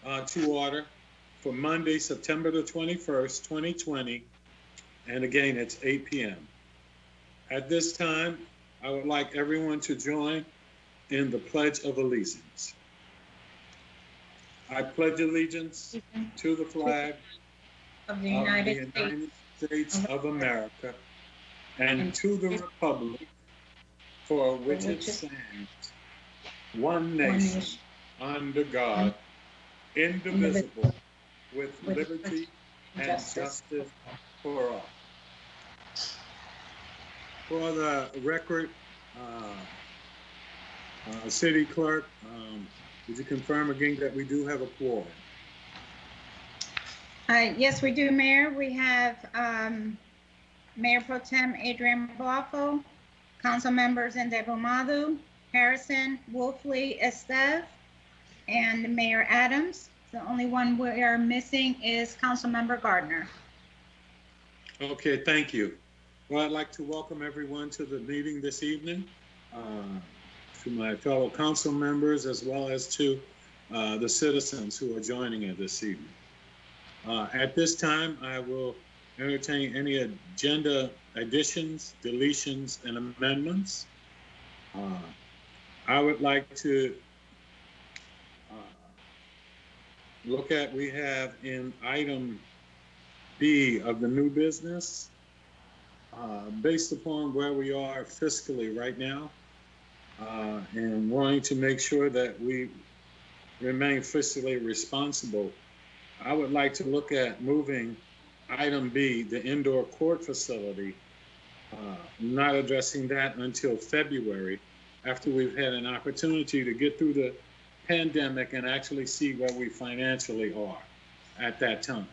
to order for Monday, September the 21st, 2020. And again, it's 8 p.m. At this time, I would like everyone to join in the Pledge of Allegiance. I pledge allegiance to the flag of the United States of America and to the republic for which it stands, one nation, under God, indivisible, with liberty and justice for all. For the record, City Clerk, would you confirm again that we do have a quorum? Yes, we do, Mayor. We have Mayor Pro Tem Adrian Blanco, Council Members Ndebo Madu, Harrison, Wolfley, Esteve, and Mayor Adams. The only one we are missing is Council Member Gardner. Okay, thank you. Well, I'd like to welcome everyone to the meeting this evening, to my fellow council members, as well as to the citizens who are joining us this evening. At this time, I will entertain any agenda additions, deletions, and amendments. I would like to look at, we have in item B of the new business, based upon where we are fiscally right now, and wanting to make sure that we remain fiscally responsible, I would like to look at moving item B, the indoor court facility, not addressing that until February, after we've had an opportunity to get through the pandemic and actually see where we financially are at that time.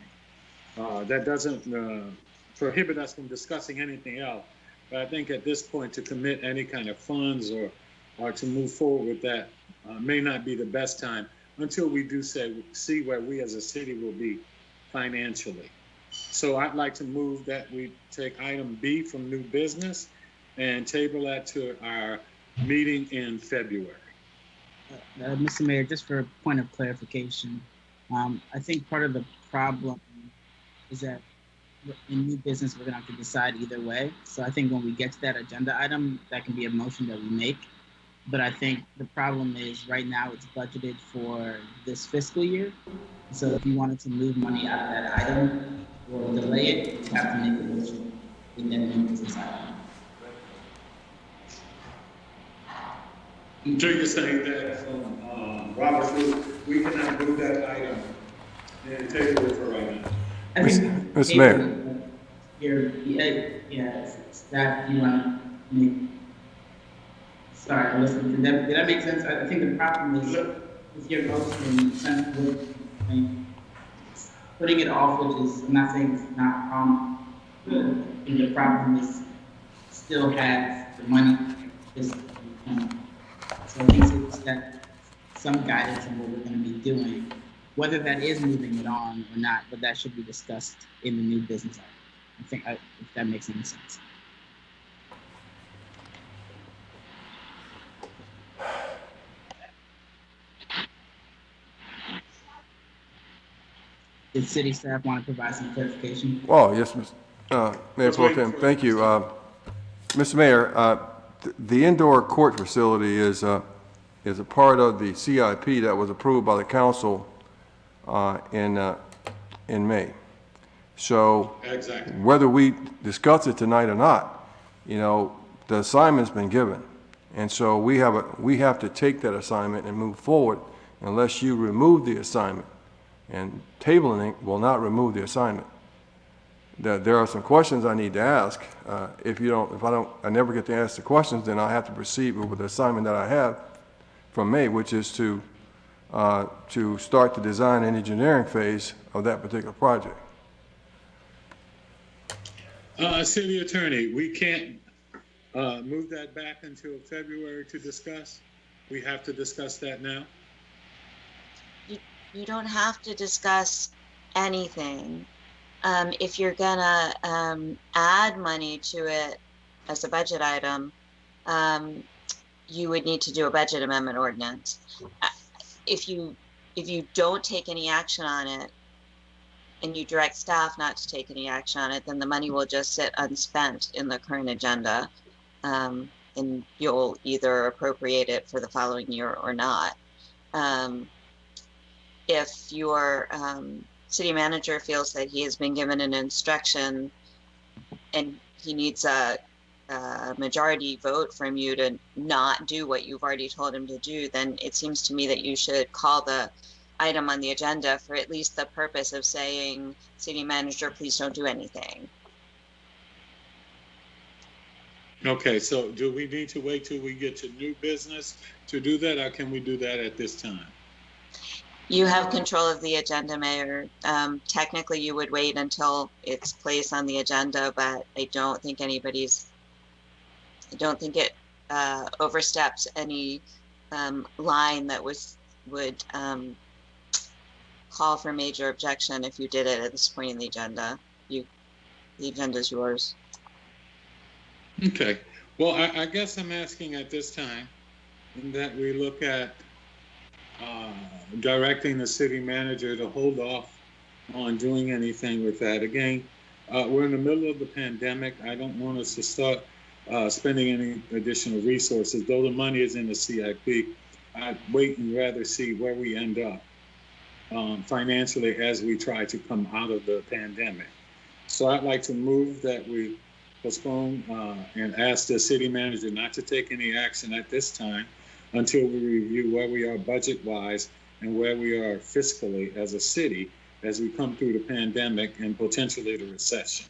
That doesn't prohibit us from discussing anything else, but I think at this point to commit any kind of funds or to move forward with that may not be the best time until we do see where we as a city will be financially. So I'd like to move that we take item B from new business and table that to our meeting in February. Mr. Mayor, just for a point of clarification, I think part of the problem is that in new business, we're gonna have to decide either way. So I think when we get to that agenda item, that can be a motion that we make. But I think the problem is right now it's budgeted for this fiscal year. So if you wanted to move money out of that item or delay it, you have to make a motion in that new business item. So you're saying that, Robert, we cannot move that item and table it for right now? I think Mr. Mayor. Staff, you want to make, sorry, listen, did that make sense? I think the problem is with your motion, putting it off, which is nothing, not good. I think the problem is still have the money. So I think it's that some guidance on what we're going to be doing, whether that is moving it on or not, but that should be discussed in the new business item. I think if that makes any sense. Did city staff want to provide some clarification? Oh, yes, Mayor Pro Tem, thank you. Mr. Mayor, the indoor court facility is a part of the CIP that was approved by the council in May. So exactly. Whether we discuss it tonight or not, the assignment's been given, and so we have to take that assignment and move forward unless you remove the assignment. And tabling it will not remove the assignment. There are some questions I need to ask. If I never get to ask the questions, then I'll have to proceed with the assignment that I have from May, which is to start the design and engineering phase of that particular project. City Attorney, we can't move that back until February to discuss. We have to discuss that now. You don't have to discuss anything. If you're gonna add money to it as a budget item, you would need to do a budget amendment ordinance. If you if you don't take any action on it and you direct staff not to take any action on it, then the money will just sit unspent in the current agenda. And you'll either appropriate it for the following year or not. If your city manager feels that he has been given an instruction and he needs a majority vote from you to not do what you've already told him to do, then it seems to me that you should call the item on the agenda for at least the purpose of saying, city manager, please don't do anything. Okay, so do we need to wait till we get to new business to do that, or can we do that at this time? You have control of the agenda, Mayor. Technically, you would wait until it's placed on the agenda, but I don't think it oversteps any line that would call for major objection if you did it at this point in the agenda. The agenda is yours. Okay, well, I guess I'm asking at this time that we look at directing the city manager to hold off on doing anything with that. Again, we're in the middle of the pandemic. I don't want us to start spending any additional resources. Though the money is in the CIP, I'd wait and rather see where we end up financially as we try to come out of the pandemic. So I'd like to move that we postpone and ask the city manager not to take any action at this time until we review where we are budget-wise and where we are fiscally as a city as we come through the pandemic and potentially the recession.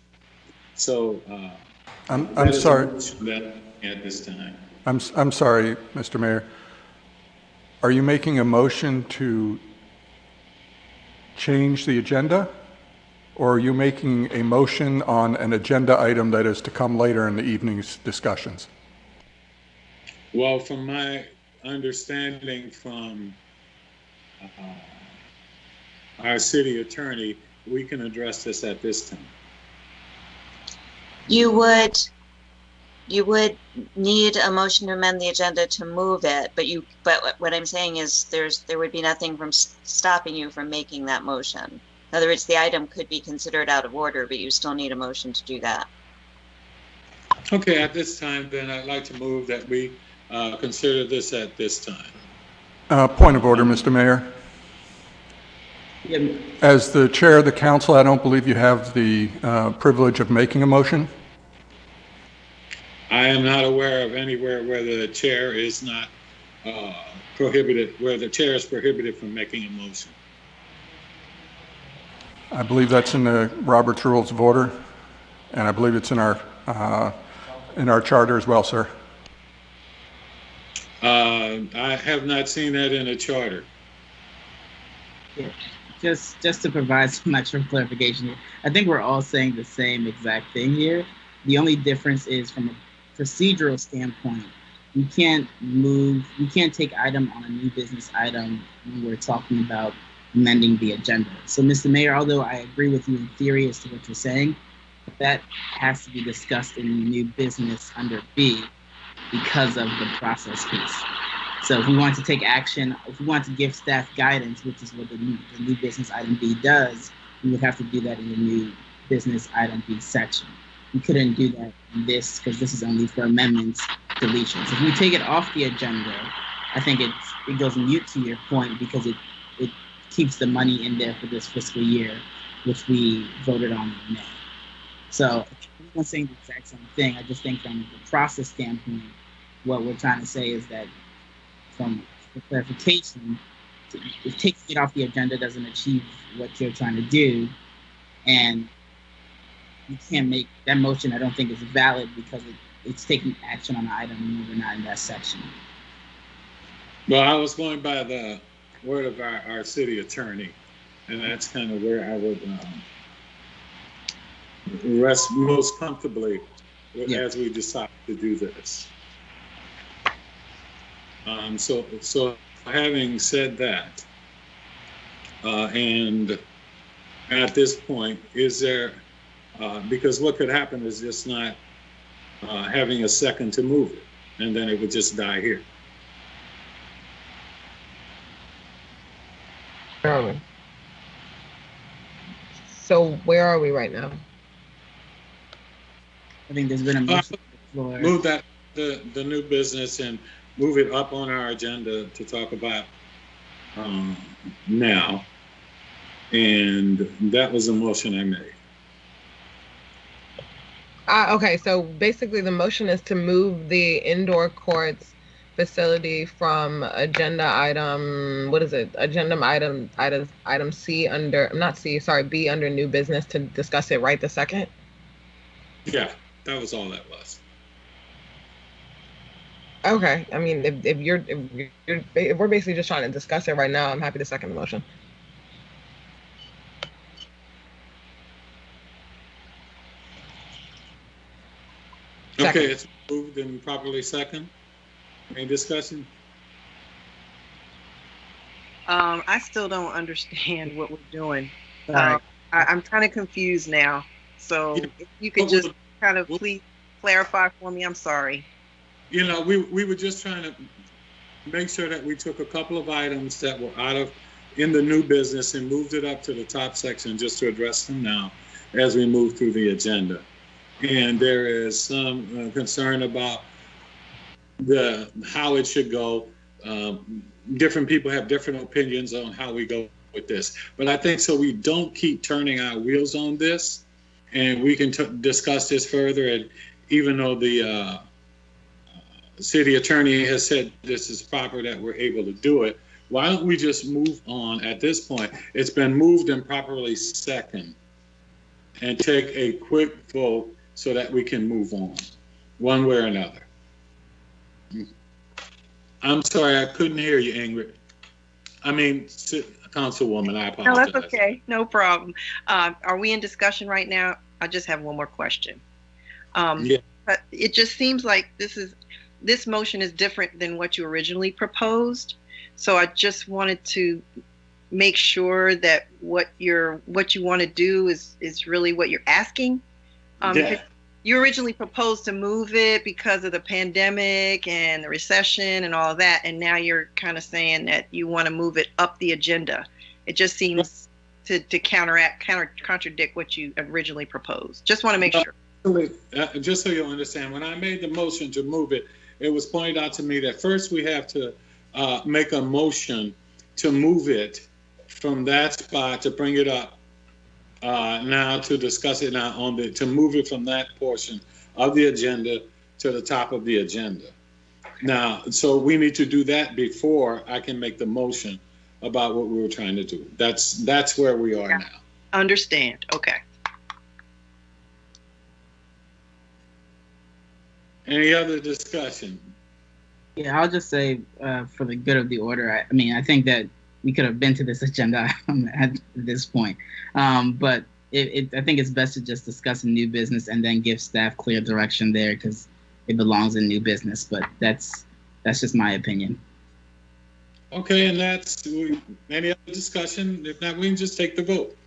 So I'm sorry. At this time. I'm sorry, Mr. Mayor. Are you making a motion to change the agenda? Or are you making a motion on an agenda item that is to come later in the evening's discussions? Well, from my understanding from our city attorney, we can address this at this time. You would need a motion to amend the agenda to move it, but what I'm saying is there would be nothing from stopping you from making that motion. In other words, the item could be considered out of order, but you still need a motion to do that. Okay, at this time, then I'd like to move that we consider this at this time. Point of order, Mr. Mayor. Yeah, As the chair of the council, I don't believe you have the privilege of making a motion. I am not aware of anywhere where the chair is not prohibited, where the chair is prohibited from making a motion. I believe that's in the Robert's Rules of Order, and I believe it's in our charter as well, sir. I have not seen that in a charter. yeah. Just to provide some extra clarification here, I think we're all saying the same exact thing here. The only difference is from a procedural standpoint, you can't take item on a new business item when we're talking about amending the agenda. So, Mr. Mayor, although I agree with you in theory as to what you're saying, that has to be discussed in the new business under B because of the process piece. So if we want to take action, if we want to give staff guidance, which is what the new business item B does, we would have to do that in the new business item B section. We couldn't do that in this because this is only for amendments, deletions. If we take it off the agenda, I think it goes mute to your point because it keeps the money in there for this fiscal year, which we voted on in May. So I'm not saying the exact same thing. I just think from the process standpoint, what we're trying to say is that from the clarification, if taking it off the agenda doesn't achieve what you're trying to do, and you can't make that motion, I don't think is valid because it's taking action on an item and we're not in that section. Well, I was going by the word of our city attorney, and that's kind of where I would rest most comfortably as we decide to do this. So having said that, and at this point, is there, because what could happen is just not having a second to move it, and then it would just die here. So where are we right now? I think there's been a motion on the floor. Move that, the new business and move it up on our agenda to talk about now. And that was a motion I made. Okay, so basically the motion is to move the indoor courts facility from agenda item, what is it? Agenda item C under, not C, sorry, B under new business to discuss it right this second? Yeah, that was all that was. Okay, I mean, if we're basically just trying to discuss it right now, I'm happy to second the motion. Second. Okay, it's moved and properly second. Any discussion? I still don't understand what we're doing. Sorry. I'm kind of confused now. So if you could just kind of please clarify for me, I'm sorry. You know, we were just trying to make sure that we took a couple of items that were in the new business and moved it up to the top section just to address them now as we move through the agenda. And there is some concern about how it should go. Different people have different opinions on how we go with this. But I think so we don't keep turning our wheels on this, and we can discuss this further. And even though the city attorney has said this is proper, that we're able to do it, why don't we just move on at this point? It's been moved and properly second, and take a quick vote so that we can move on one way or another. I'm sorry, I couldn't hear you, Ingrid. I mean, Councilwoman, I apologize. No, that's okay. No problem. Are we in discussion right now? I just have one more question. Yeah. It just seems like this motion is different than what you originally proposed. So I just wanted to make sure that what you want to do is really what you're asking. Yeah. You originally proposed to move it because of the pandemic and the recession and all of that, and now you're kind of saying that you want to move it up the agenda. It just seems to contradict what you originally proposed. Just want to make sure. Just so you'll understand, when I made the motion to move it, it was pointed out to me that first we have to make a motion to move it from that spot to bring it up now to discuss it now to move it from that portion of the agenda to the top of the agenda. Now, so we need to do that before I can make the motion about what we were trying to do. That's where we are now. Understand. Okay. Any other discussion? Yeah, I'll just say for the good of the order, I think that we could have been to this agenda at this point. But I think it's best to just discuss a new business and then give staff clear direction there because it belongs in new business. But that's just my opinion. Okay, and that's any other discussion? If not, we can just take the vote.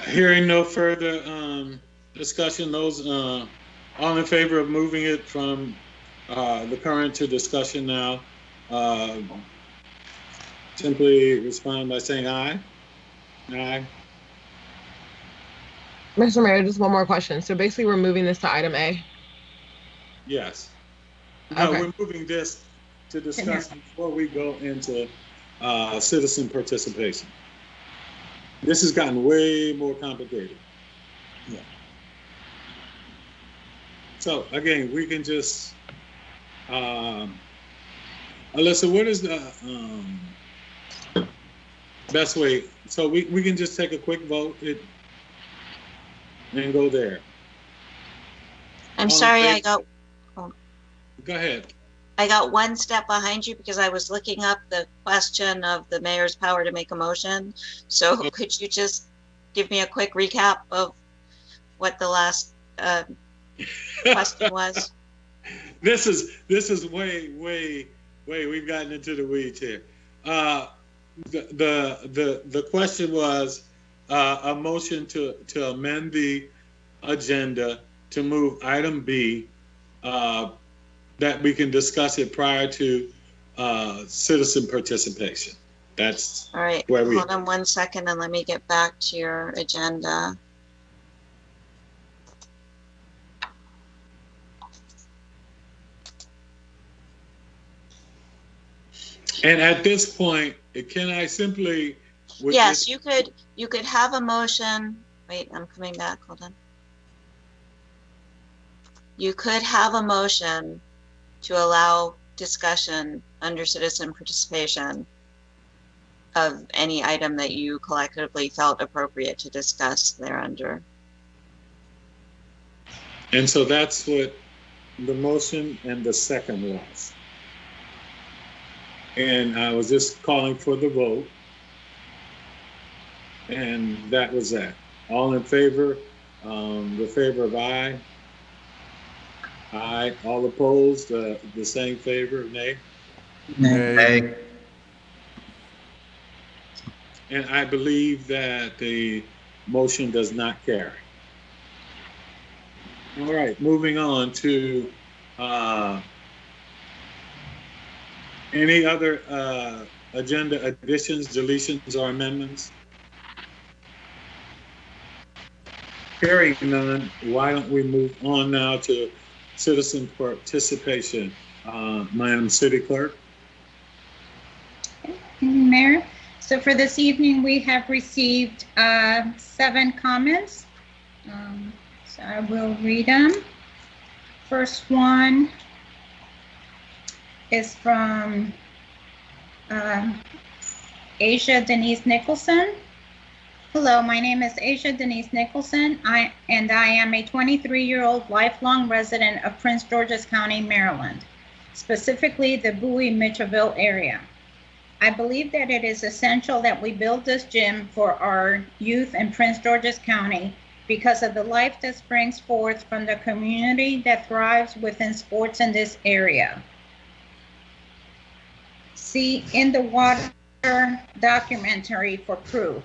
Hearing no further discussion, those all in favor of moving it from the current to discussion now, simply respond by saying aye. Aye. Mr. Mayor, just one more question. So basically we're moving this to item A? Yes. No, Okay. we're moving this to discuss before we go into citizen participation. This has gotten way more complicated. Yeah. So again, we can just, Alyssa, what is the best way? So we can just take a quick vote and go there. I'm sorry, Go ahead. I got one step behind you because I was looking up the question of the mayor's power to make a motion. So could you just give me a quick recap of what the last question was? This is way we've gotten into the weeds here. The question was a motion to amend the agenda to move item B, that we can discuss it prior to citizen participation. That's All right, where we. hold on 1 second and let me get back to your agenda. And at this point, can I simply? with Yes, this- you could have a motion. Wait, I'm coming back. Hold on. You could have a motion to allow discussion under citizen participation of any item that you collectively felt appropriate to discuss thereunder. And so that's what the motion and the second was. And I was just calling for the vote. And that was that. All in favor? The favor of aye? Aye. All opposed? The same favor, nay? Nay. And I believe that the motion does not carry. All right, moving on to any other agenda additions, deletions, or amendments? Hearing none, why don't we move on now to citizen participation? Madam City Clerk. Mayor, so for this evening, we have received 7 comments. So I will read them. First one is from Asia Denise Nicholson. Hello, my name is Asia Denise Nicholson, and I am a 23-year-old lifelong resident of Prince George's County, Maryland, specifically the Bowie, Mitchellville area. I believe that it is essential that we build this gym for our youth in Prince George's County because of the life that springs forth from the community that thrives within sports in this area. See In the Water documentary for proof.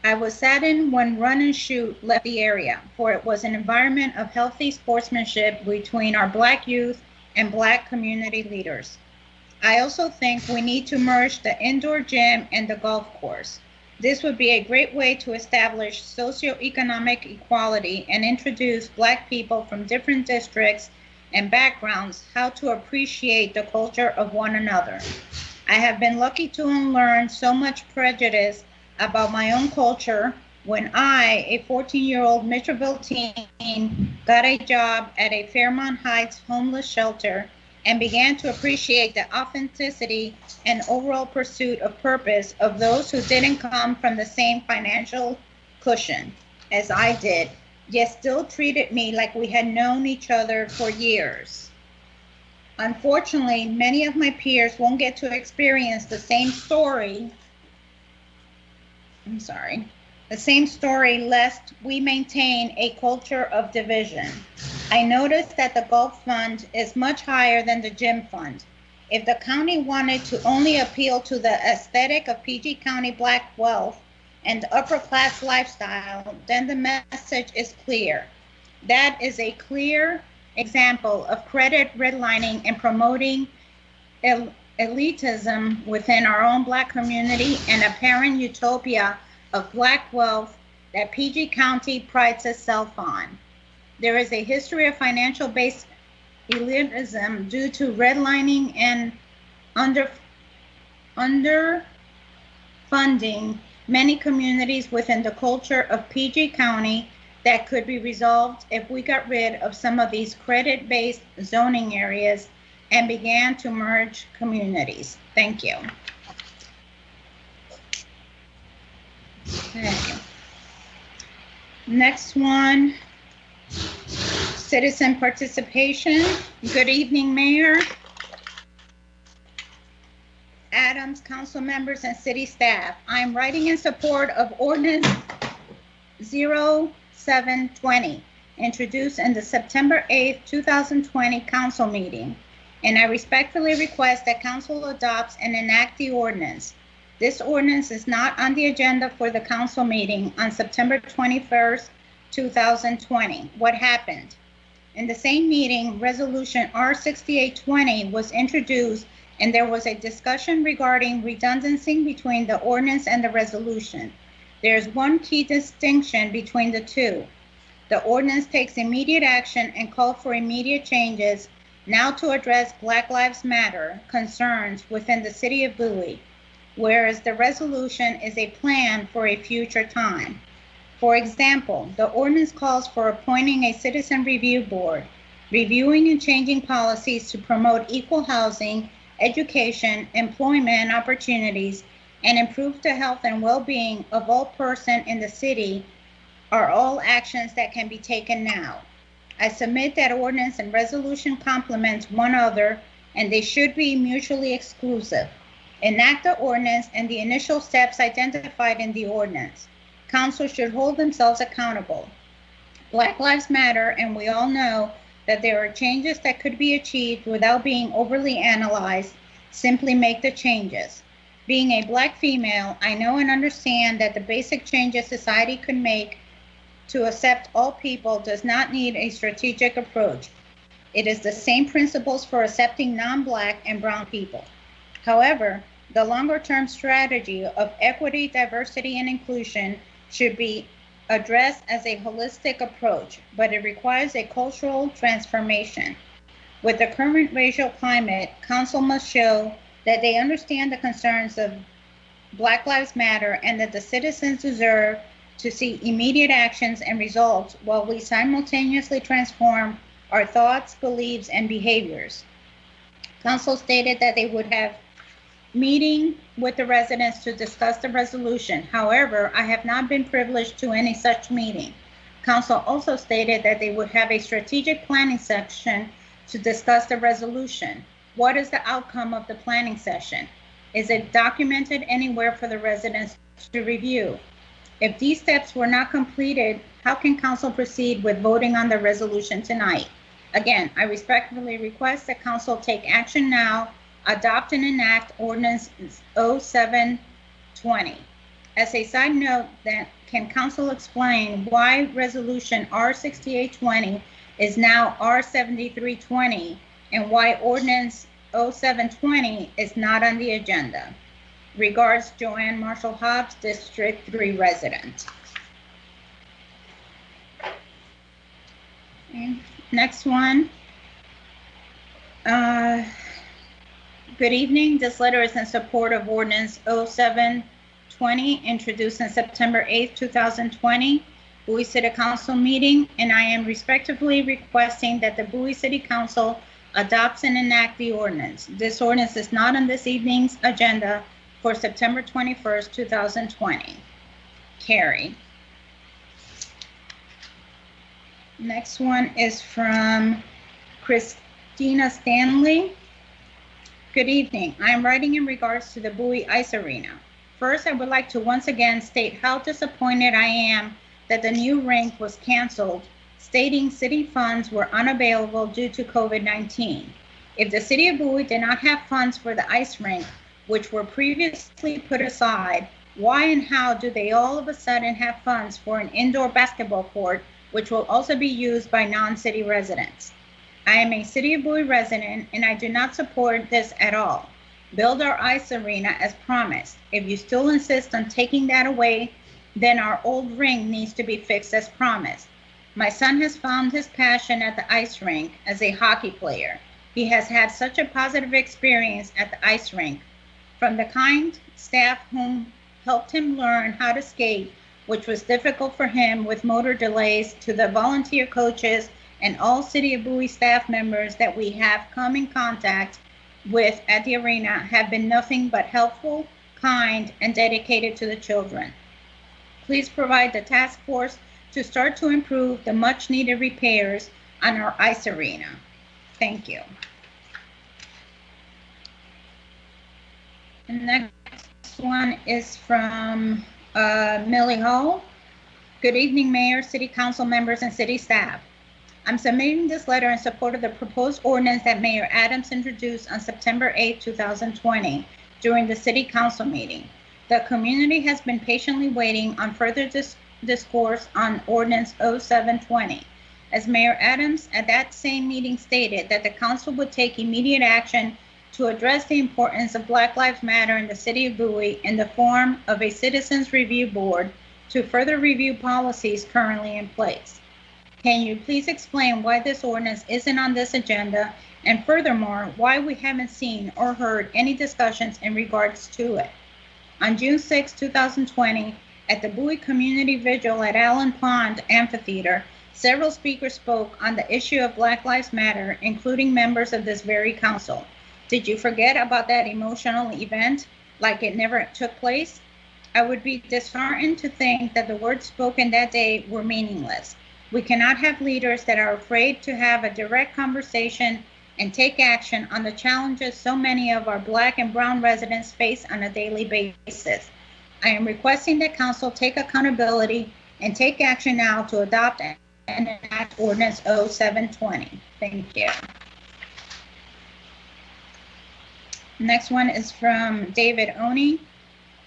I was saddened when Run and Shoot left the area, for it was an environment of healthy sportsmanship between our Black youth and Black community leaders. I also think we need to merge the indoor gym and the golf course. This would be a great way to establish socioeconomic equality and introduce Black people from different districts and backgrounds how to appreciate the culture of one another. I have been lucky to unlearn so much prejudice about my own culture when I, a 14-year-old Mitchellville teen, got a job at a Fairmont Heights homeless shelter and began to appreciate the authenticity and overall pursuit of purpose of those who didn't come from the same financial cushion as I did, yet still treated me like we had known each other for years. Unfortunately, many of my peers won't get to experience the same story lest we maintain a culture of division. I noticed that the golf fund is much higher than the gym fund. If the county wanted to only appeal to the aesthetic of PG County Black wealth and upper class lifestyle, then the message is clear. That is a clear example of credit redlining and promoting elitism within our own Black community and apparent utopia of Black wealth that PG County prides itself on. There is a history of financial-based elitism due to redlining and underfunding many communities within the culture of PG County that could be resolved if we got rid of some of these credit-based zoning areas and began to merge communities. Thank you. Okay. Next one, citizen participation. Good evening, Mayor, Adams, council members, and city staff. I'm writing in support of ordinance 0720, introduced in the September 8th, 2020 council meeting, and I respectfully request that council adopts and enact the ordinance. This ordinance is not on the agenda for the council meeting on September 21st, 2020. What happened? In the same meeting, resolution R6820 was introduced and there was a discussion regarding redundancy between the ordinance and the resolution. There's one key distinction between the two. The ordinance takes immediate action and calls for immediate changes now to address Black Lives Matter concerns within the city of Bowie, whereas the resolution is a plan for a future time. For example, the ordinance calls for appointing a citizen review board, reviewing and changing policies to promote equal housing, education, employment opportunities, and improve the health and well-being of all persons in the city are all actions that can be taken now. I submit that ordinance and resolution complement one another, and they should be mutually exclusive. Enact the ordinance and the initial steps identified in the ordinance. Council should hold themselves accountable. Black Lives Matter, and we all know that there are changes that could be achieved without being overly analyzed. Simply make the changes. Being a Black female, I know and understand that the basic changes society could make to accept all people does not need a strategic approach. It is the same principles for accepting non-Black and brown people. However, the longer-term strategy of equity, diversity, and inclusion should be addressed as a holistic approach, but it requires a cultural transformation. With the current racial climate, Council must show that they understand the concerns of Black Lives Matter and that the citizens deserve to see immediate actions and results while we simultaneously transform our thoughts, beliefs, and behaviors. Council stated that they would have meeting with the residents to discuss the resolution. However, I have not been privileged to any such meeting. Council also stated that they would have a strategic planning session to discuss the resolution. What is the outcome of the planning session? Is it documented anywhere for the residents to review? If these steps were not completed, how can council proceed with voting on the resolution tonight? Again, I respectfully request that council take action now, adopt and enact ordinance 0720. As a side note, then can council explain why resolution R6820 is now R7320 and why ordinance 0720 is not on the agenda? Regards, Joanne Marshall Hobbs, District 3 resident. Okay. Next one. Good evening. This letter is in support of ordinance 0720 introduced on September 8th, 2020, Bowie City Council meeting, and I am respectfully requesting that the Bowie City Council adopts and enact the ordinance. This ordinance is not on this evening's agenda for September 21st, 2020. Carrie. Next one is from Christina Stanley. Good evening. I am writing in regards to the Bowie Ice Arena. First, I would like to once again state how disappointed I am that the new rink was canceled, stating city funds were unavailable due to COVID-19. If the city of Bowie did not have funds for the ice rink, which were previously put aside, why and how do they all of a sudden have funds for an indoor basketball court, which will also be used by non-city residents? I am a City of Bowie resident, and I do not support this at all. Build our ice arena as promised. If you still insist on taking that away, then our old rink needs to be fixed as promised. My son has found his passion at the ice rink as a hockey player. He has had such a positive experience at the ice rink, from the kind staff whom helped him learn how to skate, which was difficult for him with motor delays, to the volunteer coaches and all City of Bowie staff members that we have come in contact with at the arena have been nothing but helpful, kind, and dedicated to the children. Please provide the task force to start to improve the much needed repairs on our ice arena. Thank you. The next one is from Millie Hall. Good evening, Mayor, City Council members, and City staff. I'm submitting this letter in support of the proposed ordinance that Mayor Adams introduced on September 8, 2020, during the City Council meeting. The community has been patiently waiting on further discourse on ordinance 0720. As Mayor Adams at that same meeting stated that the council would take immediate action to address the importance of Black Lives Matter in the city of Bowie in the form of a citizens review board to further review policies currently in place. Can you please explain why this ordinance isn't on this agenda, and furthermore, why we haven't seen or heard any discussions in regards to it? On June 6, 2020, at the Bowie Community Vigil at Allen Pond Amphitheater, several speakers spoke on the issue of Black Lives Matter, including members of this very council. Did you forget about that emotional event like it never took place? I would be disheartened to think that the words spoken that day were meaningless. We cannot have leaders that are afraid to have a direct conversation and take action on the challenges so many of our Black and Brown residents face on a daily basis. I am requesting that Council take accountability and take action now to adopt and enact Ordinance 0720. Thank you. Next one is from David Oni.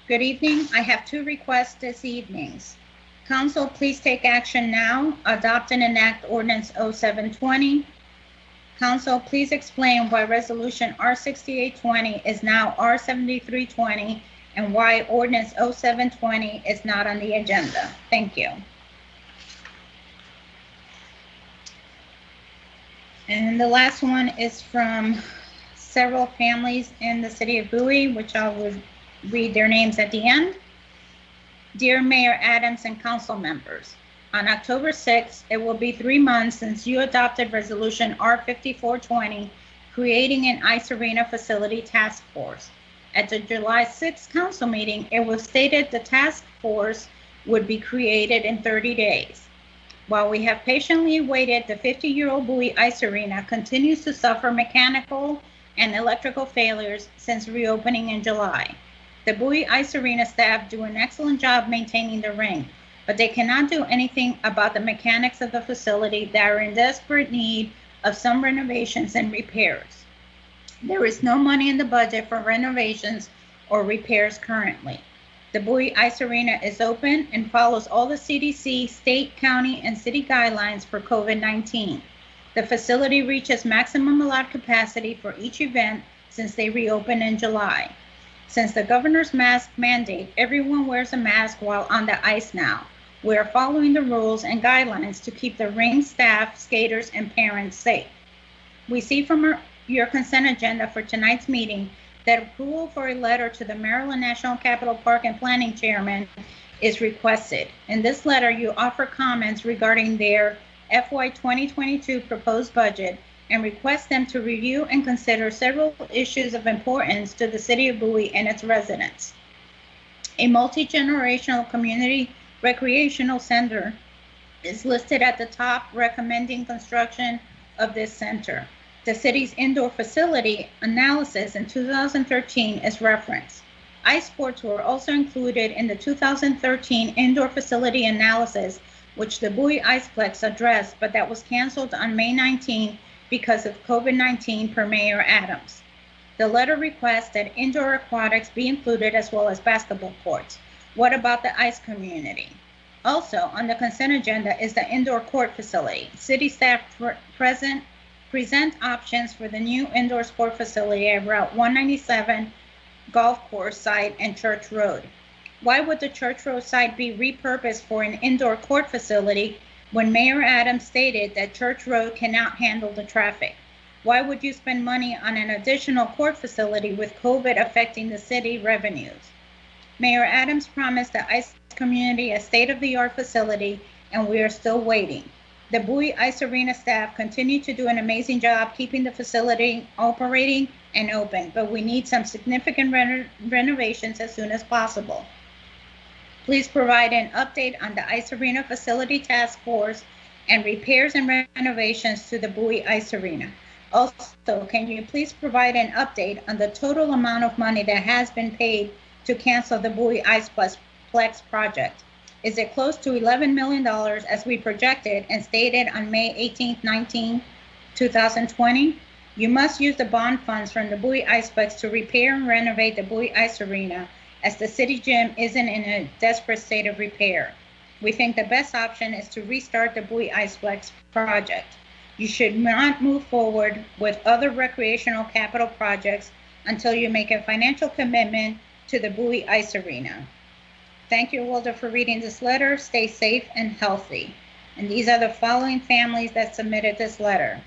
Good evening. I have two requests this evening. Council, please take action now. Adopt and enact Ordinance 0720. Council, please explain why Resolution R6820 is now R7320 and why Ordinance 0720 is not on the agenda. Thank you. And the last one is from several families in the city of Bowie, which I will read their names at the end. Dear Mayor Adams and council members, on October 6th, it will be 3 months since you adopted Resolution R5420, creating an ice arena facility task force. At the July 6th council meeting, it was stated the task force would be created in 30 days. While we have patiently waited, the 50-year-old Bowie Ice Arena continues to suffer mechanical and electrical failures since reopening in July. The Bowie Ice Arena staff do an excellent job maintaining the ring, but they cannot do anything about the mechanics of the facility that are in desperate need of some renovations and repairs. There is no money in the budget for renovations or repairs currently. The Bowie Ice Arena is open and follows all the CDC, state, county, and city guidelines for COVID-19. The facility reaches maximum allowed capacity for each event since they reopened in July. Since the governor's mask mandate, everyone wears a mask while on the ice now. We are following the rules and guidelines to keep the ring staff, skaters, and parents safe. We see from your consent agenda for tonight's meeting that approval for a letter to the Maryland National Capital Park and Planning Chairman is requested. In this letter, you offer comments regarding their FY 2022 proposed budget and request them to review and consider several issues of importance to the city of Bowie and its residents. A multi-generational community recreational center is listed at the top, recommending construction of this center. The city's indoor facility analysis in 2013 is referenced. Ice sports were also included in the 2013 indoor facility analysis, which the Bowie Iceplex addressed, but that was canceled on May 19 because of COVID-19 per Mayor Adams. The letter requests that indoor aquatics be included as well as basketball courts. What about the ice community? Also on the consent agenda is the indoor court facility. City staff present options for the new indoor sport facility at Route 197 Golf Course site and Church Road. Why would the Church Road site be repurposed for an indoor court facility when Mayor Adams stated that Church Road cannot handle the traffic? Why would you spend money on an additional court facility with COVID affecting the city revenues? Mayor Adams promised the ice community a state-of-the-art facility, and we are still waiting. The Bowie Ice Arena staff continue to do an amazing job keeping the facility operating and open, but we need some significant renovations as soon as possible. Please provide an update on the Ice Arena Facility Task Force and repairs and renovations to the Bowie Ice Arena. Also, can you please provide an update on the total amount of money that has been paid to cancel the Bowie Iceplex project? Is it close to $11 million as we projected and stated on May 18, 2020? You must use the bond funds from the Bowie Iceplex to repair and renovate the Bowie Ice Arena, as the city gym isn't in a desperate state of repair. We think the best option is to restart the Bowie Iceplex project. You should not move forward with other recreational capital projects until you make a financial commitment to the Bowie Ice Arena. Thank you, Walter, for reading this letter. Stay safe and healthy. And these are the following families that submitted this letter: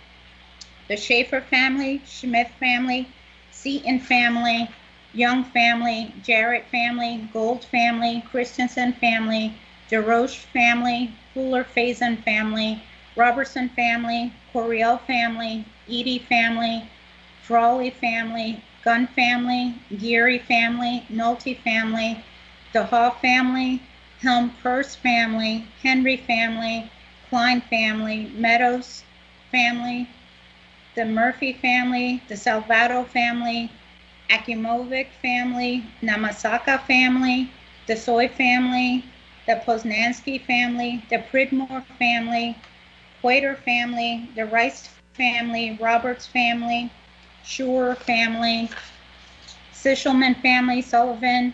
the Schaefer family, Schmidt family, Seaton family, Young family, Jarrett family, Gold family, Christensen family, DeRoche family, Fuller Faison family, Robertson family, Coriel family, Edie family, Frawley family, Gunn family, Geary family, Nolte family, DeHaw family, Helm Purse family, Henry family, Klein family, Meadows family, the Murphy family, the Salvato family, Akimovic family, Namasaka family, the Soy family, the Poznansky family, the Pridmore family, Quater family, the Rice family, Roberts family, Schurer family, Sishelman family, Sullivan,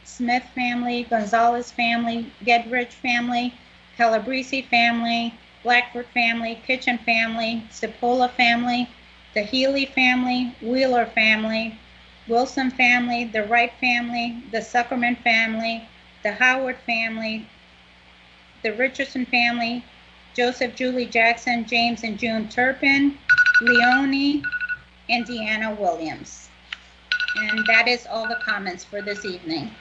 Smith family, Gonzalez family, Gedrich family, Calabrese family, Blackford family, Kitchen family, Cipolla family, the Healy family, Wheeler family, Wilson family, the Wright family, the Zuckerman family, the Howard family, the Richardson family, Joseph Julie Jackson, James and June Turpin, Leone, and Deanna Williams. And that is all the comments for this evening.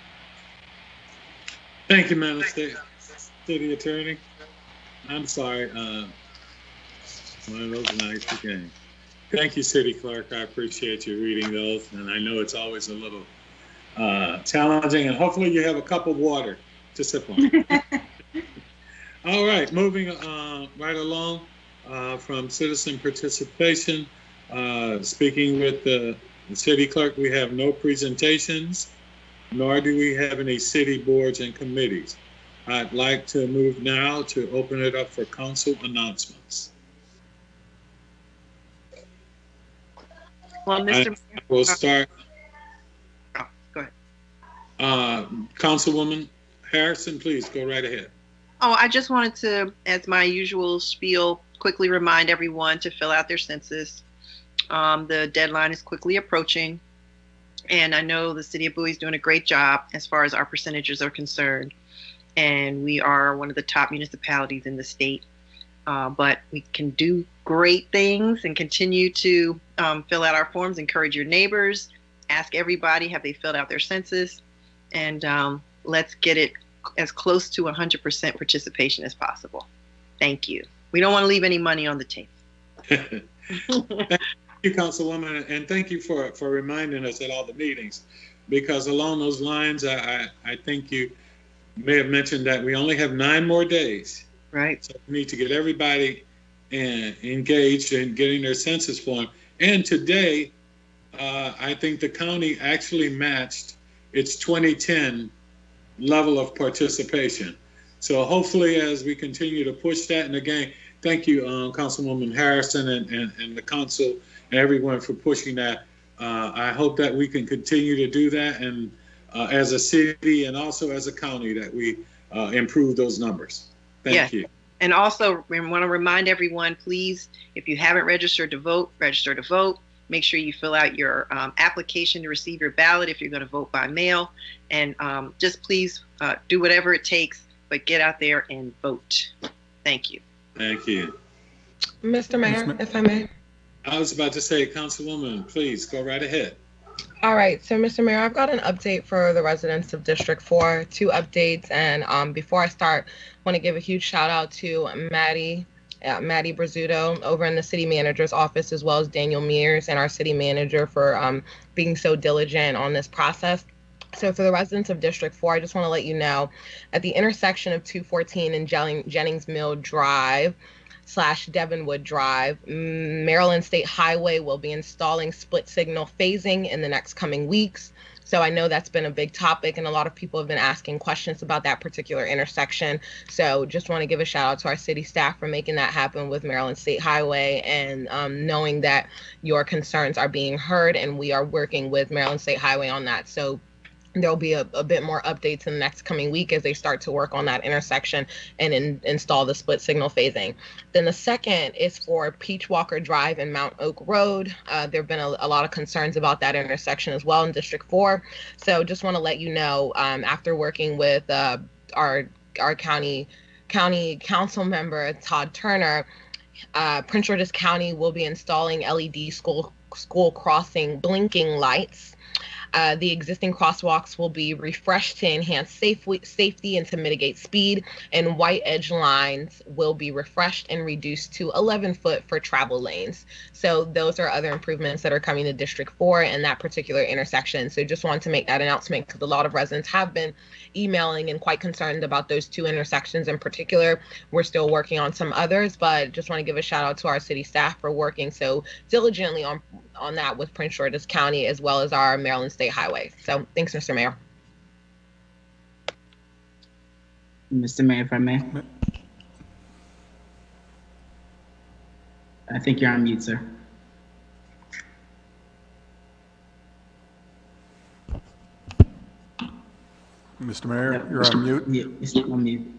Thank you, Madam City Attorney. I'm sorry, one of those nights again. Thank you, City Clerk. I appreciate you reading those, and I know it's always a little challenging, and hopefully you have a cup of water to sip on. All right, moving right along from citizen participation. Speaking with the City Clerk, we have no presentations, nor do we have any city boards and committees. I'd like to move now to open it up for council announcements. Well, Mr. We'll start. Oh, go ahead. Councilwoman Harrison, please go right ahead. Oh, I just wanted to, as my usual spiel, quickly remind everyone to fill out their census. The deadline is quickly approaching, and I know the city of Bowie is doing a great job as far as our percentages are concerned. And we are one of the top municipalities in the state. But we can do great things and continue to fill out our forms, encourage your neighbors, ask everybody, have they filled out their census? And let's get it as close to 100% participation as possible. Thank you. We don't want to leave any money on the table. Thank you, Councilwoman, and thank you for reminding us at all the meetings, because along those lines, I think you may have mentioned that we only have 9 more days. Right. So we need to get everybody engaged in getting their census form. And today, I think the county actually matched its 2010 level of participation. So hopefully, as we continue to push that, and again, thank you, Councilwoman Harrison and the council and everyone for pushing that. I hope that we can continue to do that, and as a city and also as a county, that we improve those numbers. Thank you. And also, we want to remind everyone, please, if you haven't registered to vote, register to vote. Make sure you fill out your application to receive your ballot if you're going to vote by mail. And just please do whatever it takes, but get out there and vote. Thank you. Thank you. Mr. Mayor, if I may. I was about to say, Councilwoman, please go right ahead. All right, so Mr. Mayor, I've got an update for the residents of District 4, 2 updates. And before I start, I want to give a huge shout out to Maddie Brazuto over in the city manager's office, as well as Daniel Mears and our city manager for being so diligent on this process. So for the residents of District 4, I just want to let you know, at the intersection of 214 and Jennings Mill Drive / Devonwood Drive, Maryland State Highway will be installing split signal phasing in the next coming weeks. So I know that's been a big topic, and a lot of people have been asking questions about that particular intersection. So just want to give a shout out to our city staff for making that happen with Maryland State Highway, and knowing that your concerns are being heard, and we are working with Maryland State Highway on that. So there'll be a bit more updates in the next coming week as they start to work on that intersection and install the split signal phasing. Then the second is for Peach Walker Drive and Mount Oak Road. There have been a lot of concerns about that intersection as well in District 4. So just want to let you know, after working with our county council member, Todd Turner, Prince George's County will be installing LED school crossing blinking lights. The existing crosswalks will be refreshed to enhance safety and to mitigate speed, and white edge lines will be refreshed and reduced to 11-foot for travel lanes. So those are other improvements that are coming to District 4 in that particular intersection. So just wanted to make that announcement because a lot of residents have been emailing and quite concerned about those two intersections in particular. We're still working on some others, but just want to give a shout out to our city staff for working so diligently on that with Prince George's County as well as our Maryland State Highway. So thanks, Mr. Mayor. Mr. Mayor, if I may. I think you're on mute, sir. Mr. Mayor, you're on mute. Yeah, you're on mute.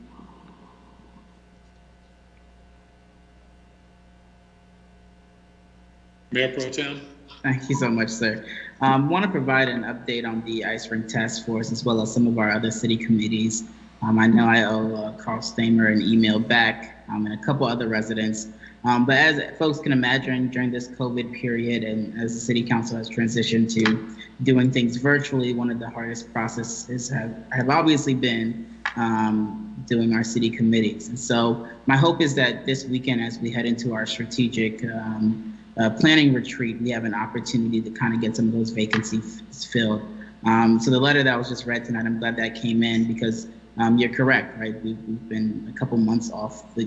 Mayor Pro Tem? Thank you so much, sir. Want to provide an update on the Ice Rink Task Force as well as some of our other city committees. I know I owe Carl Stamer an email back and a couple other residents. But as folks can imagine, during this COVID period and as the city council has transitioned to doing things virtually, one of the hardest processes have obviously been doing our city committees. And so my hope is that this weekend, as we head into our strategic planning retreat, we have an opportunity to kind of get some of those vacancies filled. So the letter that was just read tonight, I'm glad that came in because you're correct, right? We've been a couple months off the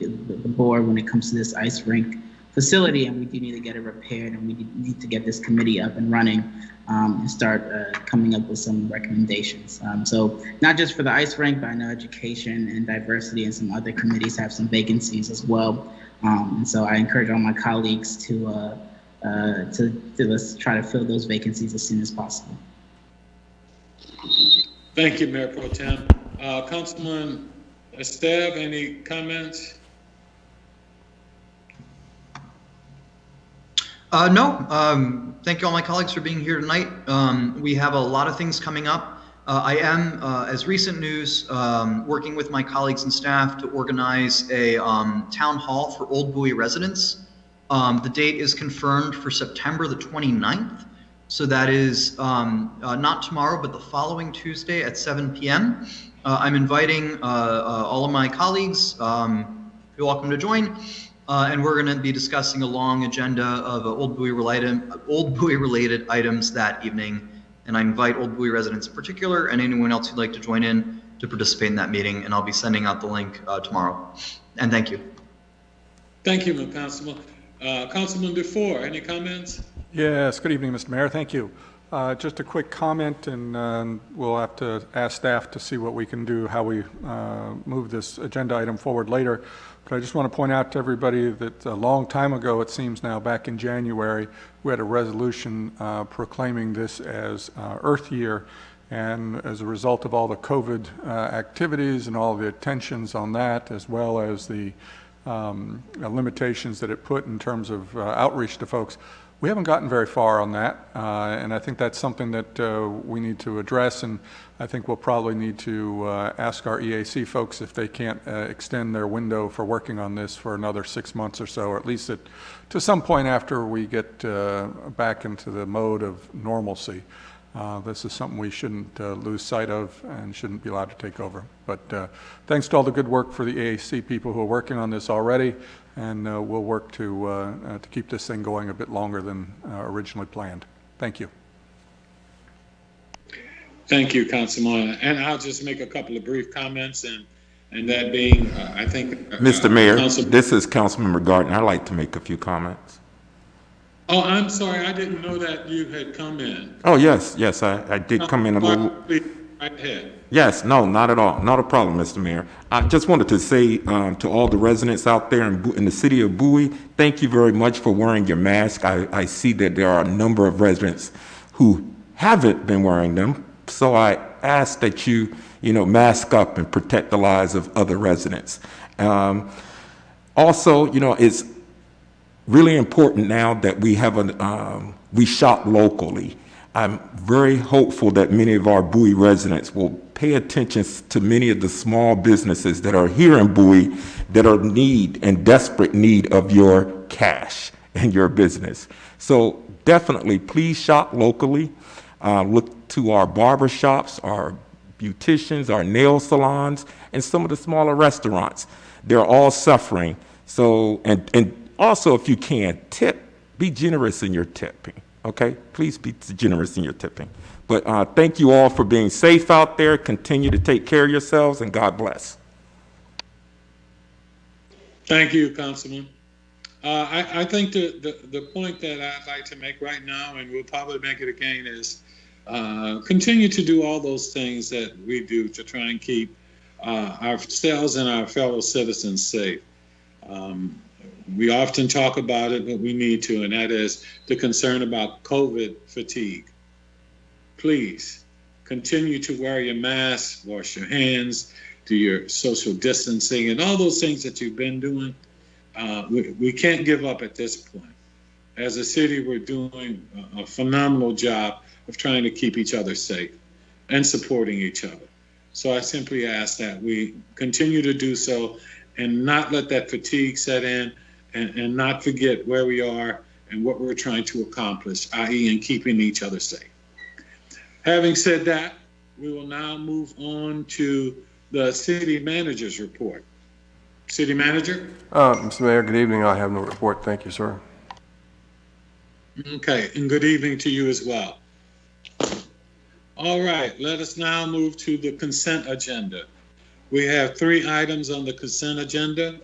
board when it comes to this ice rink facility, and we do need to get it repaired, and we need to get this committee up and running and start coming up with some recommendations. So not just for the ice rink, but I know education and diversity and some other committees have some vacancies as well. And so I encourage all my colleagues to let's try to fill those vacancies as soon as possible. Thank you, Mayor Pro Tem. Councilman Esteve, any comments? No. Thank you all my colleagues for being here tonight. We have a lot of things coming up. I am, as recent news, working with my colleagues and staff to organize a town hall for Old Bowie residents. The date is confirmed for September the 29th. So that is not tomorrow, but the following Tuesday at 7 p.m. I'm inviting all of my colleagues. You're welcome to join. And we're going to be discussing a long agenda of Old Bowie related items that evening. And I invite Old Bowie residents in particular and anyone else who'd like to join in to participate in that meeting. And I'll be sending out the link tomorrow. And thank you. Thank you, Councilman. Councilman DeFore, any comments? Yes, good evening, Mr. Mayor. Thank you. Just a quick comment, and we'll have to ask staff to see what we can do, how we move this agenda item forward later. But I just want to point out to everybody that a long time ago, it seems now, back in January, we had a resolution proclaiming this as Earth Year. And as a result of all the COVID activities and all the attentions on that, as well as the limitations that it put in terms of outreach to folks, we haven't gotten very far on that, and I think that's something that we need to address, and I think we'll probably need to ask our EAC folks if they can't extend their window for working on this for another 6 months or so, or at least to some point after we get back into the mode of normalcy. This is something we shouldn't lose sight of and shouldn't be allowed to take over. But thanks to all the good work for the EAC people who are working on this already, and we'll work to keep this thing going a bit longer than originally planned. Thank you. Thank you, Councilman. And I'll just make a couple of brief comments, and that being, I think... Mr. Mayor, this is Councilmember Garden. I'd like to make a few comments. Oh, I'm sorry. I didn't know that you had come in. Oh, yes, I did come in a little... Right ahead. Yes, no, not at all. Not a problem, Mr. Mayor. I just wanted to say to all the residents out there in the city of Bowie, thank you very much for wearing your mask. I see that there are a number of residents who haven't been wearing them, so I ask that you mask up and protect the lives of other residents. Also, it's really important now that we have we shop locally. I'm very hopeful that many of our Bowie residents will pay attention to many of the small businesses that are here in Bowie that are in desperate need of your cash and your business. So definitely, please shop locally. Look to our barber shops, our beauticians, our nail salons, and some of the smaller restaurants. They're all suffering. So, and also, if you can, be generous in your tipping, okay? Please be generous in your tipping. But thank you all for being safe out there. Continue to take care of yourselves, and God bless. Thank you, Councilman. I think the point that I'd like to make right now, and we'll probably make it again, is continue to do all those things that we do to try and keep ourselves and our fellow citizens safe. We often talk about it, but we need to, and that is the concern about COVID fatigue. Please continue to wear your mask, wash your hands, do your social distancing, and all those things that you've been doing. We can't give up at this point. As a city, we're doing a phenomenal job of trying to keep each other safe and supporting each other. So I simply ask that we continue to do so and not let that fatigue set in, and not forget where we are and what we're trying to accomplish, i.e. in keeping each other safe. Having said that, we will now move on to the city manager's report. City manager? Mr. Mayor, good evening. I have no report. Thank you, sir. Okay, and good evening to you as well. All right, let us now move to the consent agenda. We have 3 items on the consent agenda.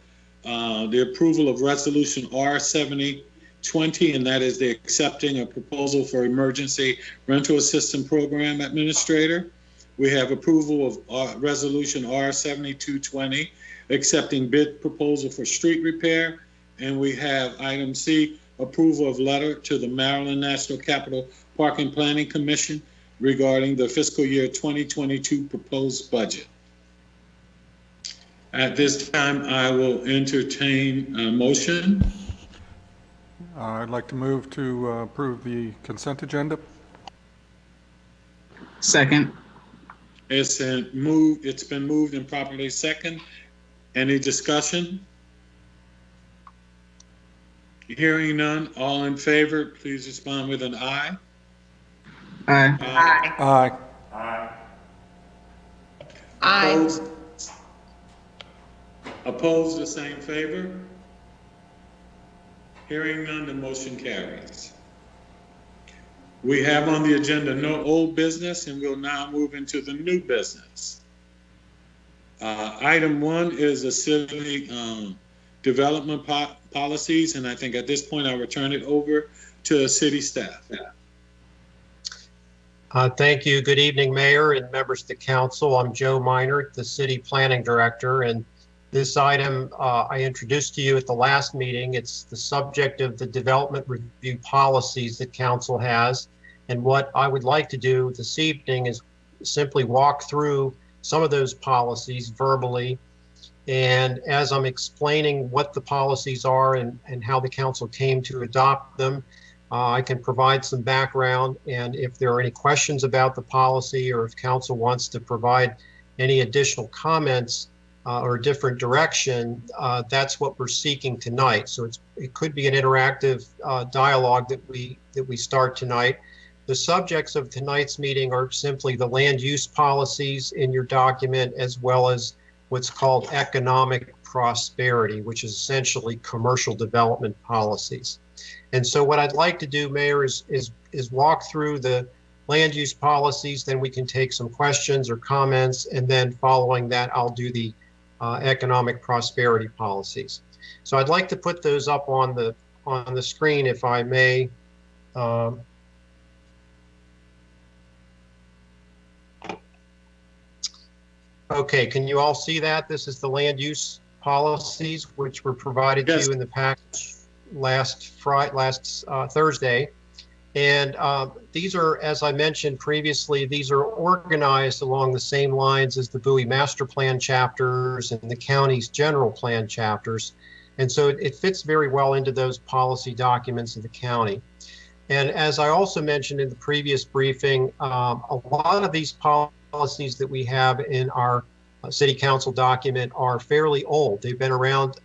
The approval of resolution R7020, and that is the accepting a proposal for emergency rental assistance program administrator. We have approval of resolution R7220, accepting bid proposal for street repair. And we have item C, approval of letter to the Maryland National Capital Park and Planning Commission regarding the fiscal year 2022 proposed budget. At this time, I will entertain a motion. I'd like to move to approve the consent agenda. Second. It's been moved and properly second. Any discussion? Hearing none, all in favor, please respond with an aye. Aye. Aye. Aye. Opposed? Opposed, the same favor? Hearing none, the motion carries. We have on the agenda no old business, and we'll now move into the new business. Item 1 is the city development policies, and I think at this point I'll return it over to city staff. Thank you. Good evening, Mayor and members of the council. I'm Joe Minert, the City Planning Director, and this item I introduced to you at the last meeting. It's the subject of the development review policies that council has. And what I would like to do this evening is simply walk through some of those policies verbally. And as I'm explaining what the policies are and how the council came to adopt them, I can provide some background. And if there are any questions about the policy, or if council wants to provide any additional comments or different direction, that's what we're seeking tonight. So it could be an interactive dialogue that we start tonight. The subjects of tonight's meeting are simply the land use policies in your document, as well as what's called economic prosperity, which is essentially commercial development policies. And so what I'd like to do, Mayor, is walk through the land use policies, then we can take some questions or comments, and then following that, I'll do the economic prosperity policies. So I'd like to put those up on the screen, if I may. Okay, can you all see that? This is the land use policies, which were provided to you in the package last Thursday. And these are, as I mentioned previously, these are organized along the same lines as the Bowie Master Plan chapters and the county's general plan chapters. And so it fits very well into those policy documents of the county. And as I also mentioned in the previous briefing, a lot of these policies that we have in our city council document are fairly old. They've been around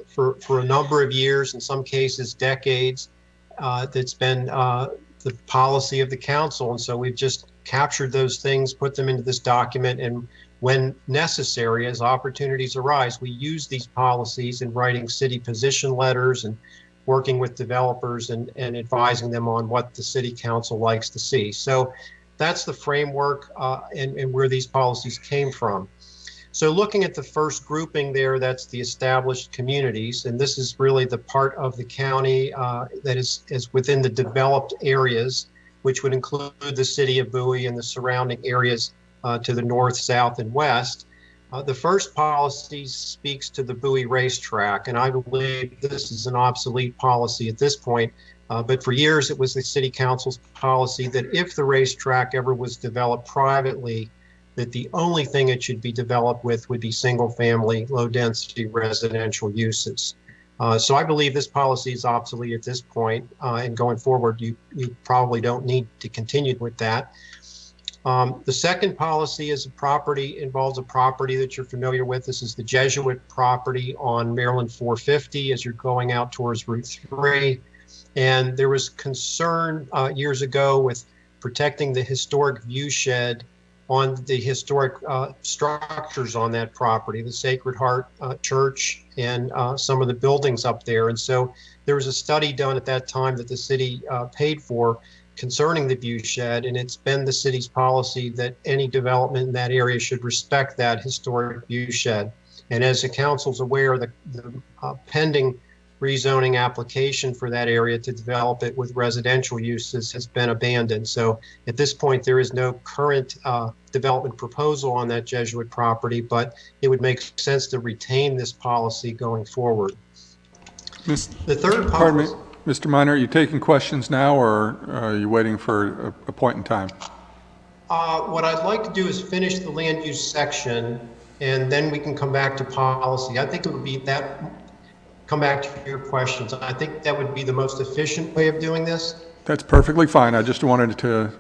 for a number of years, in some cases decades. That's been the policy of the council. And so we've just captured those things, put them into this document, and when necessary, as opportunities arise, we use these policies in writing city position letters and working with developers and advising them on what the city council likes to see. So that's the framework and where these policies came from. So looking at the first grouping there, that's the established communities, and this is really the part of the county that is within the developed areas, which would include the city of Bowie and the surrounding areas to the north, south, and west. The first policy speaks to the Bowie racetrack, and I believe this is an obsolete policy at this point, but for years it was the city council's policy that if the racetrack ever was developed privately, that the only thing it should be developed with would be single-family, low-density residential uses. So I believe this policy is obsolete at this point, and going forward, you probably don't need to continue with that. The second policy involves a property that you're familiar with. This is the Jesuit property on Maryland 450 as you're going out towards Route 3. And there was concern years ago with protecting the historic view shed on the historic structures on that property, the Sacred Heart Church and some of the buildings up there. And so there was a study done at that time that the city paid for concerning the view shed, and it's been the city's policy that any development in that area should respect that historic view shed. And as the council's aware, the pending rezoning application for that area to develop it with residential uses has been abandoned. So at this point, there is no current development proposal on that Jesuit property, but it would make sense to retain this policy going forward. The third policy. Pardon me, Mr. Minor, are you taking questions now, or are you waiting for a point in time? What I'd like to do is finish the land use section, and then we can come back to policy. I think it would be that. Come back to your questions. I think that would be the most efficient way of doing this. That's perfectly fine. I just wanted to,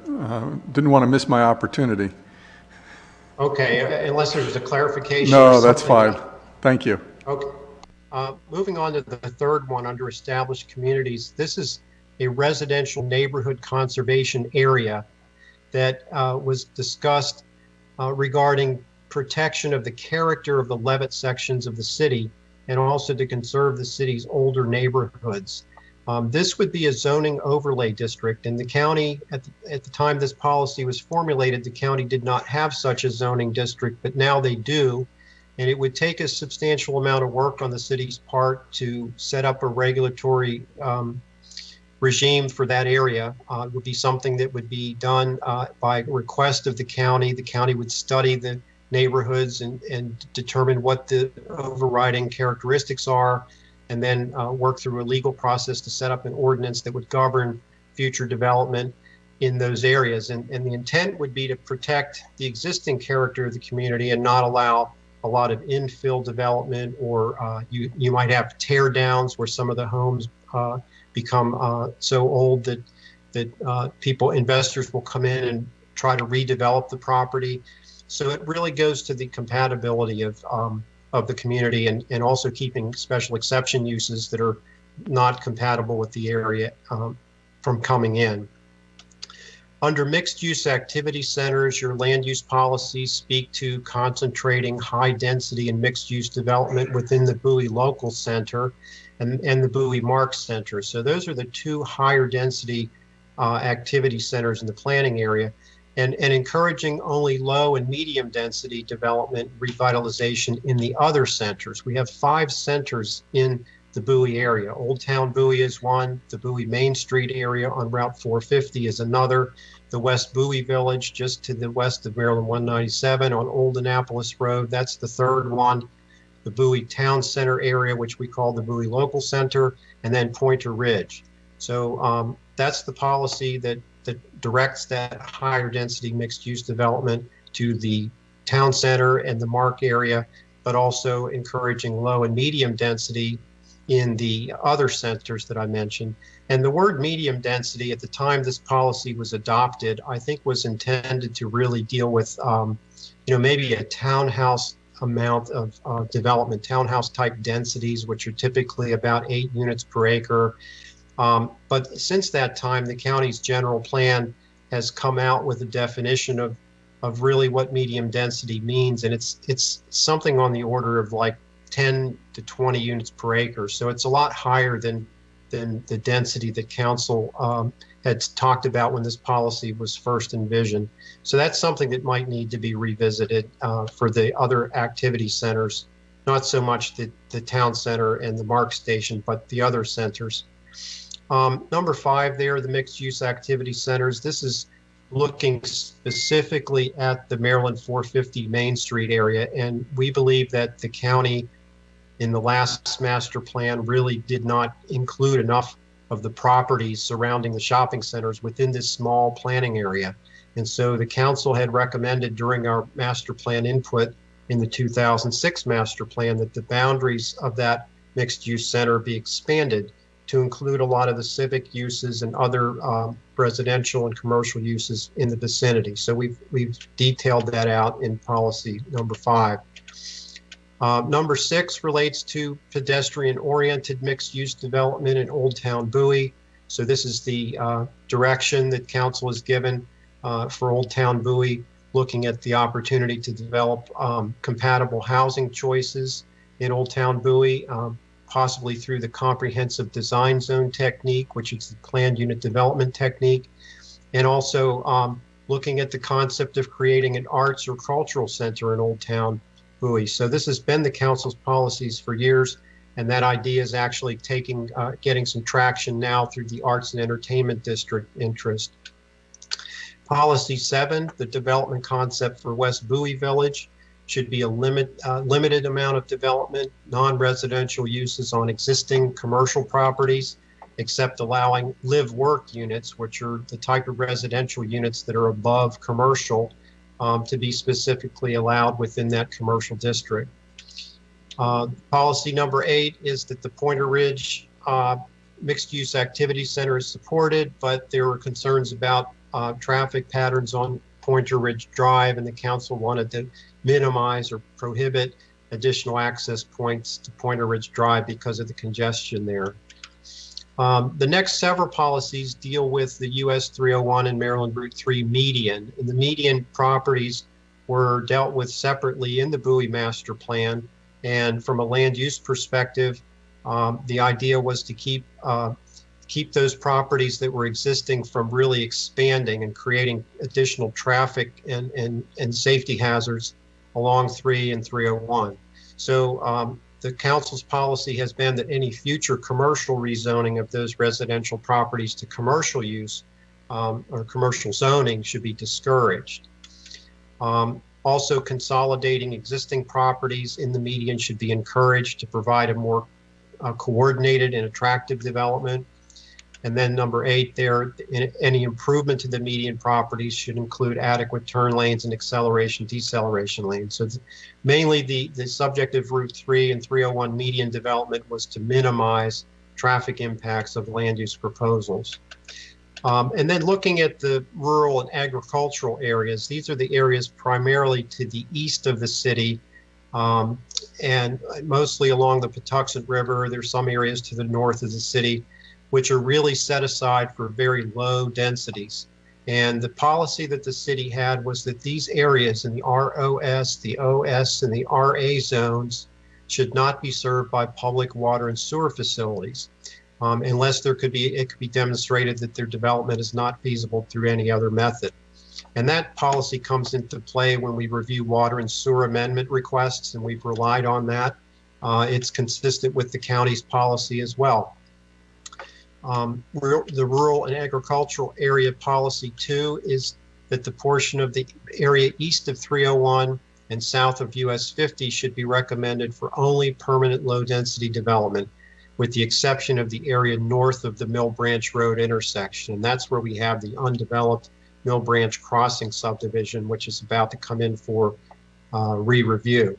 didn't want to miss my opportunity. Okay, unless there's a clarification. No, that's fine. Thank you. Okay. Moving on to the third one under established communities. This is a residential neighborhood conservation area that was discussed regarding protection of the character of the Levitt sections of the city, and also to conserve the city's older neighborhoods. This would be a zoning overlay district, and the county, at the time this policy was formulated, the county did not have such a zoning district, but now they do. And it would take a substantial amount of work on the city's part to set up a regulatory regime for that area. It would be something that would be done by request of the county. The county would study the neighborhoods and determine what the overriding characteristics are, and then work through a legal process to set up an ordinance that would govern future development in those areas. And the intent would be to protect the existing character of the community and not allow a lot of infill development, or you might have tear downs where some of the homes become so old that investors will come in and try to redevelop the property. So it really goes to the compatibility of the community, and also keeping special exception uses that are not compatible with the area from coming in. Under mixed use activity centers, your land use policies speak to concentrating high density and mixed use development within the Bowie Local Center and the Bowie Mark Center. So those are the two higher density activity centers in the planning area. And encouraging only low and medium density development revitalization in the other centers. We have 5 centers in the Bowie area. Old Town Bowie is one, the Bowie Main Street area on Route 450 is another, the West Bowie Village just to the west of Maryland 197 on Old Annapolis Road, that's the third one, the Bowie Town Center area, which we call the Bowie Local Center, and then Pointer Ridge. So that's the policy that directs that higher density mixed use development to the town center and the Mark area, but also encouraging low and medium density in the other centers that I mentioned. And the word medium density at the time this policy was adopted, I think was intended to really deal with, maybe a townhouse amount of development, townhouse type densities, which are typically about 8 units per acre. But since that time, the county's general plan has come out with a definition of really what medium density means. And it's something on the order of like 10 to 20 units per acre. So it's a lot higher than the density that council had talked about when this policy was first envisioned. So that's something that might need to be revisited for the other activity centers, not so much the town center and the Mark station, but the other centers. Number 5 there, the mixed use activity centers. This is looking specifically at the Maryland 450 Main Street area. And we believe that the county in the last master plan really did not include enough of the properties surrounding the shopping centers within this small planning area. And so the council had recommended during our master plan input in the 2006 master plan that the boundaries of that mixed use center be expanded to include a lot of the civic uses and other residential and commercial uses in the vicinity. So we've detailed that out in policy number 5. Number 6 relates to pedestrian-oriented mixed-use development in Old Town Bowie. So this is the direction that council has given for Old Town Bowie, looking at the opportunity to develop compatible housing choices in Old Town Bowie, possibly through the comprehensive design zone technique, which is the planned unit development technique, and also looking at the concept of creating an arts or cultural center in Old Town Bowie. So this has been the council's policies for years, and that idea is actually getting some traction now through the Arts and Entertainment District interest. Policy 7, the development concept for West Bowie Village, should be a limited amount of development, non-residential uses on existing commercial properties, except allowing live-work units, which are the type of residential units that are above commercial, to be specifically allowed within that commercial district. Policy number 8 is that the Pointer Ridge mixed-use activity center is supported, but there were concerns about traffic patterns on Pointer Ridge Drive, and the council wanted to minimize or prohibit additional access points to Pointer Ridge Drive because of the congestion there. The next several policies deal with the US 301 and Maryland Route 3 median. And the median properties were dealt with separately in the Bowie master plan. And from a land use perspective, the idea was to keep those properties that were existing from really expanding and creating additional traffic and safety hazards along 3 and 301. So the council's policy has been that any future commercial rezoning of those residential properties to commercial use or commercial zoning should be discouraged. Also, consolidating existing properties in the median should be encouraged to provide a more coordinated and attractive development. And then number 8 there, any improvement to the median properties should include adequate turn lanes and acceleration, deceleration lanes. So mainly the subject of Route 3 and 301 median development was to minimize traffic impacts of land use proposals. And then looking at the rural and agricultural areas, these are the areas primarily to the east of the city and mostly along the Patuxent River. There's some areas to the north of the city which are really set aside for very low densities. And the policy that the city had was that these areas in the ROS, the OS, and the RA zones should not be served by public water and sewer facilities unless it could be demonstrated that their development is not feasible through any other method. And that policy comes into play when we review water and sewer amendment requests, and we've relied on that. It's consistent with the county's policy as well. The rural and agricultural area policy 2 is that the portion of the area east of 301 and south of US 50 should be recommended for only permanent low density development. with the exception of the area north of the Mill Branch Road intersection. And that's where we have the undeveloped Mill Branch Crossing subdivision, which is about to come in for re-review.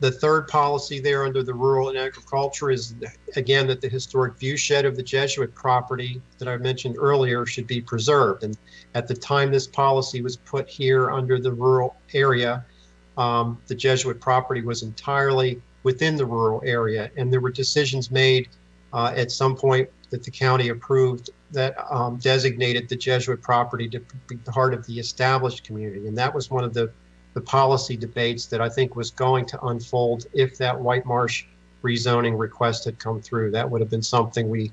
The third policy there under the rural and agriculture is, again, that the historic viewshed of the Jesuit property that I mentioned earlier should be preserved. And at the time this policy was put here under the rural area, the Jesuit property was entirely within the rural area. And there were decisions made at some point that the county approved that designated the Jesuit property to be part of the established community. And that was one of the policy debates that I think was going to unfold if that White Marsh rezoning request had come through. That would have been something we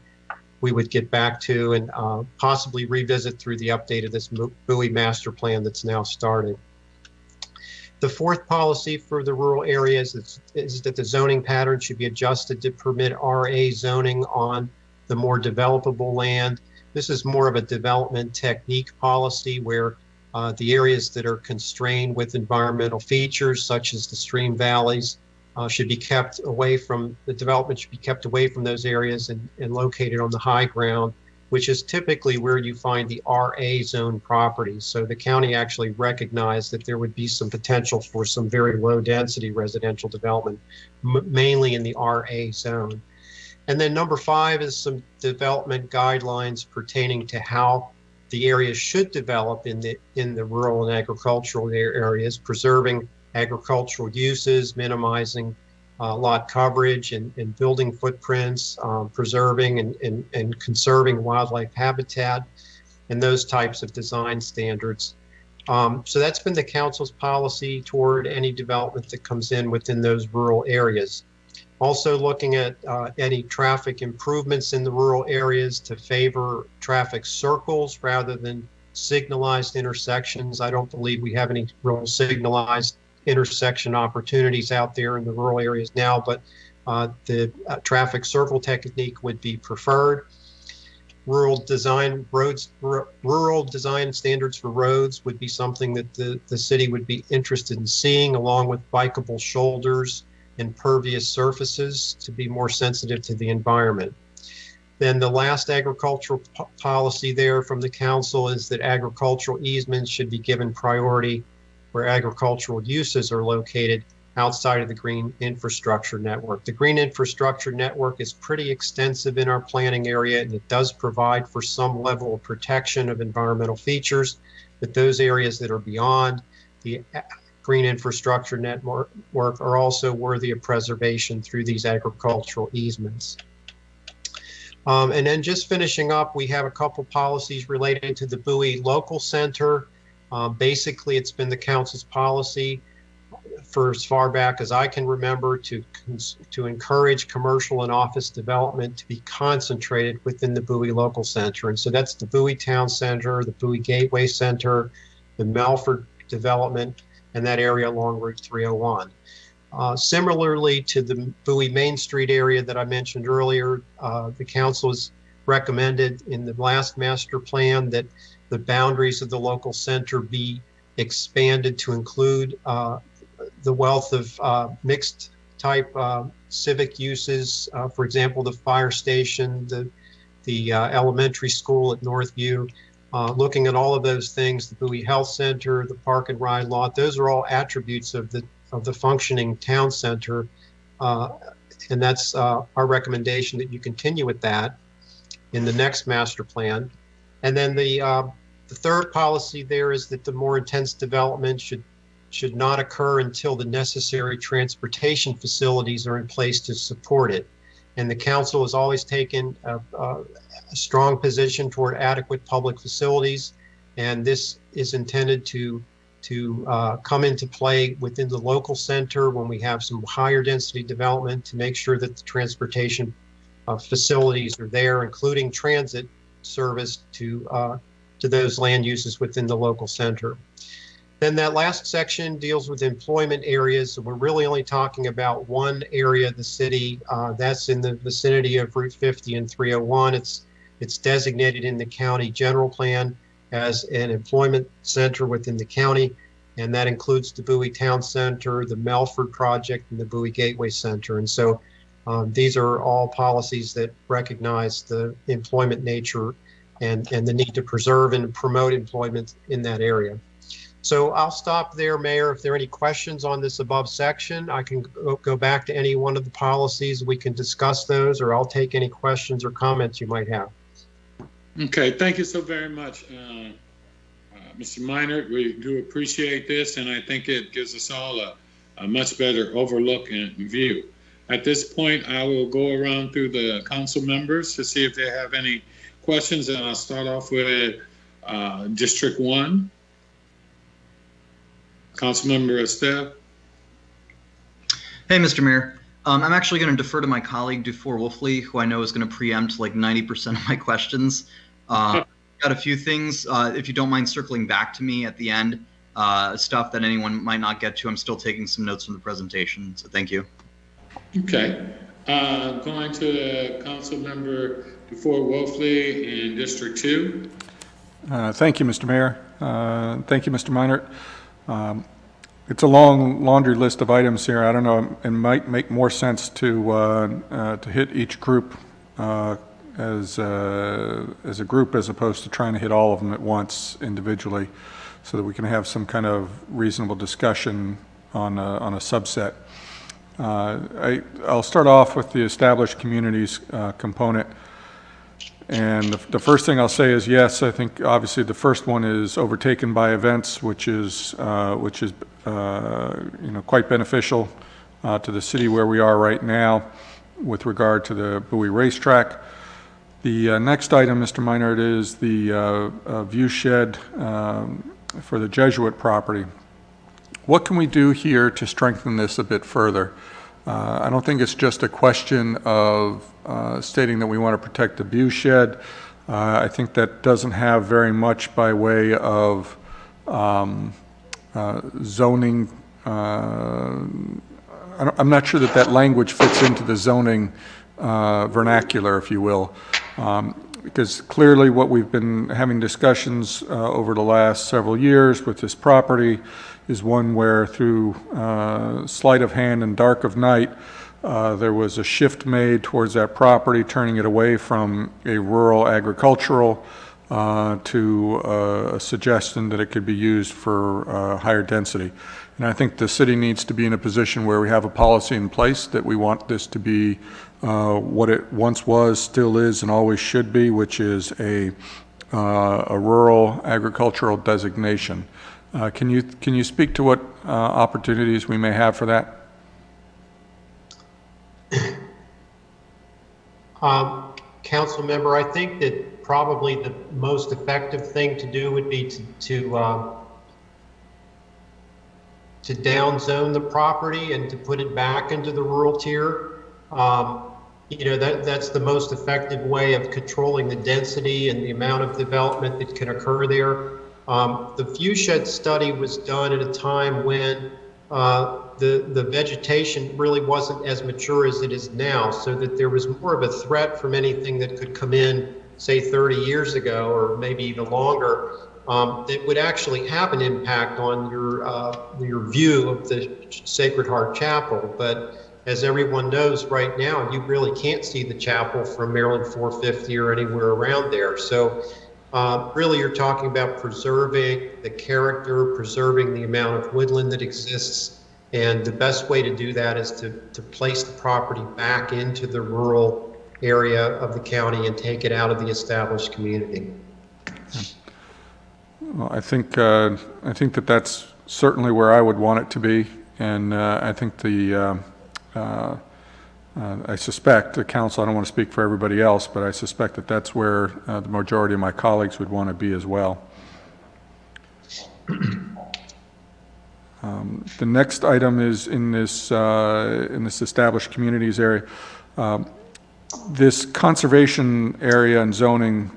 would get back to and possibly revisit through the update of this Bowie master plan that's now starting. The fourth policy for the rural areas is that the zoning pattern should be adjusted to permit RA zoning on the more developable land. This is more of a development technique policy where the areas that are constrained with environmental features, such as the stream valleys, should be kept away from, the development should be kept away from those areas and located on the high ground, which is typically where you find the RA zone properties. So the county actually recognized that there would be some potential for some very low density residential development, mainly in the RA zone. And then number 5 is some development guidelines pertaining to how the area should develop in the rural and agricultural areas, preserving agricultural uses, minimizing lot coverage and building footprints, preserving and conserving wildlife habitat, and those types of design standards. So that's been the council's policy toward any development that comes in within those rural areas. Also looking at any traffic improvements in the rural areas to favor traffic circles rather than signalized intersections. I don't believe we have any real signalized intersection opportunities out there in the rural areas now, but the traffic circle technique would be preferred. Rural design standards for roads would be something that the city would be interested in seeing, along with bikeable shoulders and pervious surfaces to be more sensitive to the environment. Then the last agricultural policy there from the council is that agricultural easements should be given priority where agricultural uses are located outside of the green infrastructure network. The green infrastructure network is pretty extensive in our planning area, and it does provide for some level of protection of environmental features, but those areas that are beyond the green infrastructure network are also worthy of preservation through these agricultural easements. And then just finishing up, we have a couple policies related to the Bowie Local Center. Basically, it's been the council's policy for as far back as I can remember to encourage commercial and office development to be concentrated within the Bowie Local Center. And so that's the Bowie Town Center, the Bowie Gateway Center, the Melford development, and that area along Route 301. Similarly to the Bowie Main Street area that I mentioned earlier, the council has recommended in the last master plan that the boundaries of the local center be expanded to include the wealth of mixed type civic uses, for example, the fire station, the elementary school at Northview. Looking at all of those things, the Bowie Health Center, the Park and Ride Lot, those are all attributes of the functioning town center. And that's our recommendation that you continue with that in the next master plan. And then the third policy there is that the more intense development should not occur until the necessary transportation facilities are in place to support it. And the council has always taken a strong position toward adequate public facilities, and this is intended to come into play within the local center when we have some higher density development to make sure that the transportation facilities are there, including transit service to those land uses within the local center. Then that last section deals with employment areas. So we're really only talking about one area of the city that's in the vicinity of Route 50 and 301. It's designated in the county general plan as an employment center within the county, and that includes the Bowie Town Center, the Melford Project, and the Bowie Gateway Center. And so These are all policies that recognize the employment nature and the need to preserve and promote employment in that area. So I'll stop there, Mayor. If there are any questions on this above section, I can go back to any one of the policies. We can discuss those, or I'll take any questions or comments you might have. Okay, thank you so very much, Mr. Minor. We do appreciate this, and I think it gives us all a much better overlook and view. At this point, I will go around through the council members to see if they have any questions, and I'll start off with District 1. Councilmember Esteve. Hey, Mr. Mayor. I'm actually going to defer to my colleague, Dufour Wolfley, who I know is going to preempt like 90% of my questions. Got a few things. If you don't mind circling back to me at the end, stuff that anyone might not get to. I'm still taking some notes from the presentation, so thank you. Okay. Going to Councilmember Dufour Wolfley in District 2. Thank you, Mr. Mayor. Thank you, Mr. Minor. It's a long laundry list of items here. I don't know, it might make more sense to hit each group as a group as opposed to trying to hit all of them at once individually, so that we can have some kind of reasonable discussion on a subset. I'll start off with the established communities component. And the first thing I'll say is, yes, I think obviously the first one is overtaken by events, which is quite beneficial to the city where we are right now with regard to the Bowie racetrack. The next item, Mr. Minard, is the view shed for the Jesuit property. What can we do here to strengthen this a bit further? I don't think it's just a question of stating that we want to protect the view shed. I think that doesn't have very much by way of zoning. I'm not sure that language fits into the zoning vernacular, if you will, because clearly what we've been having discussions over the last several years with this property is one where through sleight of hand and dark of night, there was a shift made towards that property, turning it away from a rural agricultural to a suggestion that it could be used for higher density. And I think the city needs to be in a position where we have a policy in place that we want this to be what it once was, still is, and always should be, which is a rural agricultural designation. Can you speak to what opportunities we may have for that? Council member, I think that probably the most effective thing to do would be to downzone the property and to put it back into the rural tier. That's the most effective way of controlling the density and the amount of development that can occur there. The viewshed study was done at a time when the vegetation really wasn't as mature as it is now, so that there was more of a threat from anything that could come in, say 30 years ago, or maybe even longer, that would actually have an impact on your view of the Sacred Heart Chapel. But as everyone knows right now, you really can't see the chapel from Maryland 450 or anywhere around there. So really you're talking about preserving the character, preserving the amount of woodland that exists. And the best way to do that is to place the property back into the rural area of the county and take it out of the established community. Well, I think that that's certainly where I would want it to be, and I think I suspect the council, I don't want to speak for everybody else, but I suspect that that's where the majority of my colleagues would want to be as well. The next item is in this established communities area. This conservation area and zoning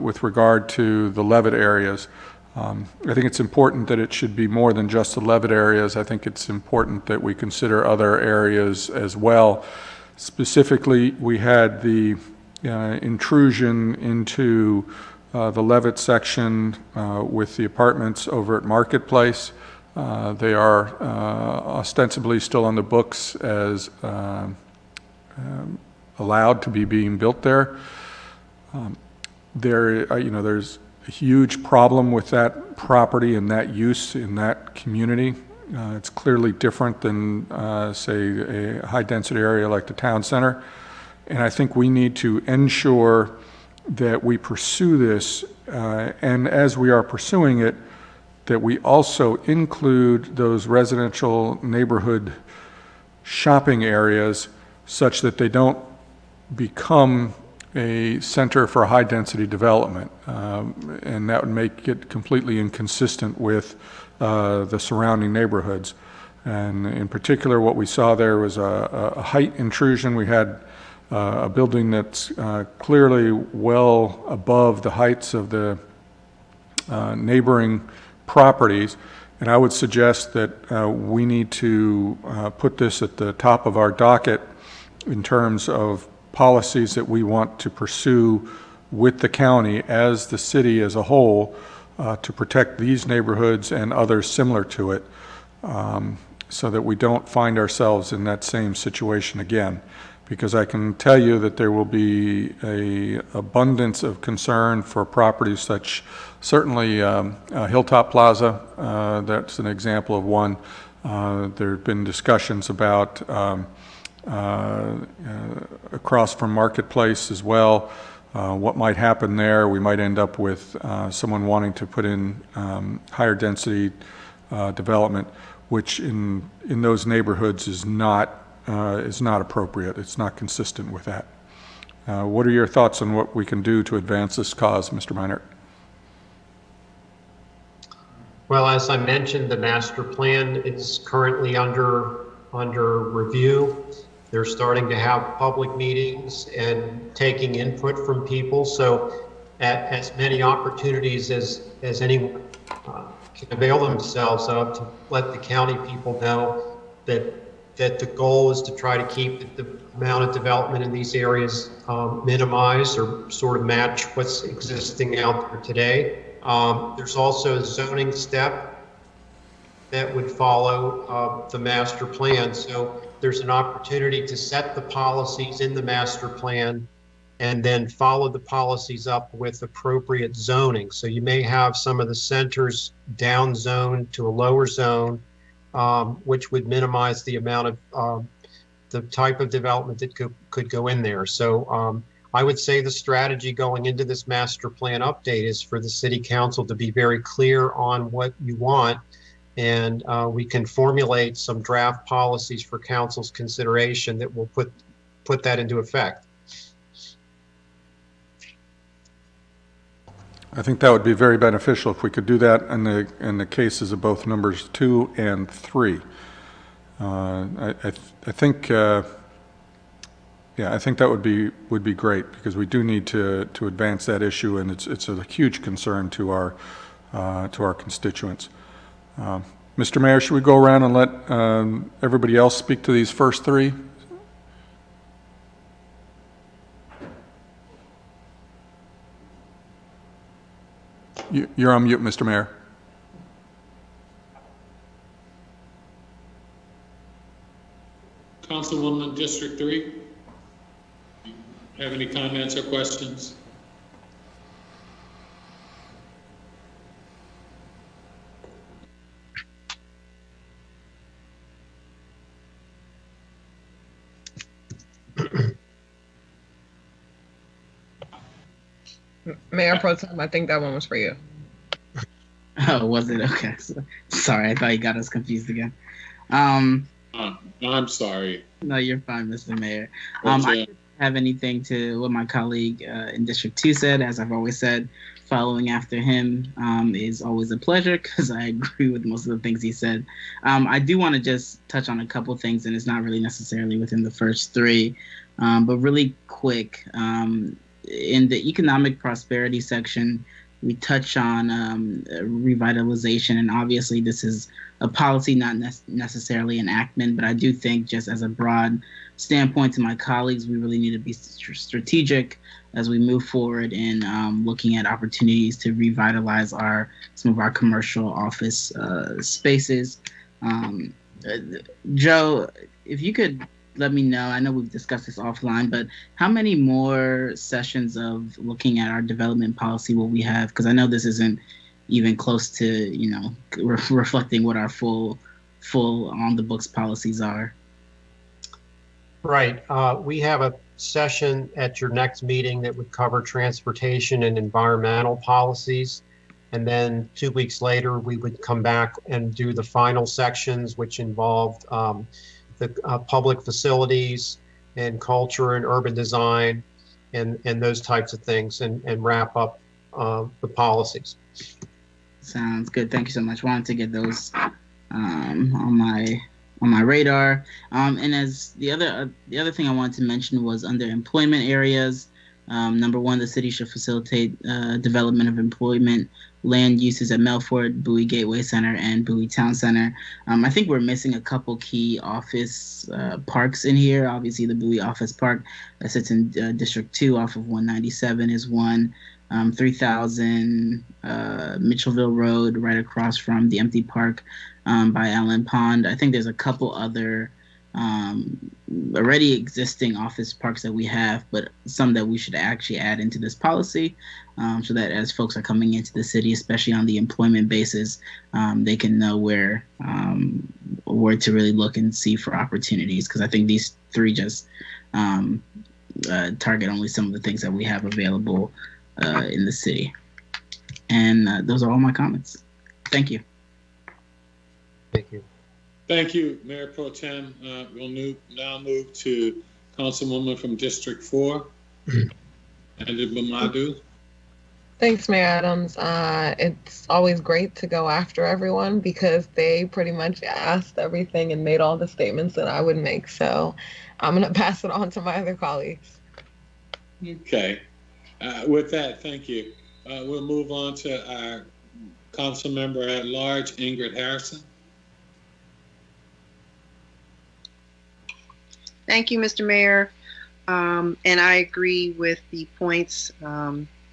with regard to the Levitt areas, I think it's important that it should be more than just the Levitt areas. I think it's important that we consider other areas as well. Specifically, we had the intrusion into the Levitt section with the apartments over at Marketplace. They are ostensibly still on the books as allowed to be being built there. There's a huge problem with that property and that use in that community. It's clearly different than, say, a high-density area like the town center. And I think we need to ensure that we pursue this, and as we are pursuing it, that we also include those residential neighborhood shopping areas such that they don't become a center for high-density development, and that would make it completely inconsistent with the surrounding neighborhoods. And in particular, what we saw there was a height intrusion. We had a building that's clearly well above the heights of the neighboring properties, and I would suggest that we need to put this at the top of our docket in terms of policies that we want to pursue with the county as the city as a whole to protect these neighborhoods and others similar to it, so that we don't find ourselves in that same situation again. Because I can tell you that there will be an abundance of concern for properties such, certainly Hilltop Plaza, that's an example of one. There have been discussions about across from Marketplace as well. What might happen there? We might end up with someone wanting to put in higher density development, which in those neighborhoods is not appropriate. It's not consistent with that. What are your thoughts on what we can do to advance this cause, Mr. Meinert? Well, as I mentioned, the master plan is currently under review. They're starting to have public meetings and taking input from people. So as many opportunities as anyone can avail themselves of to let the county people know that the goal is to try to keep the amount of development in these areas minimized or sort of match what's existing out there today. There's also a zoning step that would follow the master plan. So there's an opportunity to set the policies in the master plan and then follow the policies up with appropriate zoning. So you may have some of the centers down zoned to a lower zone, which would minimize the amount of the type of development that could go in there. So I would say the strategy going into this master plan update is for the city council to be very clear on what you want, and we can formulate some draft policies for council's consideration that will put that into effect. I think that would be very beneficial if we could do that in the cases of both numbers 2 and 3. I think that would be great, because we do need to advance that issue, and it's a huge concern to our constituents. Mr. Mayor, should we go around and let everybody else speak to these first 3? You're on mute, Mr. Mayor. Councilwoman, District 3, have any comments or questions? Mayor Pro Tem, I think that one was for you. Oh, was it? Okay. Sorry, I thought you got us confused again. I'm sorry. No, you're fine, Mr. Mayor. I didn't have anything to what my colleague in District 2 said. As I've always said, following after him is always a pleasure, because I agree with most of the things he said. I do want to just touch on a couple things, and it's not really necessarily within the first 3, but really quick. In the economic prosperity section, we touch on revitalization, and obviously this is a policy, not necessarily enactment, but I do think, just as a broad standpoint to my colleagues, we really need to be strategic as we move forward in looking at opportunities to revitalize some of our commercial office spaces. Joe, if you could let me know. I know we've discussed this offline, but how many more sessions of looking at our development policy will we have? Because I know this isn't even close to, reflecting what our full on the books policies are. Right. We have a session at your next meeting that would cover transportation and environmental policies. And then 2 weeks later, we would come back and do the final sections, which involved the public facilities and culture and urban design and those types of things, and wrap up the policies. Sounds good. Thank you so much. Wanted to get those on my radar. And as the other thing I wanted to mention was under employment areas. Number one, the city should facilitate development of employment land uses at Melfort, Bowie Gateway Center, and Bowie Town Center. I think we're missing a couple key office parks in here. Obviously, the Bowie Office Park that sits in District 2 off of 197 is one. 3000 Mitchellville Road, right across from the empty park by Allen Pond. I think there's a couple other already existing office parks that we have, but some that we should actually add into this policy, so that as folks are coming into the city, especially on the employment basis, they can know where to really look and see for opportunities. Because I think these three just target only some of the things that we have available in the city. And those are all my comments. Thank you. Thank you. Thank you, Mayor Pro Tem. We'll now move to Councilwoman from District 4, Andy Bamadu. Thanks, Mayor Adams. It's always great to go after everyone because they pretty much asked everything and made all the statements that I would make. So I'm going to pass it on to my other colleagues. Okay. With that, thank you. We'll move on to our Council Member at Large, Ingrid Harrison. Thank you, Mr. Mayor. And I agree with the points,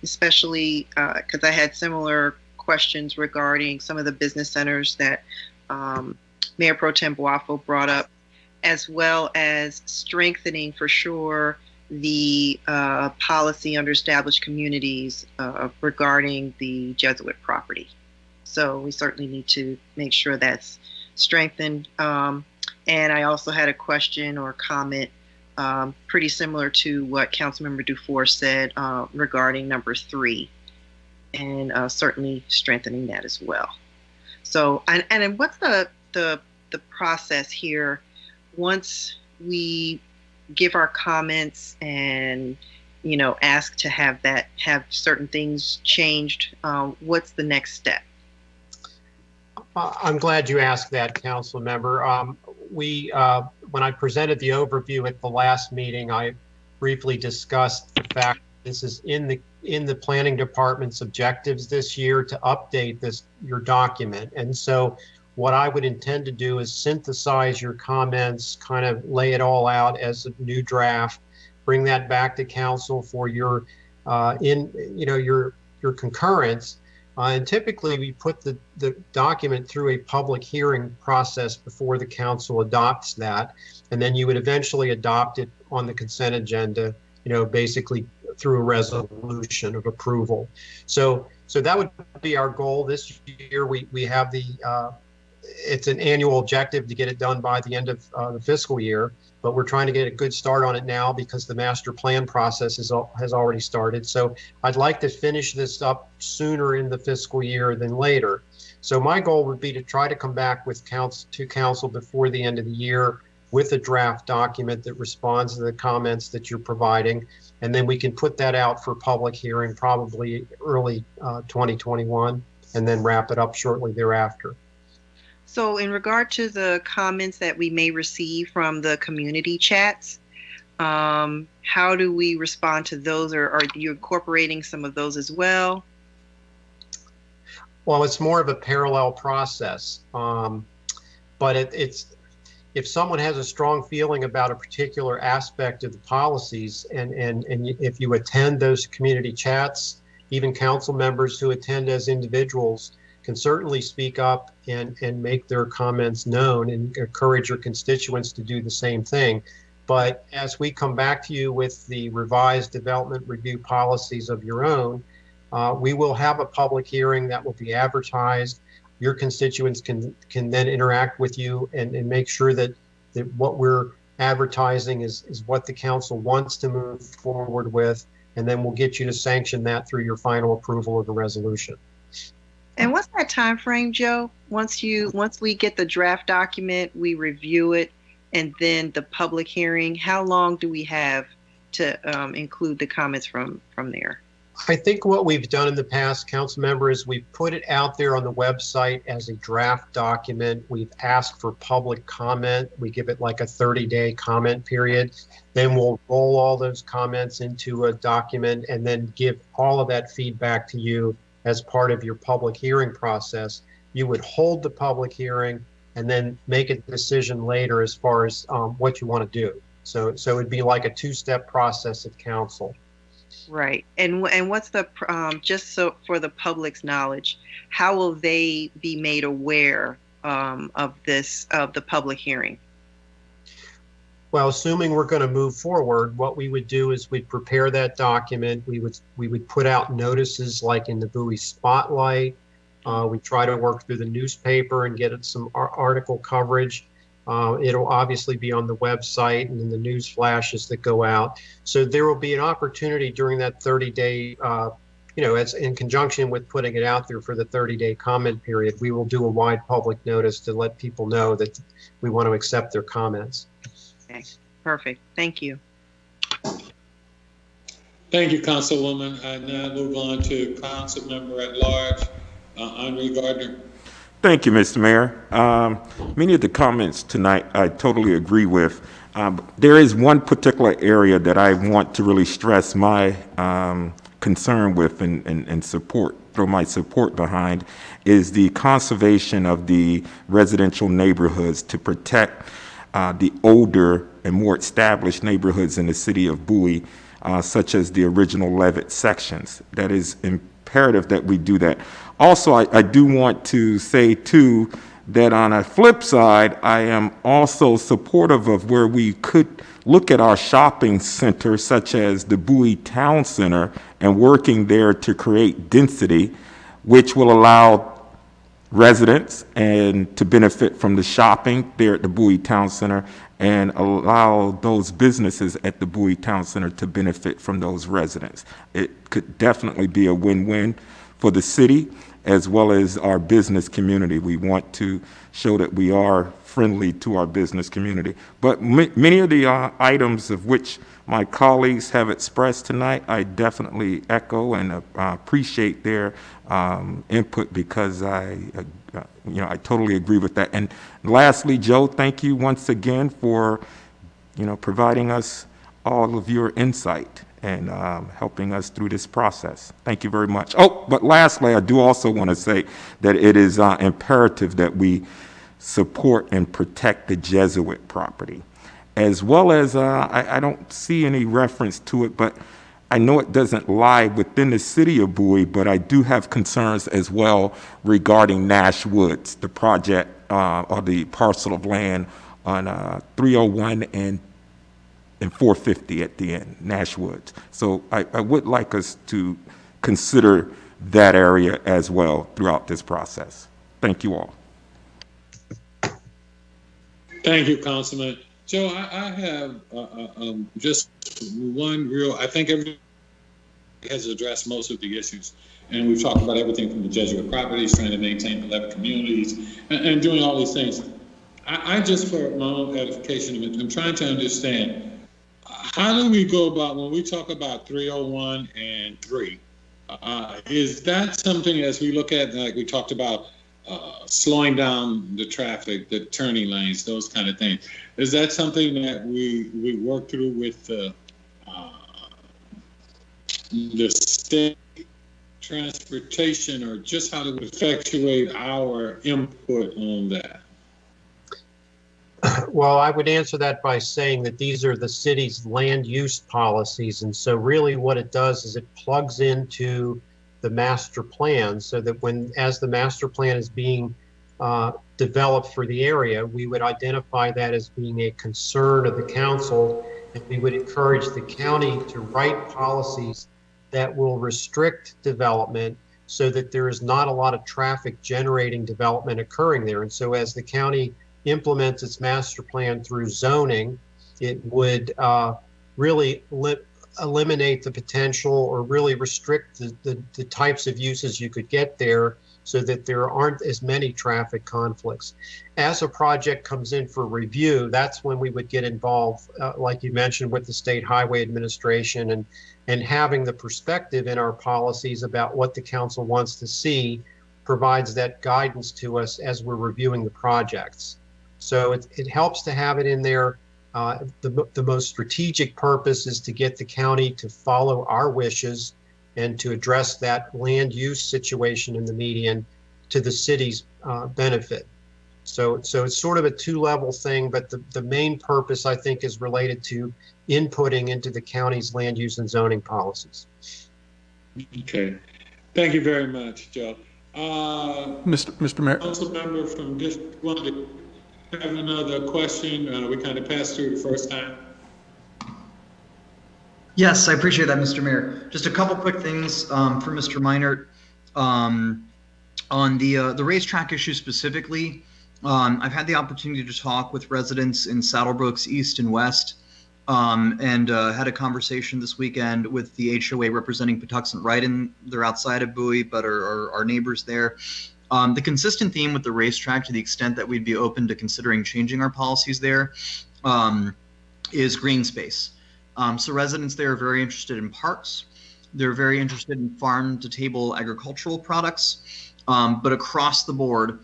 especially because I had similar questions regarding some of the business centers that Mayor Pro Tem Boafo brought up, as well as strengthening for sure the policy under established communities regarding the Jesuit property. So we certainly need to make sure that's strengthened. And I also had a question or comment pretty similar to what Councilmember Dufour said regarding number 3, and certainly strengthening that as well. So, and what's the process here once we give our comments and ask to have certain things changed? What's the next step? I'm glad you asked that, Council Member. When I presented the overview at the last meeting, I briefly discussed the fact this is in the Planning Department's objectives this year to update your document. And so what I would intend to do is synthesize your comments, kind of lay it all out as a new draft, bring that back to Council for your concurrence. And typically we put the document through a public hearing process before the council adopts that. And then you would eventually adopt it on the consent agenda, basically through a resolution of approval. So that would be our goal this year. We have it's an annual objective to get it done by the end of the fiscal year, but we're trying to get a good start on it now because the master plan process has already started. So I'd like to finish this up sooner in the fiscal year than later. So my goal would be to try to come back with council before the end of the year with a draft document that responds to the comments that you're providing. And then we can put that out for public hearing probably early 2021, and then wrap it up shortly thereafter. So in regard to the comments that we may receive from the community chats, how do we respond to those, or are you incorporating some of those as well? Well, it's more of a parallel process, but it's if someone has a strong feeling about a particular aspect of the policies, and if you attend those community chats, even council members who attend as individuals can certainly speak up and make their comments known and encourage your constituents to do the same thing. But as we come back to you with the revised development review policies of your own, we will have a public hearing that will be advertised. Your constituents can then interact with you and make sure that what we're advertising is what the council wants to move forward with, and then we'll get you to sanction that through your final approval of the resolution. And what's that time frame, Joe? Once we get the draft document, we review it, and then the public hearing, how long do we have to include the comments from there? I think what we've done in the past, council member, is we've put it out there on the website as a draft document. We've asked for public comment. We give it like a 30-day comment period. Then we'll roll all those comments into a document and then give all of that feedback to you as part of your public hearing process. You would hold the public hearing and then make a decision later as far as what you want to do. So it'd be like a two-step process at council. Right. And what's the, just so for the public's knowledge, how will they be made aware of the public hearing? Well, assuming we're going to move forward, what we would do is we'd prepare that document. We would put out notices like in the Bowie Spotlight. We try to work through the newspaper and get some article coverage. It'll obviously be on the website and in the news flashes that go out. So there will be an opportunity during that 30-day, as in conjunction with putting it out there for the 30-day comment period, we will do a wide public notice to let people know that we want to accept their comments. Okay, perfect. Thank you. Thank you, Councilwoman. I now move on to Council Member at Large, Henri Gardner. Thank you, Mr. Mayor. Many of the comments tonight I totally agree with. There is one particular area that I want to really stress my concern with and support, throw my support behind, is the conservation of the residential neighborhoods to protect the older and more established neighborhoods in the city of Bowie, such as the original Levitt sections. That is imperative that we do that. Also, I do want to say, too, that on a flip side, I am also supportive of where we could look at our shopping centers, such as the Bowie Town Center, and working there to create density, which will allow residents and to benefit from the shopping there at the Bowie Town Center, and allow those businesses at the Bowie Town Center to benefit from those residents. It could definitely be a win-win for the city as well as our business community. We want to show that we are friendly to our business community. But many of the items of which my colleagues have expressed tonight, I definitely echo and appreciate their input, because I totally agree with that. And lastly, Joe, thank you once again for, providing us all of your insight and helping us through this process. Thank you very much. Oh, but lastly, I do also want to say that it is imperative that we support and protect the Jesuit property, as well as, I don't see any reference to it, but I know it doesn't lie within the city of Bowie, but I do have concerns as well regarding Nash Woods, the project or the parcel of land on 301 and 450 at the end, Nash Woods. So I would like us to consider that area as well throughout this process. Thank you all. Thank you, Councilman. Joe, I have just one real, I think everybody has addressed most of the issues. And we've talked about everything from the Jesuit properties, trying to maintain the Levitt communities, and doing all these things. I just, for my own edification, I'm trying to understand, how do we go about, when we talk about 301 and 3, is that something, as we look at, like we talked about, slowing down the traffic, the turning lanes, those kind of things, is that something that we work through with the state transportation, or just how to effectuate our input on that? Well, I would answer that by saying that these are the city's land use policies. And so really what it does is it plugs into the master plan, so that as the master plan is being developed for the area, we would identify that as being a concern of the council, and we would encourage the county to write policies that will restrict development so that there is not a lot of traffic generating development occurring there. And so as the county implements its master plan through zoning, it would really eliminate the potential or really restrict the types of uses you could get there so that there aren't as many traffic conflicts. As a project comes in for review, that's when we would get involved, like you mentioned, with the State Highway Administration and having the perspective in our policies about what the council wants to see provides that guidance to us as we're reviewing the projects. So it helps to have it in there. The most strategic purpose is to get the county to follow our wishes and to address that land use situation in the median to the city's benefit. So it's sort of a two-level thing, but the main purpose, I think, is related to inputting into the county's land use and zoning policies. Okay. Thank you very much, Joe. Mr. Mayor. Council member from District 1, have another question? We kind of passed through the first time. Yes, I appreciate that, Mr. Mayor. Just a couple quick things for Mr. Meinert. On the racetrack issue specifically, I've had the opportunity to talk with residents in Saddlebrooks East and West, and had a conversation this weekend with the HOA representing Patuxent Ryden. They're outside of Bowie, but are our neighbors there. The consistent theme with the racetrack, to the extent that we'd be open to considering changing our policies there, is green space. So residents there are very interested in parks. They're very interested in farm-to-table agricultural products, but across the board,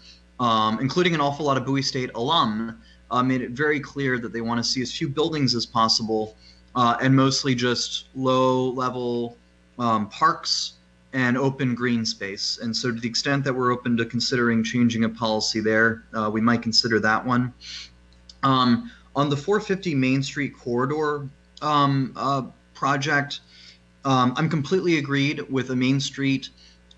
including an awful lot of Bowie State alum, made it very clear that they want to see as few buildings as possible, and mostly just low-level parks and open green space. And so to the extent that we're open to considering changing a policy there, we might consider that one. On the 450 Main Street corridor project, I'm completely agreed with a Main Street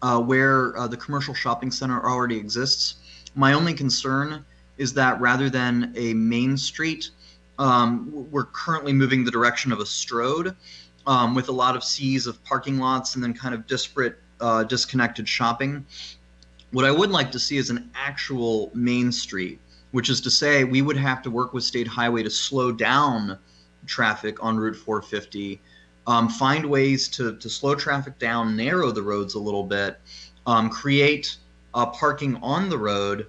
where the commercial shopping center already exists. My only concern is that rather than a Main Street, we're currently moving the direction of a Strode, with a lot of seas of parking lots and then kind of disparate, disconnected shopping. What I would like to see is an actual Main Street, which is to say we would have to work with State Highway to slow down traffic on Route 450, find ways to slow traffic down, narrow the roads a little bit, create parking on the road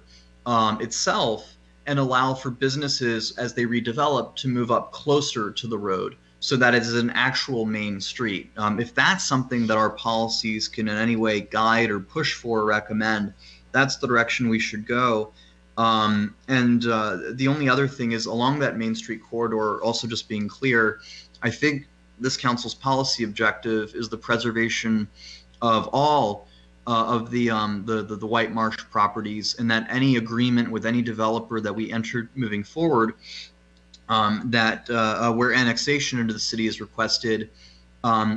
itself, and allow for businesses as they redevelop to move up closer to the road so that it is an actual main street. If that's something that our policies can in any way guide or push for or recommend, that's the direction we should go. The only other thing is along that Main Street corridor, also just being clear, I think this council's policy objective is the preservation of all of the White Marsh properties, and that any agreement with any developer that we enter moving forward, where annexation into the city is requested,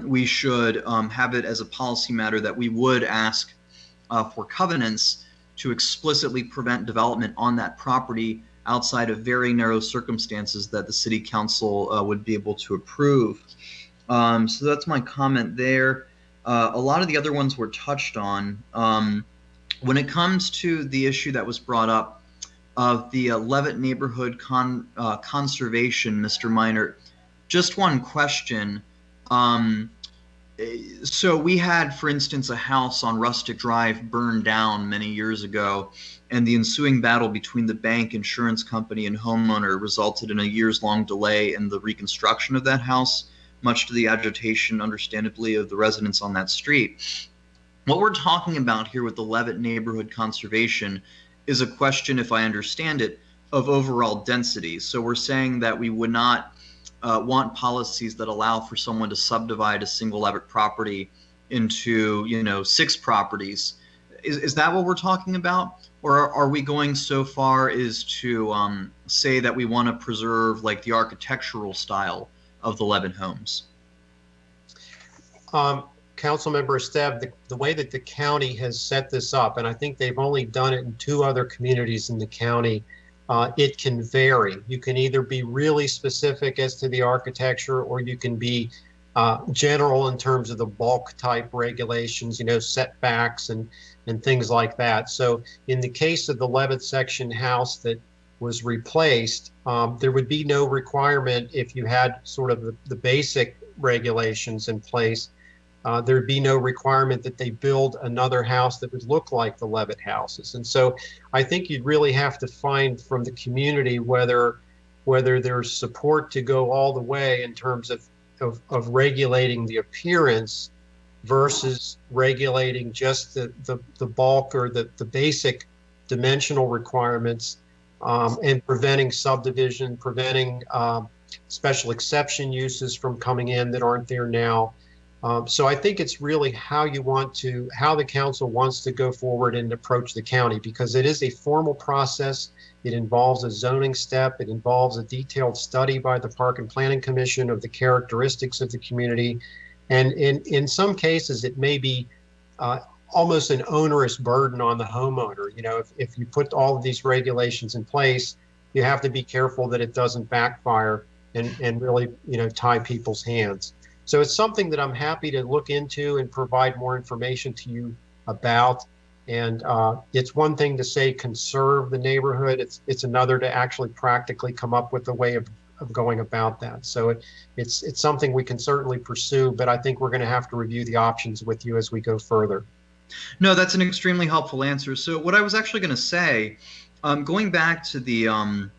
we should have it as a policy matter that we would ask for covenants to explicitly prevent development on that property outside of very narrow circumstances that the city council would be able to approve. So that's my comment there. A lot of the other ones were touched on. When it comes to the issue that was brought up of the Levitt neighborhood conservation, Mr. Meinert, just one question. So we had, for instance, a house on Rustic Drive burned down many years ago, and the ensuing battle between the bank, insurance company, and homeowner resulted in a years-long delay in the reconstruction of that house, much to the agitation, understandably, of the residents on that street. What we're talking about here with the Levitt neighborhood conservation is a question, if I understand it, of overall density. So we're saying that we would not want policies that allow for someone to subdivide a single Levitt property into, 6 properties. Is that what we're talking about? Or are we going so far as to say that we want to preserve like the architectural style of the Levitt homes? Councilmember Esteve, the way that the county has set this up, and I think they've only done it in 2 other communities in the county, it can vary. You can either be really specific as to the architecture, or you can be general in terms of the bulk type regulations, you know, setbacks and things like that. So in the case of the Levitt section house that was replaced, there would be no requirement if you had sort of the basic regulations in place. There'd be no requirement that they build another house that would look like the Levitt houses. And so I think you'd really have to find from the community whether there's support to go all the way in terms of regulating the appearance versus regulating just the bulk or the basic dimensional requirements, and preventing subdivision, preventing special exception uses from coming in that aren't there now. So I think it's really how the council wants to go forward and approach the county, because it is a formal process. It involves a zoning step. It involves a detailed study by the Park and Planning Commission of the characteristics of the community. And in some cases, it may be almost an onerous burden on the homeowner. You know, if you put all of these regulations in place, you have to be careful that it doesn't backfire and really, you know, tie people's hands. So it's something that I'm happy to look into and provide more information to you about. And it's one thing to say conserve the neighborhood. It's another to actually practically come up with a way of going about that. So it's something we can certainly pursue, but I think we're going to have to review the options with you as we go further. No, that's an extremely helpful answer. So what I was actually going to say, going back to the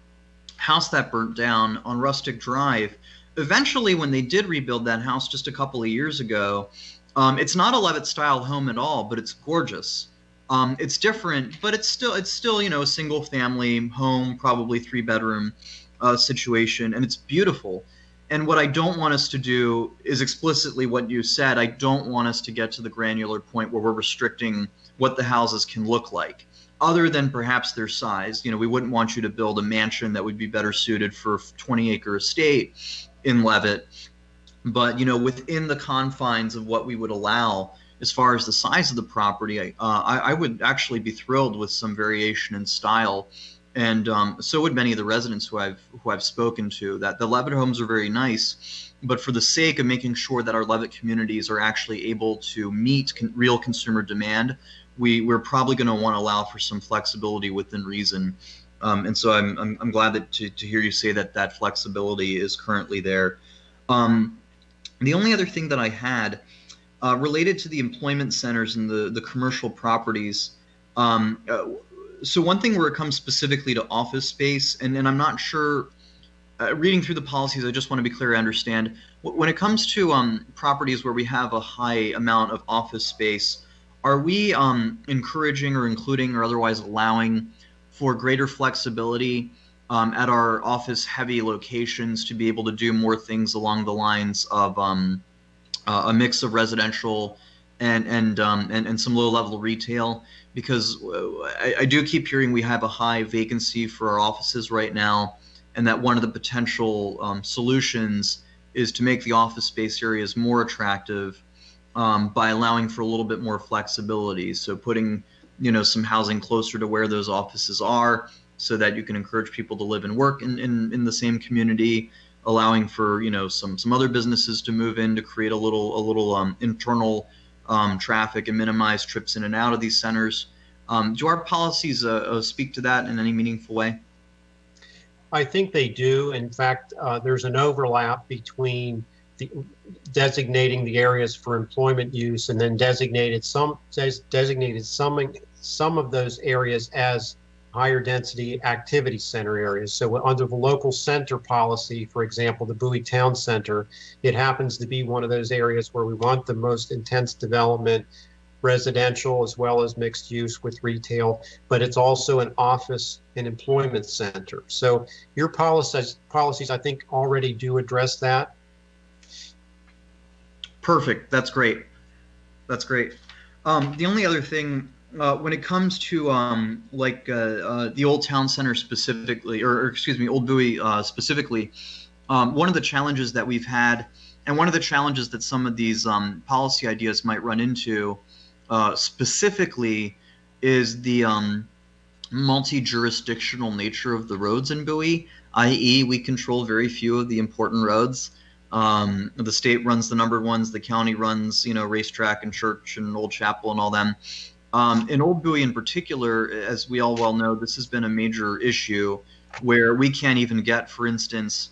house that burnt down on Rustic Drive, eventually when they did rebuild that house just a couple of years ago, it's not a Levitt style home at all, but it's gorgeous. It's different, but it's still, you know, a single family home, probably 3-bedroom situation, and it's beautiful. And what I don't want us to do is explicitly what you said. I don't want us to get to the granular point where we're restricting what the houses can look like, other than perhaps their size. You know, we wouldn't want you to build a mansion that would be better suited for a 20-acre estate in Levitt. But, you know, within the confines of what we would allow as far as the size of the property, I would actually be thrilled with some variation in style. And so would many of the residents who I've spoken to. That the Levitt homes are very nice, but for the sake of making sure that our Levitt communities are actually able to meet real consumer demand, we're probably going to want to allow for some flexibility within reason. And so I'm glad that to hear you say that flexibility is currently there. The only other thing that I had related to the employment centers and the commercial properties. So one thing where it comes specifically to office space, and I'm not sure, reading through the policies, I just want to be clear I understand. When it comes to properties where we have a high amount of office space, are we encouraging or including or otherwise allowing for greater flexibility at our office-heavy locations to be able to do more things along the lines of a mix of residential and some low-level retail? Because I do keep hearing we have a high vacancy for our offices right now, and that one of the potential solutions is to make the office space areas more attractive by allowing for a little bit more flexibility. So putting, you know, some housing closer to where those offices are, so that you can encourage people to live and work in the same community, allowing for, you know, some other businesses to move in to create a little internal traffic and minimize trips in and out of these centers. Do our policies speak to that in any meaningful way? I think they do. In fact, there's an overlap between designating the areas for employment use and then designated some of those areas as higher density activity center areas. So under the local center policy, for example, the Bowie Town Center, it happens to be one of those areas where we want the most intense development, residential as well as mixed use with retail, but it's also an office and employment center. So your policies I think already do address that. Perfect. That's great. That's great. The only other thing, when it comes to the Old Town Center specifically, or excuse me, Old Bowie specifically, one of the challenges that we've had And one of the challenges that some of these policy ideas might run into specifically is the multi-jurisdictional nature of the roads in Bowie, i.e. we control very few of the important roads. The state runs the numbered ones, the county runs, Racetrack and Church and Old Chapel and all them. In Old Bowie in particular, as we all well know, this has been a major issue where we can't even get, for instance,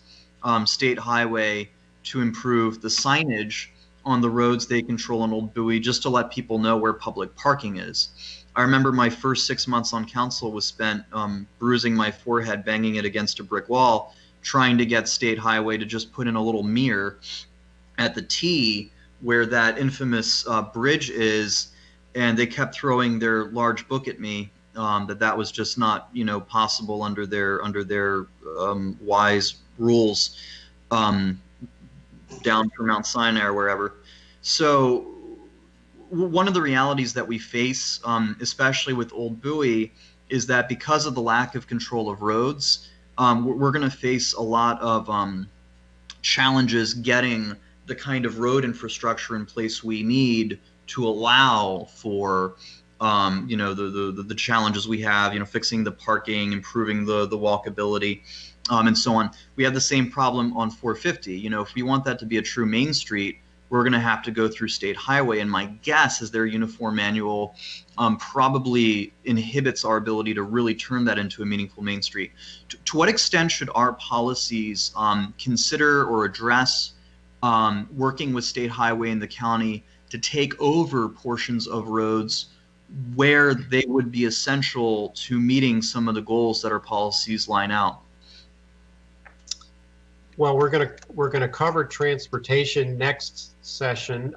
state highway to improve the signage on the roads they control in Old Bowie just to let people know where public parking is. I remember my first 6 months on council was spent bruising my forehead, banging it against a brick wall, trying to get state highway to just put in a little mirror at the T where that infamous bridge is, and they kept throwing their large book at me that was just not possible under their wise rules down from Mount Sinai or wherever. So one of the realities that we face, especially with Old Bowie, is that because of the lack of control of roads, we're going to face a lot of challenges getting the kind of road infrastructure in place we need to allow for the challenges we have, fixing the parking, improving the walkability, and so on. We have the same problem on 450. If we want that to be a true main street, we're going to have to go through state highway. And my guess is their uniform manual probably inhibits our ability to really turn that into a meaningful main street. To what extent should our policies consider or address working with state highway in the county to take over portions of roads where they would be essential to meeting some of the goals that our policies line out? Well, we're gonna cover transportation next session,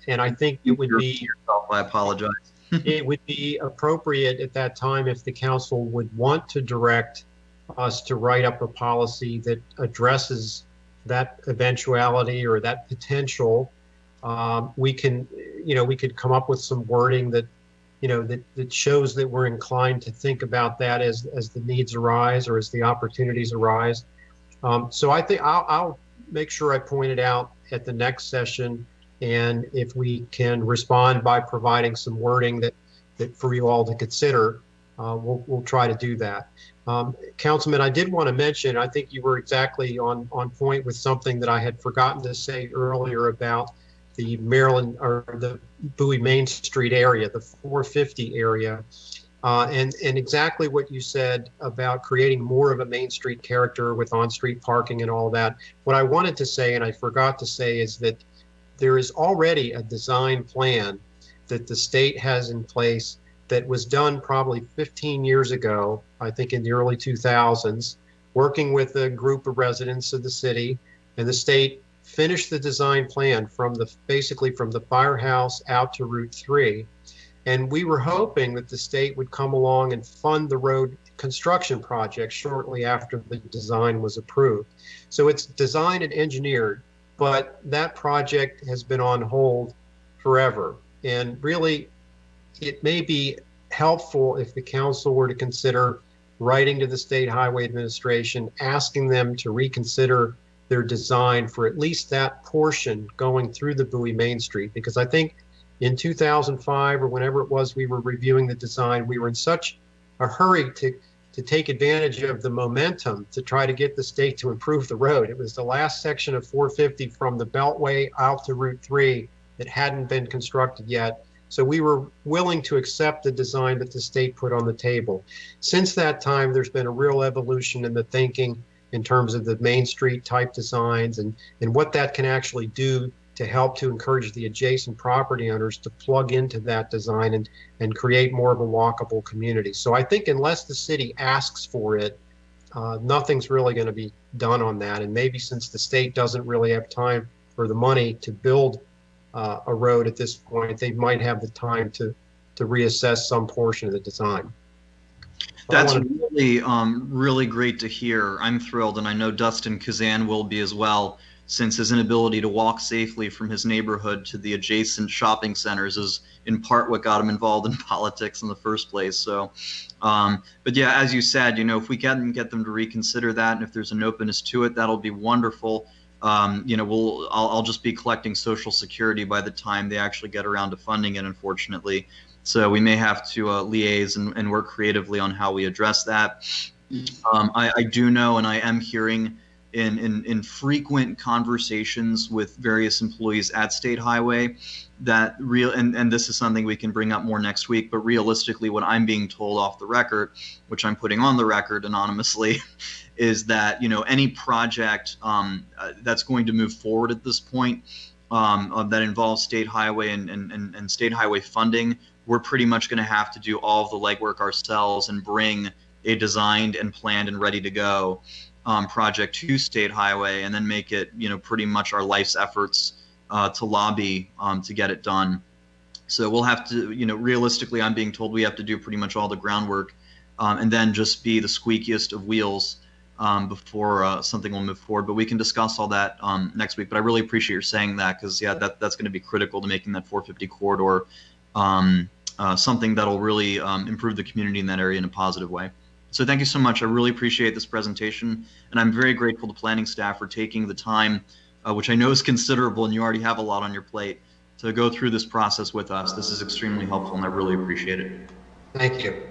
and I think it would be. I apologize. It would be appropriate at that time if the council would want to direct us to write up a policy that addresses that eventuality or that potential. We could come up with some wording that that shows that we're inclined to think about that as the needs arise or as the opportunities arise. So I think I'll make sure I point it out at the next session, and if we can respond by providing some wording that for you all to consider, we'll try to do that. Councilman, I did want to mention, I think you were exactly on point with something that I had forgotten to say earlier about the Maryland or the Bowie Main Street area, the 450 area. And exactly what you said about creating more of a Main Street character with on-street parking and all that. What I wanted to say, and I forgot to say, is that there is already a design plan that the state has in place that was done probably 15 years ago, I think in the early 2000s, working with a group of residents of the city, and the state finished the design plan basically from the firehouse out to Route 3. And we were hoping that the state would come along and fund the road construction project shortly after the design was approved. So it's designed and engineered, but that project has been on hold forever. And really, it may be helpful if the council were to consider writing to the State Highway Administration, asking them to reconsider their design for at least that portion going through the Bowie Main Street. Because I think in 2005 or whenever it was we were reviewing the design, we were in such a hurry to take advantage of the momentum to try to get the state to improve the road. It was the last section of 450 from the Beltway out to Route 3 that hadn't been constructed yet. So we were willing to accept the design that the state put on the table. Since that time, there's been a real evolution in the thinking in terms of the Main Street type designs and what that can actually do to help to encourage the adjacent property owners to plug into that design and create more of a walkable community. So I think unless the city asks for it, nothing's really going to be done on that. And maybe since the state doesn't really have time or the money to build a road at this point, they might have the time to reassess some portion of the design. That's really great to hear. I'm thrilled, and I know Dustin Kazan will be as well, since his inability to walk safely from his neighborhood to the adjacent shopping centers is in part what got him involved in politics in the first place. So, but yeah, as you said, if we can get them to reconsider that, and if there's an openness to it, that'll be wonderful. I'll just be collecting Social Security by the time they actually get around to funding it, unfortunately. So we may have to liaise and work creatively on how we address that. I do know, and I am hearing in frequent conversations with various employees at State Highway that and this is something we can bring up more next week, but realistically what I'm being told off the record, which I'm putting on the record anonymously, is that any project that's going to move forward at this point that involves State Highway and State Highway funding, we're pretty much going to have to do all of the legwork ourselves and bring a designed and planned and ready to go project to State Highway, and then make it pretty much our life's efforts to lobby to get it done. So we'll have to, realistically, I'm being told we have to do pretty much all the groundwork and then just be the squeakiest of wheels before something will move forward. But we can discuss all that next week. But I really appreciate your saying that, because that's going to be critical to making that 450 corridor something that'll really improve the community in that area in a positive way. So thank you so much. I really appreciate this presentation, and I'm very grateful to planning staff for taking the time, which I know is considerable, and you already have a lot on your plate, to go through this process with us. This is extremely helpful, and I really appreciate it. Thank you.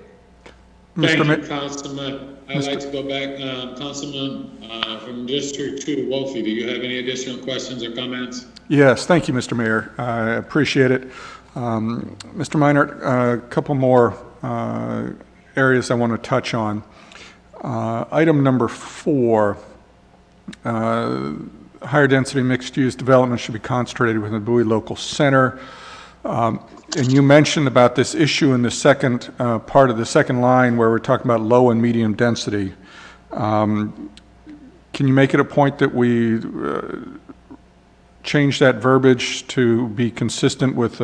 Thank you, Councilman. I'd like to go back, Councilman from District 2, Wolfie. Do you have any additional questions or comments? Yes, thank you, Mr. Mayor. I appreciate it. Mr. Meinert, a couple more areas I want to touch on. Item number 4, higher density mixed use development should be concentrated within the Bowie local center. And you mentioned about this issue in the second part of the second line where we're talking about low and medium density. Can you make it a point that we change that verbiage to be consistent with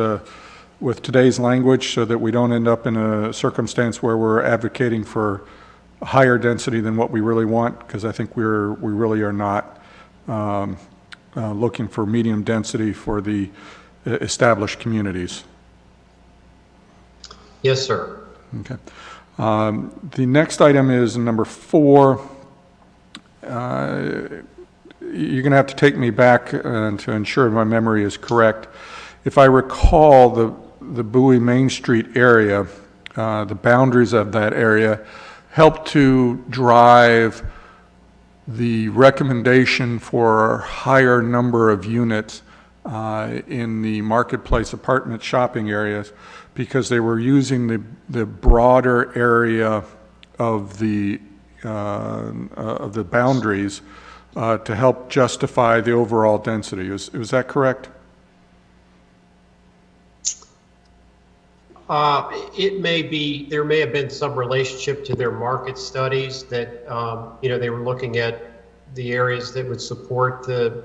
today's language, so that we don't end up in a circumstance where we're advocating for a higher density than what we really want? Because I think we really are not looking for medium density for the established communities. Yes, sir. Okay. The next item is number 4. You're going to have to take me back to ensure my memory is correct. If I recall, the Bowie Main Street area, the boundaries of that area, helped to drive the recommendation for a higher number of units in the marketplace apartment shopping areas, because they were using the broader area of the boundaries to help justify the overall density. Was that correct? It may be, there may have been some relationship to their market studies that, they were looking at the areas that would support the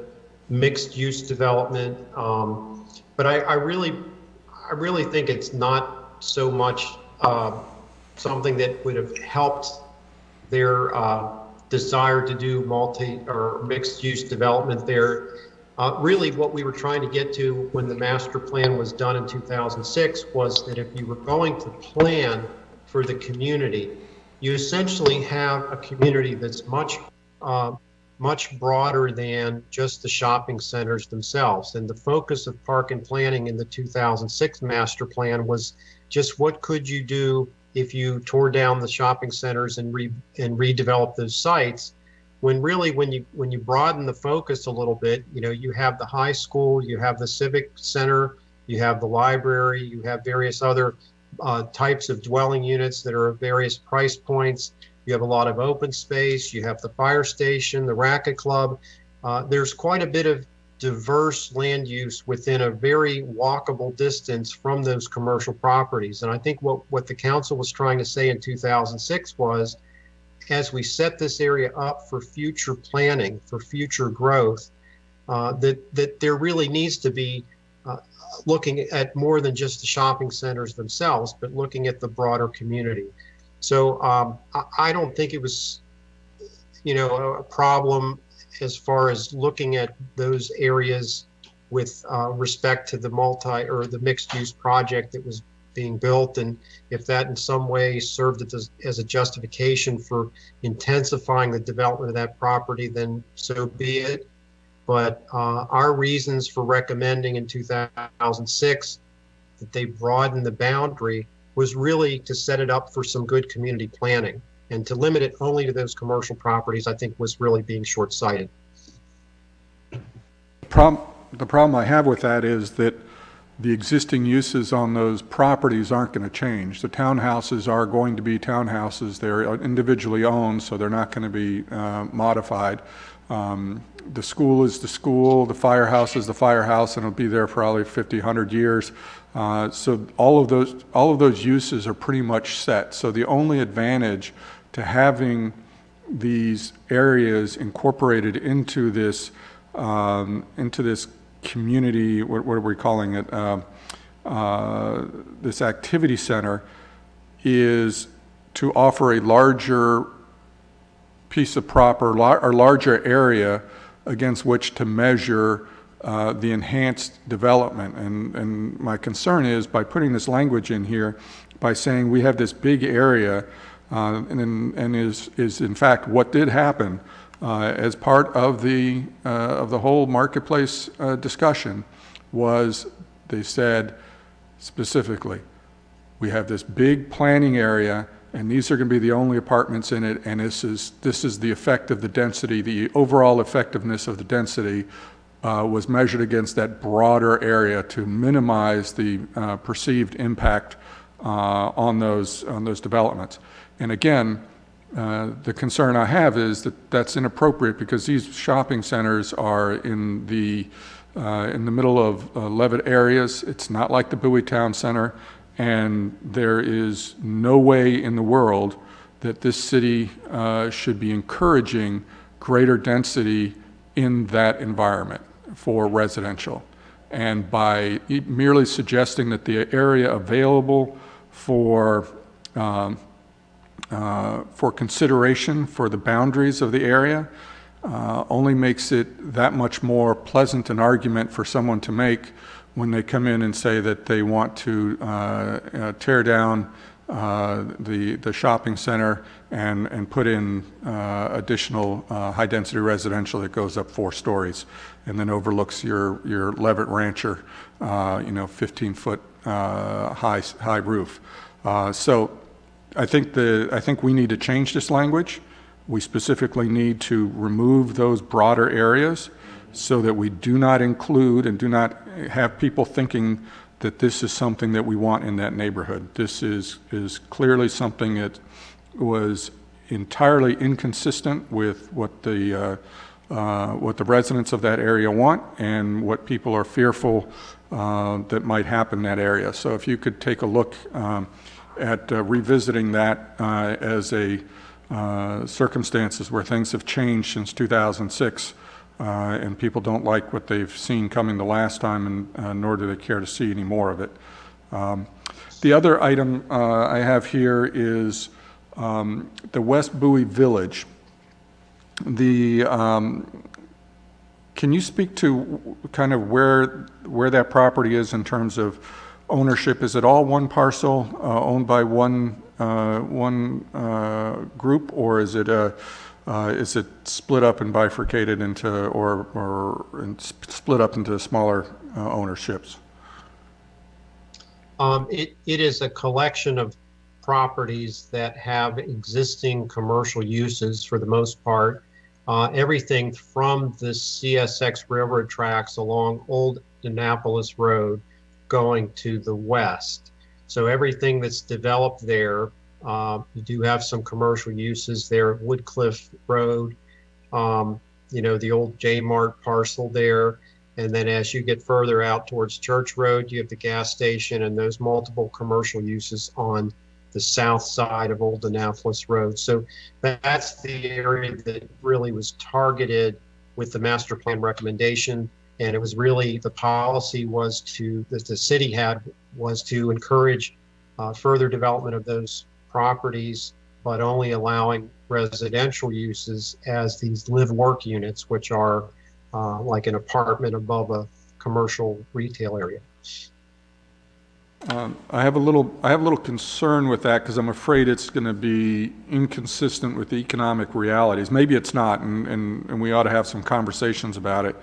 mixed use development. But I really think it's not so much something that would have helped their desire to do multi or mixed use development there. Really what we were trying to get to when the master plan was done in 2006 was that if you were going to plan for the community, you essentially have a community that's much broader than just the shopping centers themselves. And the focus of park and planning in the 2006 master plan was just what could you do if you tore down the shopping centers and redevelop those sites. When you broaden the focus a little bit, you have the high school, you have the civic center, you have the library, you have various other types of dwelling units that are of various price points. You have a lot of open space, you have the fire station, the racket club. There's quite a bit of diverse land use within a very walkable distance from those commercial properties. And I think what the council was trying to say in 2006 was, as we set this area up for future planning, for future growth, that there really needs to be looking at more than just the shopping centers themselves, but looking at the broader community. So I don't think it was, a problem as far as looking at those areas with respect to the mixed use project that was being built, and if that in some way served as a justification for intensifying the development of that property, then so be it. But our reasons for recommending in 2006 that they broaden the boundary was really to set it up for some good community planning, and to limit it only to those commercial properties, I think was really being short-sighted. The problem I have with that is that the existing uses on those properties aren't going to change. The townhouses are going to be townhouses. They're individually owned, so they're not going to be modified. The school is the school, the firehouse is the firehouse, and it'll be there for probably 50, 100 years. So all of those uses are pretty much set. So the only advantage to having these areas incorporated into this community, what are we calling it? This activity center, is to offer a larger piece of or larger area against which to measure the enhanced development. And my concern is, by putting this language in here, by saying we have this big area, and is in fact what did happen as part of the whole marketplace discussion, was they said specifically, we have this big planning area, and these are going to be the only apartments in it, and this is the effect of the density, the overall effectiveness of the density was measured against that broader area to minimize the perceived impact on those developments. And again, the concern I have is that that's inappropriate, because these shopping centers are in the middle of Levitt areas. It's not like the Bowie Town Center. And there is no way in the world that this city should be encouraging greater density in that environment for residential. And by merely suggesting that the area available for consideration for the boundaries of the area only makes it that much more pleasant an argument for someone to make when they come in and say that they want to tear down the shopping center and put in additional high-density residential that goes up 4 stories and then overlooks your Levitt Rancher, 15-foot high roof. So I think we need to change this language. We specifically need to remove those broader areas, so that we do not include and do not have people thinking that this is something that we want in that neighborhood. This is clearly something that was entirely inconsistent with what the residents of that area want and what people are fearful that might happen in that area. So if you could take a look at revisiting that as a circumstances where things have changed since 2006, and people don't like what they've seen coming the last time, and nor do they care to see any more of it. The other item I have here is the West Bowie Village. Can you speak to kind of where that property is in terms of ownership? Is it all one parcel owned by one group, or is it split up and bifurcated into, or split up into smaller ownerships? It is a collection of properties that have existing commercial uses for the most part. Everything from the CSX railroad tracks along Old Annapolis Road going to the west. So everything that's developed there, you do have some commercial uses there. Woodcliff Road, the old J-Mart parcel there. And then as you get further out towards Church Road, you have the gas station and those multiple commercial uses on the south side of Old Annapolis Road. So that's the area that really was targeted with the master plan recommendation. And it was really, the policy was that the city had was to encourage further development of those properties, but only allowing residential uses as these live-work units, which are like an apartment above a commercial retail area. I have a little concern with that because I'm afraid it's going to be inconsistent with the economic realities. Maybe it's not, and we ought to have some conversations about it.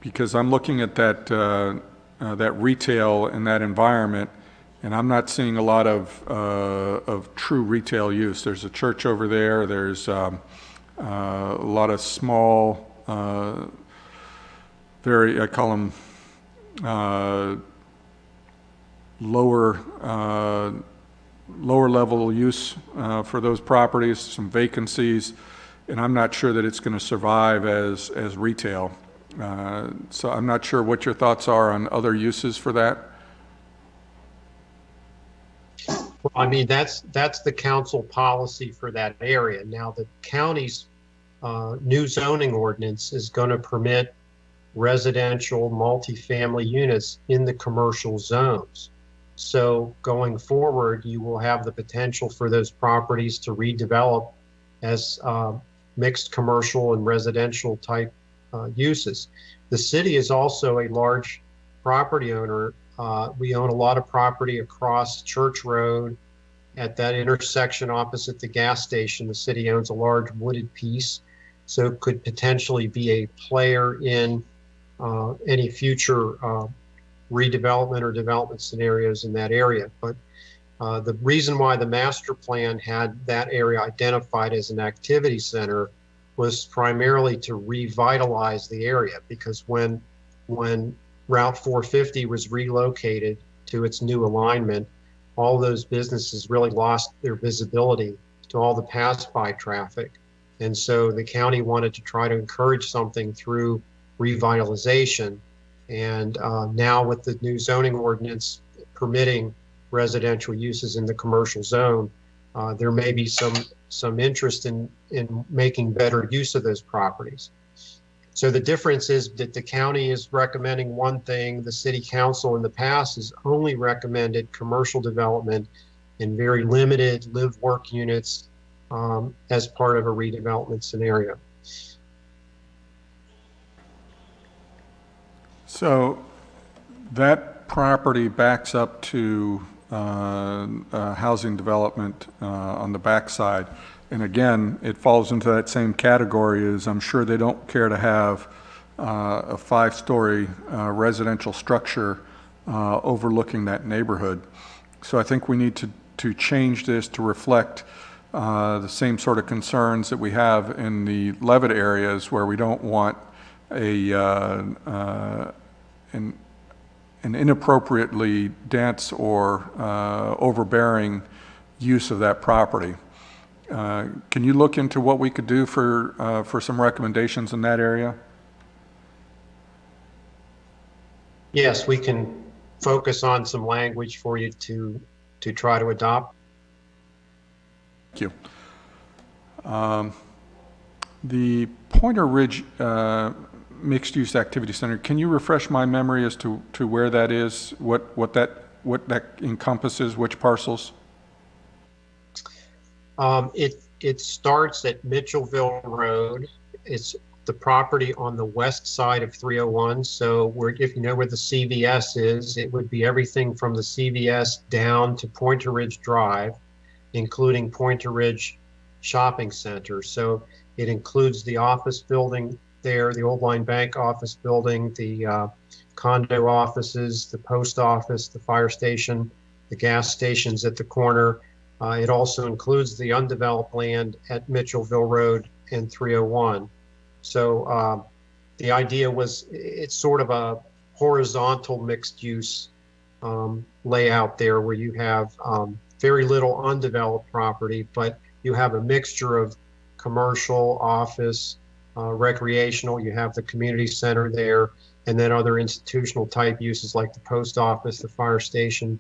Because I'm looking at that retail in that environment, and I'm not seeing a lot of true retail use. There's a church over there. There's a lot of small, I call them lower level use for those properties, some vacancies, and I'm not sure that it's going to survive as retail. So I'm not sure what your thoughts are on other uses for that. Well, I mean, that's the council policy for that area. Now, the county's new zoning ordinance is going to permit residential multifamily units in the commercial zones. So going forward, you will have the potential for those properties to redevelop as mixed commercial and residential type uses. The city is also a large property owner. We own a lot of property across Church Road at that intersection opposite the gas station. The city owns a large wooded piece, so could potentially be a player in any future redevelopment or development scenarios in that area. But the reason why the master plan had that area identified as an activity center was primarily to revitalize the area, because when Route 450 was relocated to its new alignment, all those businesses really lost their visibility to all the pass-by traffic. And so the county wanted to try to encourage something through revitalization. And now with the new zoning ordinance permitting residential uses in the commercial zone, there may be some interest in making better use of those properties. So the difference is that the county is recommending one thing. The city council in the past has only recommended commercial development in very limited live-work units as part of a redevelopment scenario. So that property backs up to housing development on the backside. And again, it falls into that same category as I'm sure they don't care to have a 5-story residential structure overlooking that neighborhood. So I think we need to change this to reflect the same sort of concerns that we have in the Levitt areas, where we don't want an inappropriately dense or overbearing use of that property. Can you look into what we could do for some recommendations in that area? Yes, we can focus on some language for you to try to adopt. Thank you. The Pointer Ridge Mixed-Use Activity Center, can you refresh my memory as to where that is, what that encompasses, which parcels? It starts at Mitchellville Road. It's the property on the west side of 301. So if you know where the CVS is, it would be everything from the CVS down to Pointer Ridge Drive, including Pointer Ridge Shopping Center. So it includes the office building there, the Old Line Bank office building, the condo offices, the post office, the fire station, the gas stations at the corner. It also includes the undeveloped land at Mitchellville Road and 301. So the idea was it's sort of a horizontal mixed use layout there, where you have very little undeveloped property, but you have a mixture of commercial, office, recreational. You have the community center there, and then other institutional type uses like the post office, the fire station.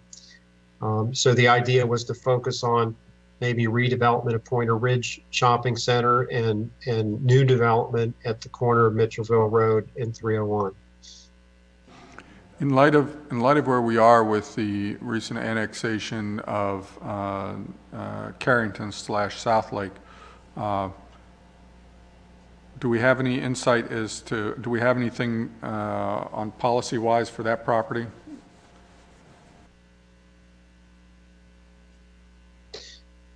So the idea was to focus on maybe redevelopment of Pointer Ridge Shopping Center and new development at the corner of Mitchellville Road and 301. In light of where we are with the recent annexation of Carrington/South Lake, do we have any insight do we have anything on policy-wise for that property?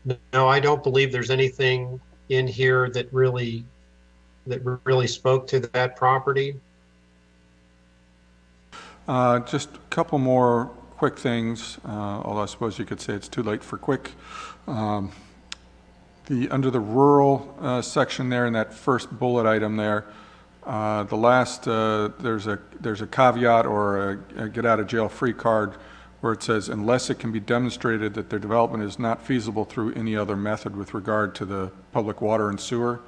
No, I don't believe there's anything in here that really spoke to that property. Just a couple more quick things, although I suppose you could say it's too late for quick. Under the rural section there in that first bullet item there, the last, there's a caveat or a get out of jail free card where it says, unless it can be demonstrated that their development is not feasible through any other method with regard to the public water and sewer.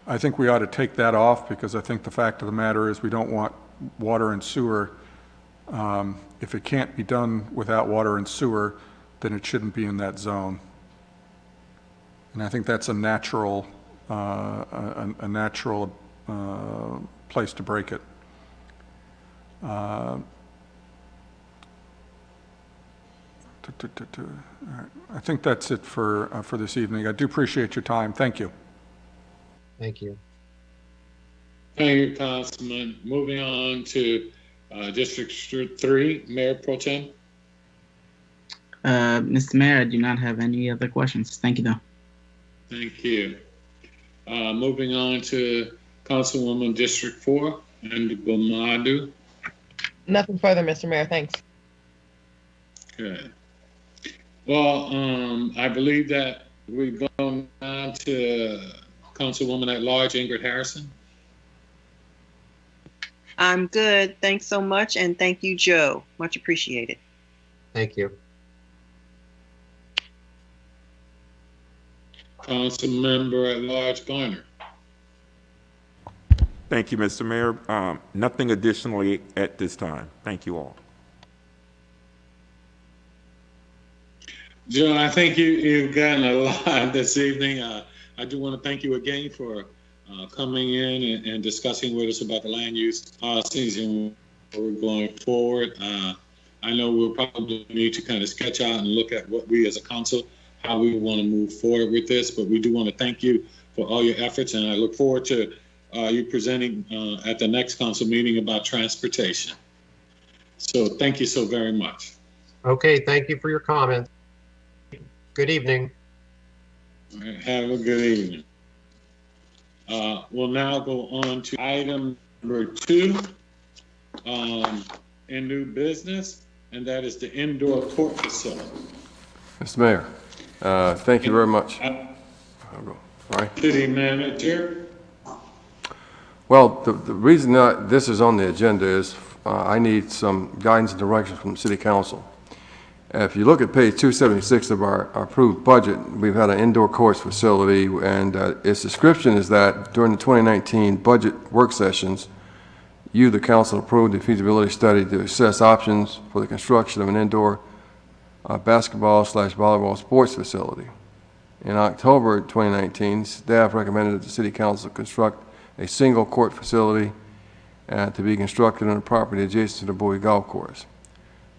I think we ought to take that off, because I think the fact of the matter is we don't want water and sewer. If it can't be done without water and sewer, then it shouldn't be in that zone. And I think that's a natural place to break it. All right. I think that's it for this evening. I do appreciate your time. Thank you. Thank you. Thank you, Councilman. Moving on to District 3, Mayor Pro Tem. Mr. Mayor, I do not have any other questions. Thank you, though. Thank you. Moving on to Councilwoman District 4, and Bomadu. Nothing further, Mr. Mayor. Thanks. Good. Well, I believe that we've gone on to Councilwoman at Large, Ingrid Harrison. I'm good. Thanks so much. And thank you, Joe. Much appreciated. Thank you. Councilmember at Large Garner. Thank you, Mr. Mayor. Nothing additionally at this time. Thank you all. Joe, I think you've gotten a lot this evening. I do want to thank you again for coming in and discussing with us about the land use policies and where we're going forward. I know we'll probably need to kind of sketch out and look at what we as a council, how we want to move forward with this, but we do want to thank you for all your efforts, and I look forward to you presenting at the next council meeting about transportation. So thank you so very much. Okay, thank you for your comments. Good evening. All right, have a good evening. We'll now go on to item number 2 in new business, and that is the indoor court facility. Mr. Mayor, thank you very much. Sorry. City Manager. Well, the reason that this is on the agenda is I need some guidance and direction from the City Council. If you look at page 276 of our approved budget, we've had an indoor courts facility, and its description is that during the 2019 budget work sessions, you, the council, approved the feasibility study to assess options for the construction of an indoor basketball/volleyball sports facility. In October 2019, staff recommended that the City Council construct a single court facility to be constructed on a property adjacent to the Bowie Golf Course.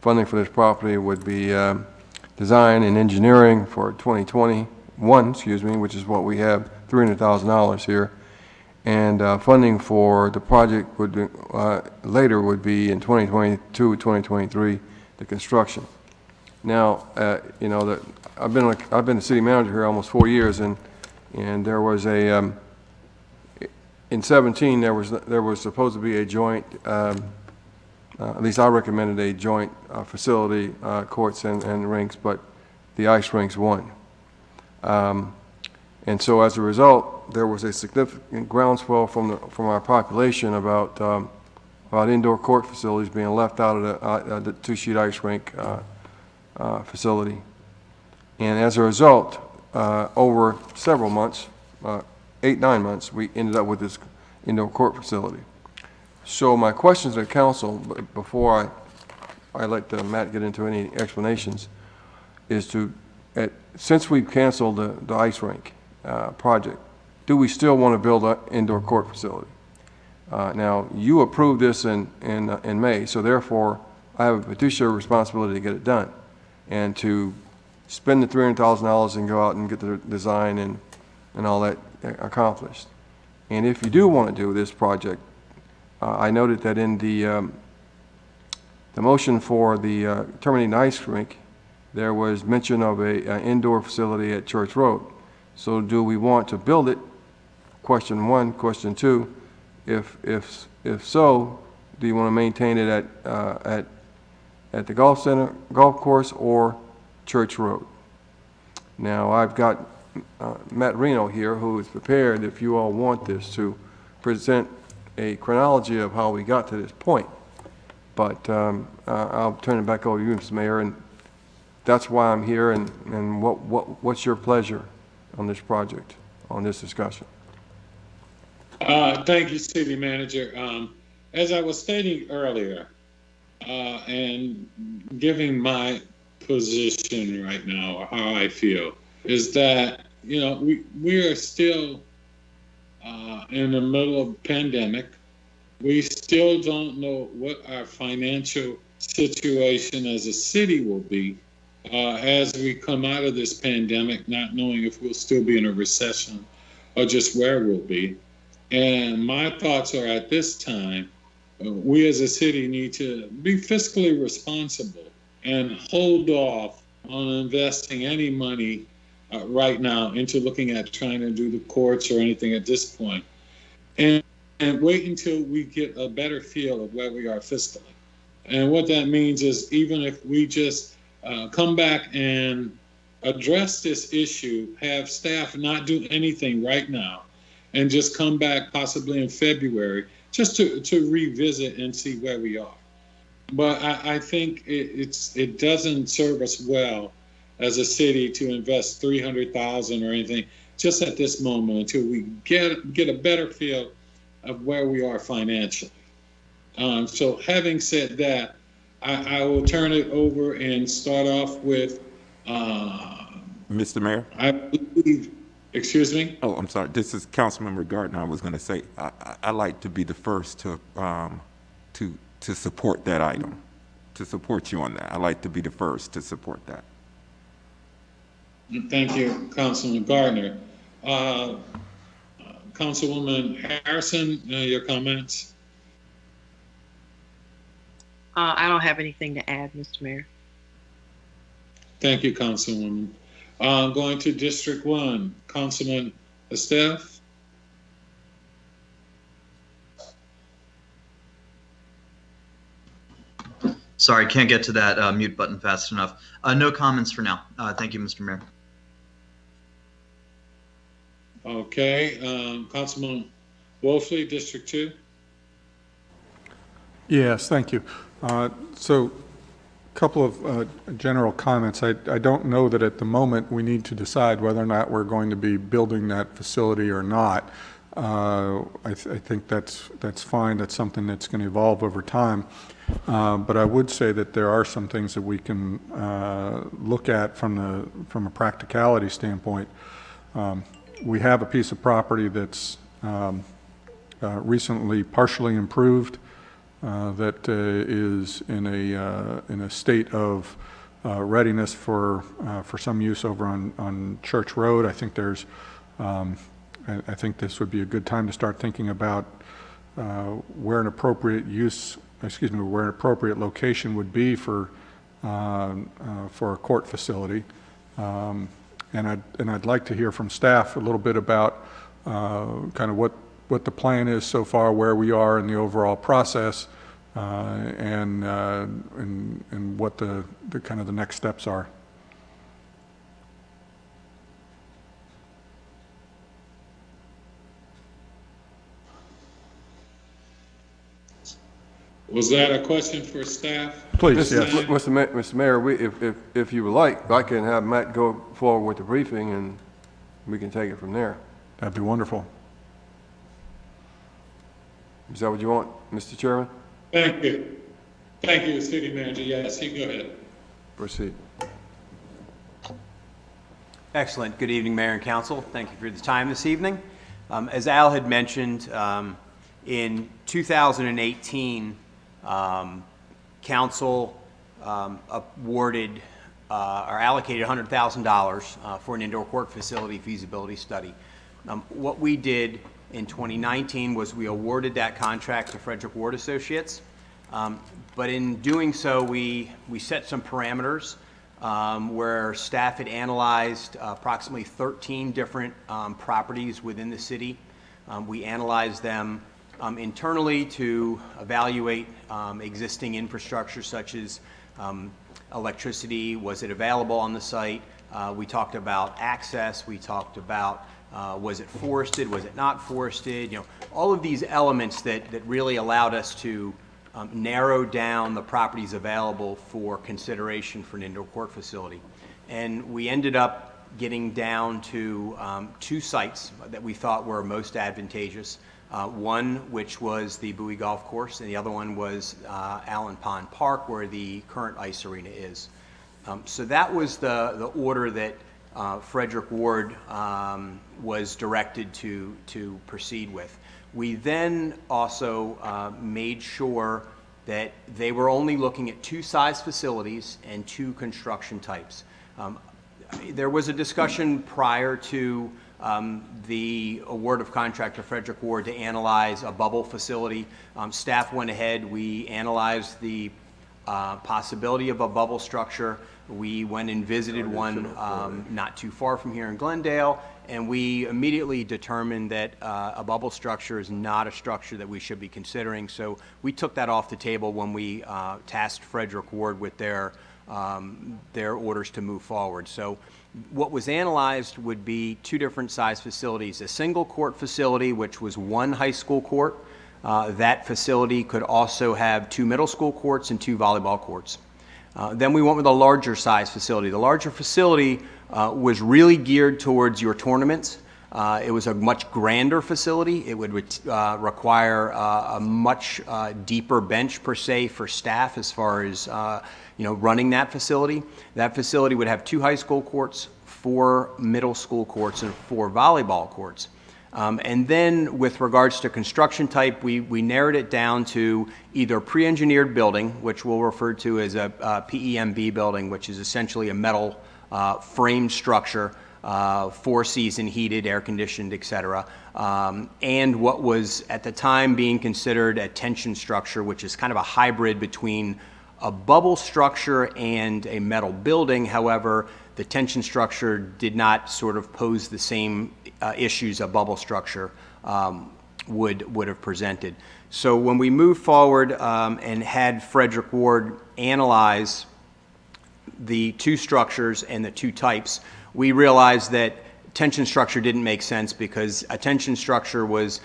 Funding for this property would be design and engineering for 2021, which is what we have, $300,000 here. And funding for the project would be, later would be in 2022, 2023, the construction. Now, you know, I've been the city manager here almost 4 years, and there was a in 17 there was supposed to be a joint. At least I recommended a joint facility, courts and rinks, but the ice rinks won. And so as a result, there was a significant groundswell from our population about indoor court facilities being left out of the two-sheet ice rink facility. And as a result, over several months, 8-9 months, we ended up with this indoor court facility. So my questions to the council, before I let Matt get into any explanations, is since we've canceled the ice rink project, do we still want to build an indoor court facility? Now, you approved this in May, so therefore I have a fiduciary responsibility to get it done and to spend the $300,000 and go out and get the design and all that accomplished. And if you do want to do this project, I noted that in the motion for the terminating ice rink, there was mention of an indoor facility at Church Road. So do we want to build it? Question one. Question two, if so, do you want to maintain it at the golf course or Church Road? Now, I've got Matt Reno here, who is prepared, if you all want this, to present a chronology of how we got to this point. But I'll turn it back over to you, Mr. Mayor, and that's why I'm here, and what's your pleasure on this project, on this discussion? Thank you, City Manager. As I was stating earlier, and giving my position right now, or how I feel, is that, you know, we are still in the middle of a pandemic. We still don't know what our financial situation as a city will be as we come out of this pandemic, not knowing if we'll still be in a recession or just where we'll be. And my thoughts are, at this time, we as a city need to be fiscally responsible and hold off on investing any money right now into looking at trying to do the courts or anything at this point. And wait until we get a better feel of where we are fiscally. And what that means is, even if we just come back and address this issue, have staff not do anything right now, and just come back possibly in February just to revisit and see where we are. But I think it doesn't serve us well as a city to invest $300,000 or anything just at this moment until we get a better feel of where we are financially. So having said that, I will turn it over and start off with Mr. Mayor? I believe, excuse me? Oh, I'm sorry. This is Councilmember Gardner. I was going to say, I like to be the first to support that item, to support you on that. I like to be the first to support that. Thank you, Councilman Gardner. Councilwoman Harrison, your comments? I don't have anything to add, Mr. Mayor. Thank you, Councilwoman. Going to District 1, Councilman Estef. Sorry, can't get to that mute button fast enough. No comments for now. Thank you, Mr. Mayor. Okay, Councilman Wolfley, District 2. Yes, thank you. So a couple of general comments. I don't know that at the moment we need to decide whether or not we're going to be building that facility or not. I think that's fine. That's something that's going to evolve over time. But I would say that there are some things that we can look at from a practicality standpoint. We have a piece of property that's recently partially improved that is in a state of readiness for some use over on Church Road. I think there's I think this would be a good time to start thinking about where an appropriate location would be for a court facility. And I'd like to hear from staff a little bit about kind of what the plan is so far, where we are in the overall process, and what the kind of the next steps are. Was that a question for staff? Please, yes. Mr. Mayor, if you would like, I can have Matt go forward with the briefing and we can take it from there. That'd be wonderful. Is that what you want, Mr. Chairman? Thank you. Thank you, City Manager. Yes, you go ahead. Proceed. Excellent. Good evening, Mayor and Council. Thank you for the time this evening. As Al had mentioned, in 2018, Council awarded or allocated $100,000 for an indoor court facility feasibility study. What we did in 2019 was we awarded that contract to Frederick Ward Associates, but in doing so, we set some parameters where staff had analyzed approximately 13 different properties within the city. We analyzed them internally to evaluate existing infrastructure such as electricity, was it available on the site? We talked about access, we talked about was it forested, was it not forested, all of these elements that really allowed us to narrow down the properties available for consideration for an indoor court facility. And we ended up getting down to 2 sites that we thought were most advantageous. One which was the Bowie Golf Course, and the other one was Allen Pond Park, where the current ice arena is. So that was the order that Frederick Ward was directed to proceed with. We then also made sure that they were only looking at 2 size facilities and 2 construction types. There was a discussion prior to the award of contract to Frederick Ward to analyze a bubble facility. Staff went ahead, we analyzed the possibility of a bubble structure. We went and visited one not too far from here in Glendale, and we immediately determined that a bubble structure is not a structure that we should be considering. So we took that off the table when we tasked Frederick Ward with their orders to move forward. So what was analyzed would be 2 different size facilities: a single court facility, which was 1 high school court. That facility could also have 2 middle school courts and 2 volleyball courts. Then we went with a larger size facility. The larger facility was really geared towards your tournaments. It was a much grander facility. It would require a much deeper bench per se for staff as far as running that facility. That facility would have 2 high school courts, 4 middle school courts, and 4 volleyball courts. And then with regards to construction type, we narrowed it down to either pre-engineered building, which we'll refer to as a PEMB building, which is essentially a metal framed structure, 4-season heated, air conditioned, etc. And what was at the time being considered a tension structure, which is kind of a hybrid between a bubble structure and a metal building. However, the tension structure did not sort of pose the same issues a bubble structure would have presented. So when we moved forward and had Frederick Ward analyze the 2 structures and the 2 types, we realized that tension structure didn't make sense because a tension structure was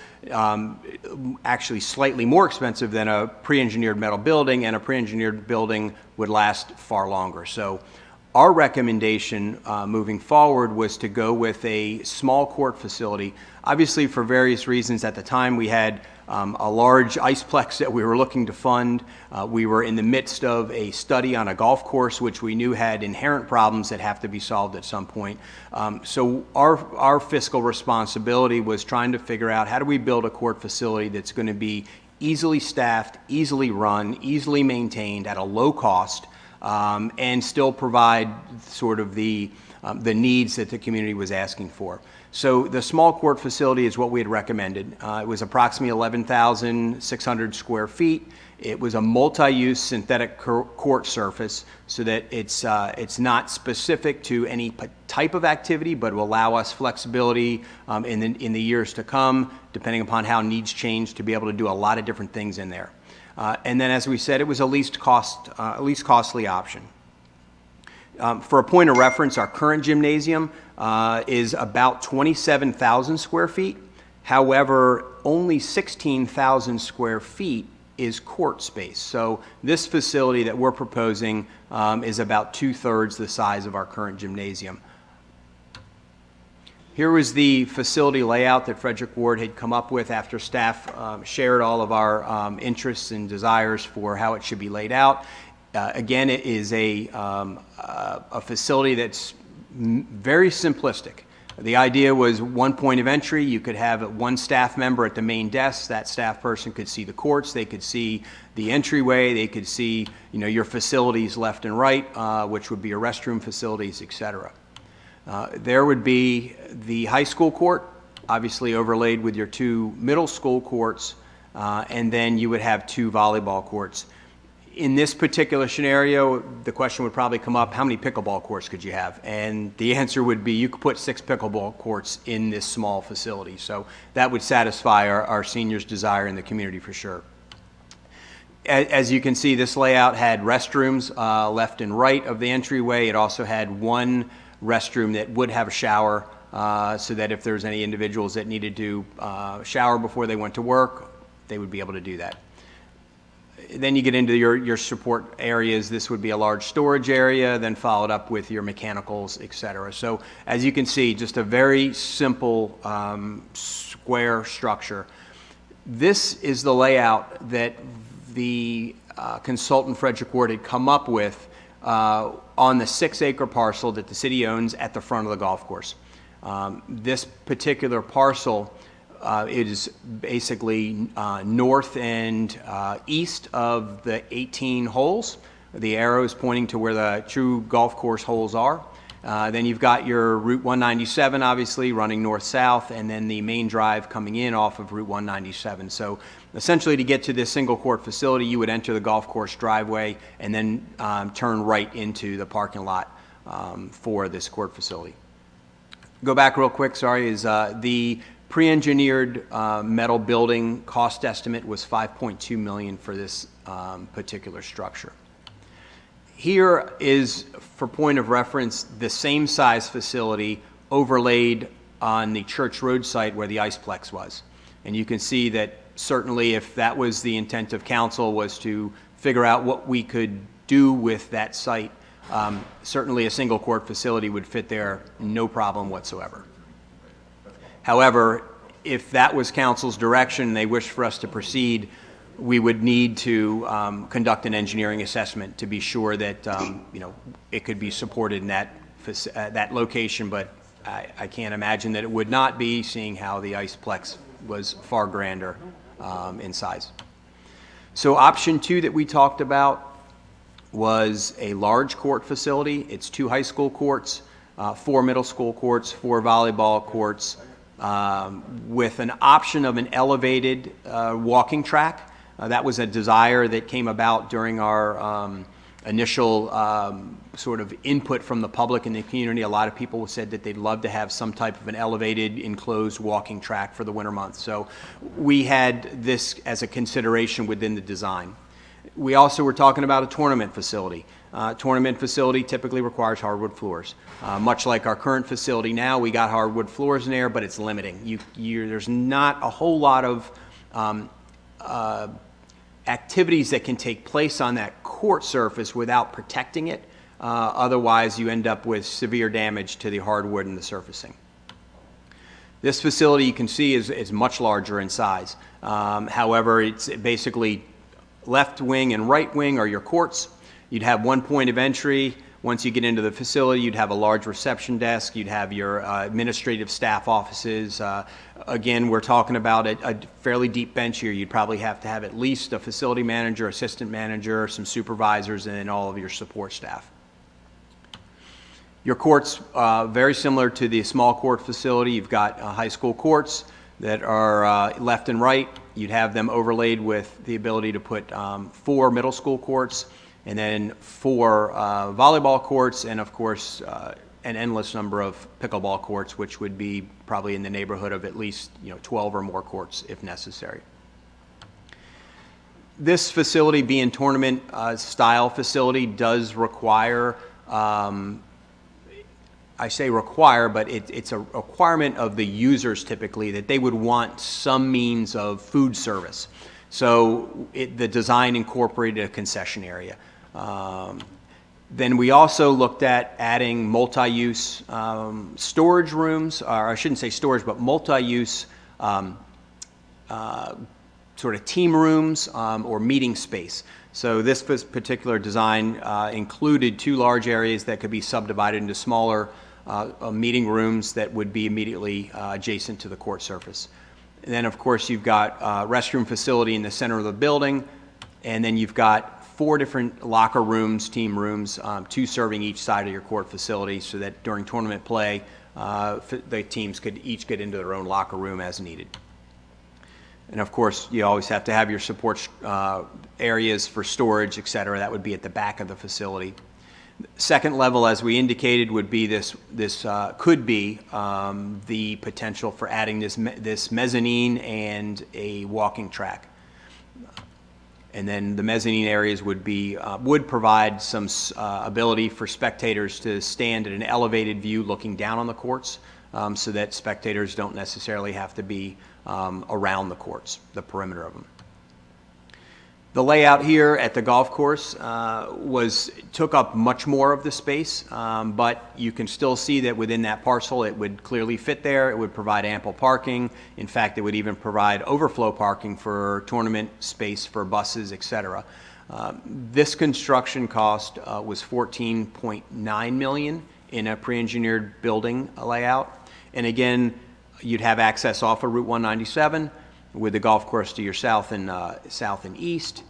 actually slightly more expensive than a pre-engineered metal building, and a pre-engineered building would last far longer. So our recommendation moving forward was to go with a small court facility. Obviously, for various reasons, at the time we had a large iceplex that we were looking to fund. We were in the midst of a study on a golf course, which we knew had inherent problems that have to be solved at some point. So our fiscal responsibility was trying to figure out how do we build a court facility that's going to be easily staffed, easily run, easily maintained at a low cost, and still provide sort of the needs that the community was asking for. So the small court facility is what we had recommended. It was approximately 11,600 square feet. It was a multi-use synthetic court surface so that it's not specific to any type of activity, but will allow us flexibility in the years to come, depending upon how needs change, to be able to do a lot of different things in there. And then, as we said, it was a least costly option. For a point of reference, our current gymnasium is about 27,000 square feet. However, only 16,000 square feet is court space. So this facility that we're proposing is about 2/3 the size of our current gymnasium. Here was the facility layout that Frederick Ward had come up with after staff shared all of our interests and desires for how it should be laid out. Again, it is a facility that's very simplistic. The idea was one point of entry. You could have 1 staff member at the main desk. That staff person could see the courts. They could see the entryway. They could see, your facilities left and right, which would be your restroom facilities, etc. There would be the high school court, obviously overlaid with your 2 middle school courts, and then you would have 2 volleyball courts. In this particular scenario, the question would probably come up, how many pickleball courts could you have? And the answer would be you could put 6 pickleball courts in this small facility. So that would satisfy our seniors' desire in the community for sure. As you can see, this layout had restrooms left and right of the entryway. It also had one restroom that would have a shower so that if there's any individuals that needed to shower before they went to work, they would be able to do that. Then you get into your support areas. This would be a large storage area, then followed up with your mechanicals, et cetera. So as you can see, just a very simple square structure. This is the layout that the consultant Frederick Ward had come up with on the 6-acre parcel that the city owns at the front of the golf course. This particular parcel is basically north and east of the 18 holes. The arrows pointing to where the true golf course holes are. Then you've got your Route 197, obviously, running north-south, and then the main drive coming in off of Route 197. So essentially, to get to this single-court facility, you would enter the golf course driveway and then turn right into the parking lot for this court facility. Go back real quick, sorry, is the pre-engineered metal building cost estimate was $5.2 million for this particular structure. Here is, for point of reference, the same size facility overlaid on the Church Road site where the Iceplex was. And you can see that certainly if that was the intent of council, was to figure out what we could do with that site, certainly a single court facility would fit there, no problem whatsoever. However, if that was council's direction and they wished for us to proceed, we would need to conduct an engineering assessment to be sure that it could be supported in that location, but I can't imagine that it would not be, seeing how the Iceplex was far grander in size. So option 2 that we talked about was a large court facility. It's 2 high school courts, 4 middle school courts, 4 volleyball courts, with an option of an elevated walking track. That was a desire that came about during our initial sort of input from the public and the community. A lot of people said that they'd love to have some type of an elevated enclosed walking track for the winter months. So we had this as a consideration within the design. We also were talking about a tournament facility. Tournament facility typically requires hardwood floors. Much like our current facility now, we got hardwood floors in there, but it's limiting. There's not a whole lot of activities that can take place on that court surface without protecting it. Otherwise, you end up with severe damage to the hardwood and the surfacing. This facility, you can see, is much larger in size. However, it's basically left wing and right wing are your courts. You'd have one point of entry. Once you get into the facility, you'd have a large reception desk. You'd have your administrative staff offices. Again, we're talking about a fairly deep bench here. You'd probably have to have at least a facility manager, assistant manager, some supervisors, and then all of your support staff. Your courts, very similar to the small court facility. You've got high school courts that are left and right. You'd have them overlaid with the ability to put 4 middle school courts, and then 4 volleyball courts, and of course an endless number of pickleball courts, which would be probably in the neighborhood of at least 12 or more courts if necessary. This facility, being tournament style facility, does require, I say require, but it's a requirement of the users typically that they would want some means of food service. So the design incorporated a concession area. Then we also looked at adding multi-use storage rooms, or I shouldn't say storage, but multi-use sort of team rooms or meeting space. So this particular design included 2 large areas that could be subdivided into smaller meeting rooms that would be immediately adjacent to the court surface. And then, of course, you've got a restroom facility in the center of the building, and then you've got 4 different locker rooms, team rooms, 2 serving each side of your court facility, so that during tournament play, the teams could each get into their own locker room as needed. And of course, you always have to have your support areas for storage, et cetera. That would be at the back of the facility. Second level, as we indicated, would be could be the potential for adding this mezzanine and a walking track. And then the mezzanine areas would provide some ability for spectators to stand at an elevated view looking down on the courts, so that spectators don't necessarily have to be around the courts, the perimeter of them. The layout here at the golf course took up much more of the space, but you can still see that within that parcel it would clearly fit there. It would provide ample parking. In fact, it would even provide overflow parking for tournament space for buses, etc. This construction cost was $14.9 million in a pre-engineered building layout. And again, you'd have access off of Route 197 with the golf course to your south and east.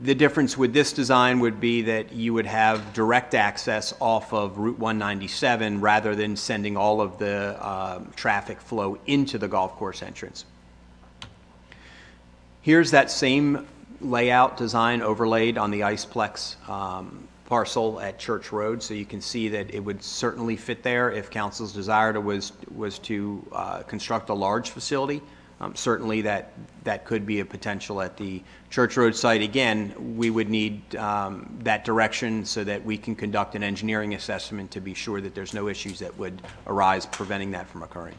The difference with this design would be that you would have direct access off of Route 197 rather than sending all of the traffic flow into the golf course entrance. Here's that same layout design overlaid on the Iceplex parcel at Church Road, so you can see that it would certainly fit there if council's desire was to construct a large facility. Certainly that could be a potential at the Church Road site. Again, we would need that direction so that we can conduct an engineering assessment to be sure that there's no issues that would arise preventing that from occurring.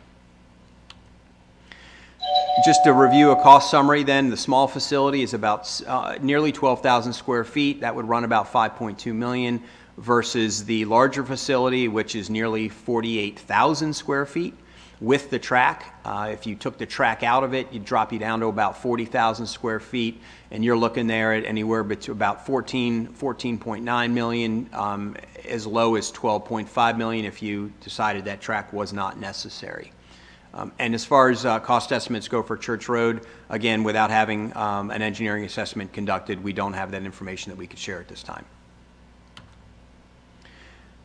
Just to review a cost summary then, the small facility is about nearly 12,000 square feet. That would run about $5.2 million versus the larger facility, which is nearly 48,000 square feet. With the track, if you took the track out of it, you'd drop you down to about 40,000 square feet, and you're looking there at anywhere between about 14.9 million, as low as 12.5 million if you decided that track was not necessary. And as far as cost estimates go for Church Road, again, without having an engineering assessment conducted, we don't have that information that we could share at this time.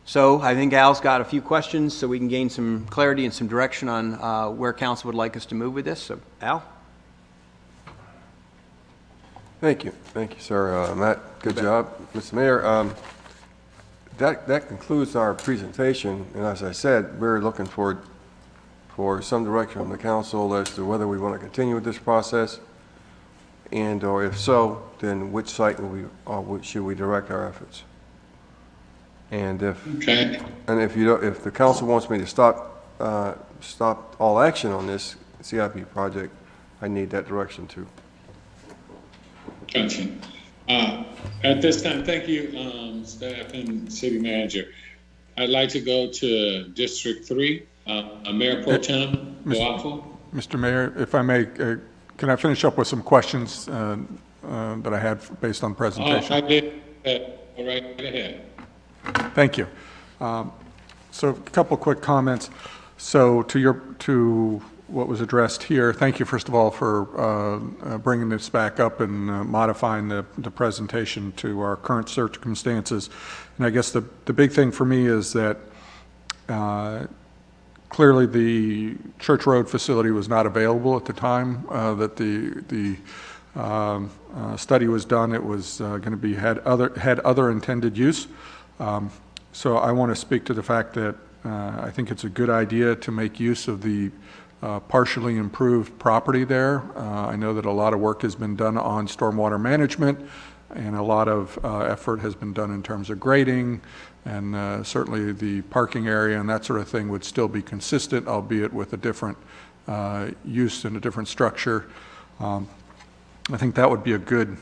So I think Al's got a few questions so we can gain some clarity and some direction on where council would like us to move with this. So, Al? Thank you, sir. Matt, good job. Mr. Mayor, that concludes our presentation, and as I said, we're looking for some direction from the council as to whether we want to continue with this process, and or if so, then which site should we direct our efforts? And if the council wants me to stop all action on this CIP project, I need that direction too. Gotcha. At this time, thank you, staff and city manager. I'd like to go to District 3, Mayor Pro Tem Boafo. Mr. Mayor, if I may, can I finish up with some questions that I had based on the presentation? I did. All right, ahead. Thank you. So a couple quick comments. So to what was addressed here, thank you first of all for bringing this back up and modifying the presentation to our current circumstances. And I guess the big thing for me is that clearly the Church Road facility was not available at the time that the study was done. It was going to be had other intended use. So I want to speak to the fact that I think it's a good idea to make use of the partially improved property there. I know that a lot of work has been done on stormwater management, and a lot of effort has been done in terms of grading, and certainly the parking area and that sort of thing would still be consistent, albeit with a different use and a different structure. I think that would be a good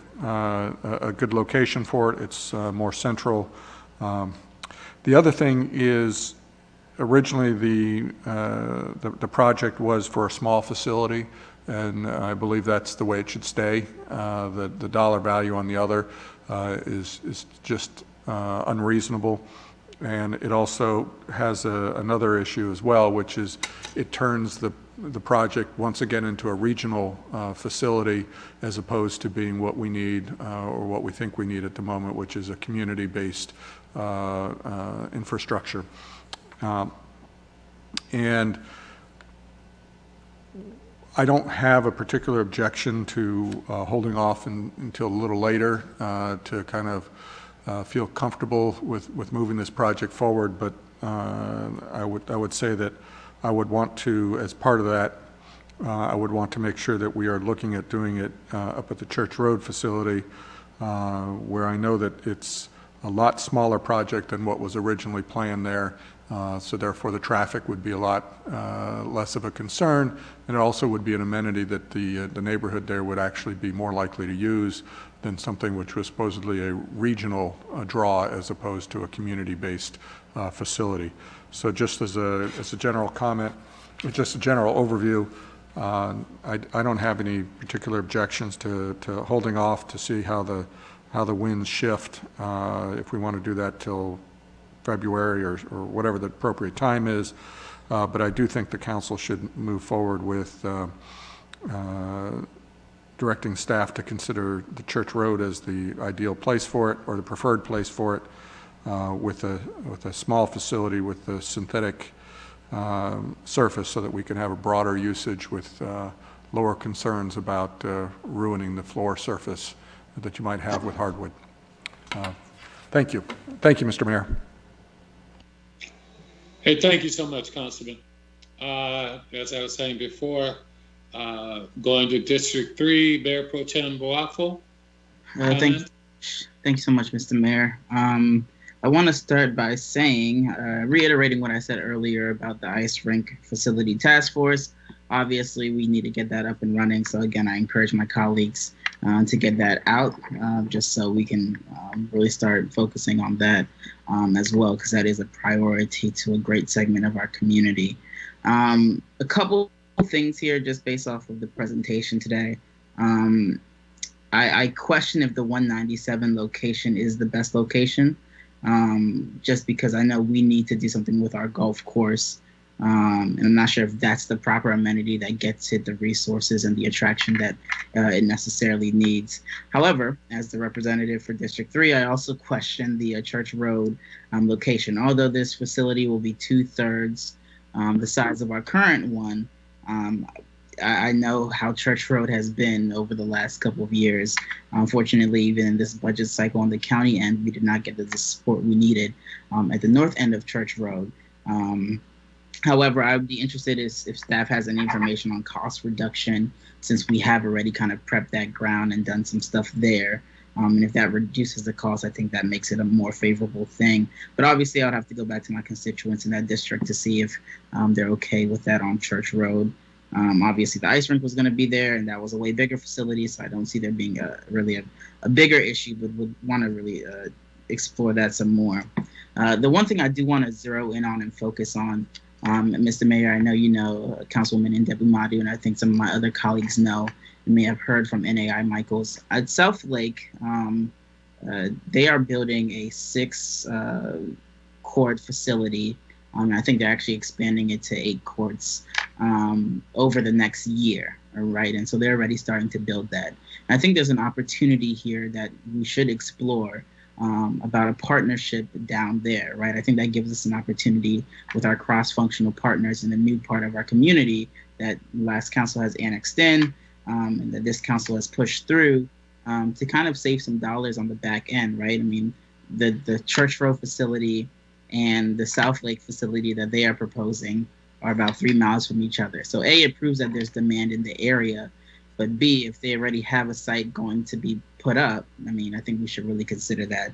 location for it. It's more central. The other thing is, originally the project was for a small facility, and I believe that's the way it should stay. The dollar value on the other is just unreasonable, and it also has another issue as well, which is it turns the project once again into a regional facility as opposed to being what we need or what we think we need at the moment, which is a community-based infrastructure. And I don't have a particular objection to holding off until a little later to kind of feel comfortable with moving this project forward, but I would say that I would want to, as part of that, I would want to make sure that we are looking at doing it up at the Church Road facility, where I know that it's a lot smaller project than what was originally planned there. So therefore, the traffic would be a lot less of a concern, and it also would be an amenity that the neighborhood there would actually be more likely to use than something which was supposedly a regional draw as opposed to a community-based facility. So just as a general comment, just a general overview, I don't have any particular objections to holding off to see how the winds shift. If we want to do that till February or whatever the appropriate time is, but I do think the council should move forward with directing staff to consider the Church Road as the ideal place for it, or the preferred place for it, with a small facility with the synthetic surface, so that we can have a broader usage with lower concerns about ruining the floor surface that you might have with hardwood. Thank you. Thank you, Mr. Mayor. Hey, thank you so much, Councilman. As I was saying before, going to District 3, Mayor Pro Tem Boafo. Thank you so much, Mr. Mayor. I want to start by saying, reiterating what I said earlier about the ice rink facility task force. Obviously, we need to get that up and running. So again, I encourage my colleagues to get that out, just so we can really start focusing on that as well, because that is a priority to a great segment of our community. A couple of things here, just based off of the presentation today. I question if the 197 location is the best location, just because I know we need to do something with our golf course. And I'm not sure if that's the proper amenity that gets it the resources and the attraction that it necessarily needs. However, as the representative for District 3, I also question the Church Road location. Although this facility will be 2/3 the size of our current one, I know how Church Road has been over the last couple of years. Unfortunately, even in this budget cycle on the county end, we did not get the support we needed at the north end of Church Road. However, I would be interested if staff has any information on cost reduction, since we have already kind of prepped that ground and done some stuff there. And if that reduces the cost, I think that makes it a more favorable thing. But obviously, I would have to go back to my constituents in that district to see if they're okay with that on Church Road. Obviously, the ice rink was going to be there, and that was a way bigger facility, so I don't see there being really a bigger issue, but would want to really explore that some more. The one thing I do want to zero in on and focus on, Mr. Mayor, I know you know Councilwoman Ndebumadu, and I think some of my other colleagues know and may have heard from NAI Michaels. At South Lake, they are building a 6-court facility. I think they're actually expanding it to 8 courts over the next year, right? And so they're already starting to build that. And I think there's an opportunity here that we should explore about a partnership down there, right? I think that gives us an opportunity with our cross-functional partners in a new part of our community that last council has annexed in, and that this council has pushed through to kind of save some dollars on the back end, right? I mean, the Church Road facility and the South Lake facility that they are proposing are about 3 miles from each other. So A, it proves that there's demand in the area, but B, if they already have a site going to be put up, I mean, I think we should really consider that.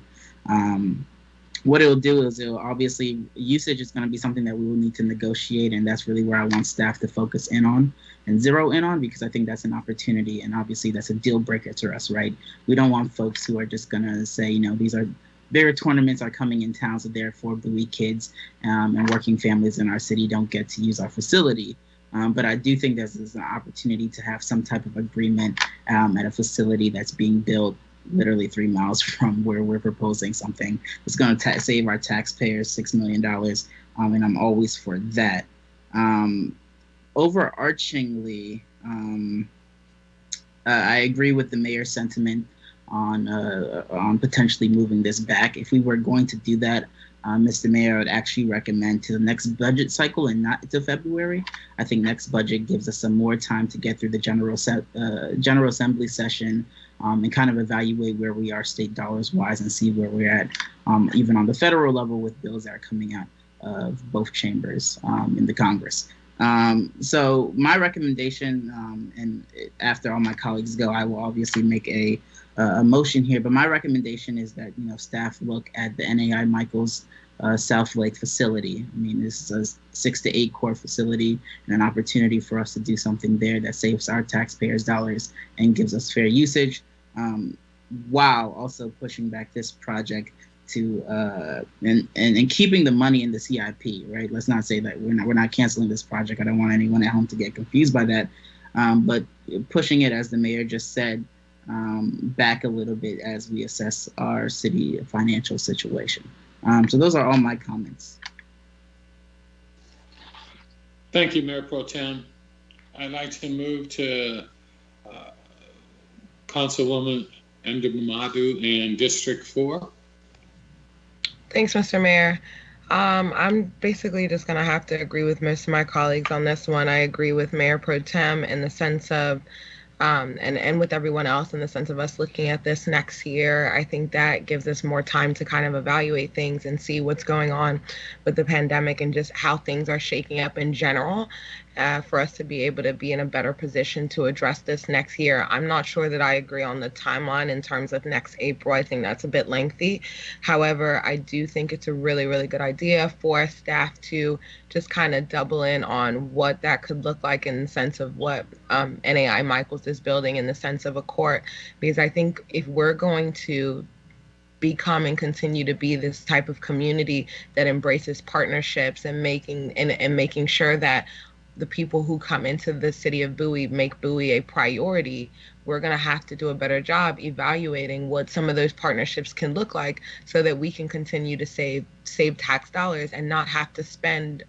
What it'll do is obviously, usage is going to be something that we will need to negotiate, and that's really where I want staff to focus in on and zero in on, because I think that's an opportunity, and obviously that's a deal breaker to us, right? We don't want folks who are just going to say, you know, these are bigger tournaments are coming in town, so therefore Bowie kids and working families in our city don't get to use our facility. But I do think there's an opportunity to have some type of agreement at a facility that's being built literally 3 miles from where we're proposing something. It's going to save our taxpayers $6 million, and I'm always for that. Overarchingly, I agree with the mayor's sentiment on potentially moving this back. If we were going to do that, Mr. Mayor, I would actually recommend to the next budget cycle and not to February. I think next budget gives us some more time to get through the General Assembly session and kind of evaluate where we are state dollars wise and see where we're at, even on the federal level with bills that are coming out of both chambers in the Congress. So my recommendation, and after all my colleagues go, I will obviously make a motion here, but my recommendation is that, you know, staff look at the NAI Michaels South Lake facility. I mean, this is a 6 to 8 core facility and an opportunity for us to do something there that saves our taxpayers dollars and gives us fair usage, while also pushing back this project to and keeping the money in the CIP, right? Let's not say that we're not canceling this project. I don't want anyone at home to get confused by that, but pushing it, as the mayor just said, back a little bit as we assess our city financial situation. So those are all my comments. Thank you, Mayor Pro Tem. I'd like to move to Councilwoman Ndamadu in District 4. Thanks, Mr. Mayor. I'm basically just going to have to agree with most of my colleagues on this one. I agree with Mayor Pro Tem in the sense of, and with everyone else in the sense of us looking at this next year. I think that gives us more time to kind of evaluate things and see what's going on with the pandemic and just how things are shaking up in general, for us to be able to be in a better position to address this next year. I'm not sure that I agree on the timeline in terms of next April. I think that's a bit lengthy. However, I do think it's a really, really good idea for staff to just kind of double in on what that could look like in the sense of what NAI Michaels is building in the sense of a court. Because I think if we're going to become and continue to be this type of community that embraces partnerships and making sure that the people who come into the city of Bowie make Bowie a priority, we're going to have to do a better job evaluating what some of those partnerships can look like so that we can continue to save tax dollars and not have to spend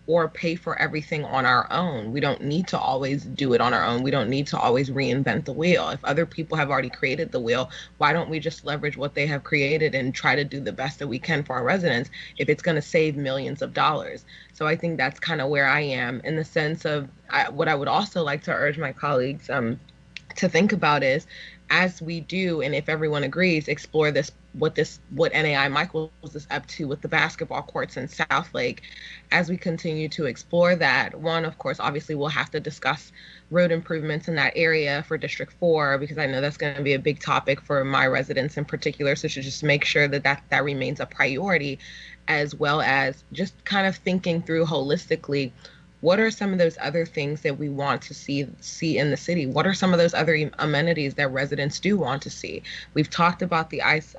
or pay for everything on our own. We don't need to always do it on our own. We don't need to always reinvent the wheel. If other people have already created the wheel, why don't we just leverage what they have created and try to do the best that we can for our residents if it's going to save millions of dollars? So I think that's kind of where I am in the sense of what I would also like to urge my colleagues to think about is, as we do, and if everyone agrees, explore what NAI Michaels is up to with the basketball courts in South Lake. As we continue to explore that, one, of course, obviously we'll have to discuss road improvements in that area for District 4, because I know that's going to be a big topic for my residents in particular. So to just make sure that remains a priority, as well as just kind of thinking through holistically, what are some of those other things that we want to see in the city? What are some of those other amenities that residents do want to see? We've talked about the ice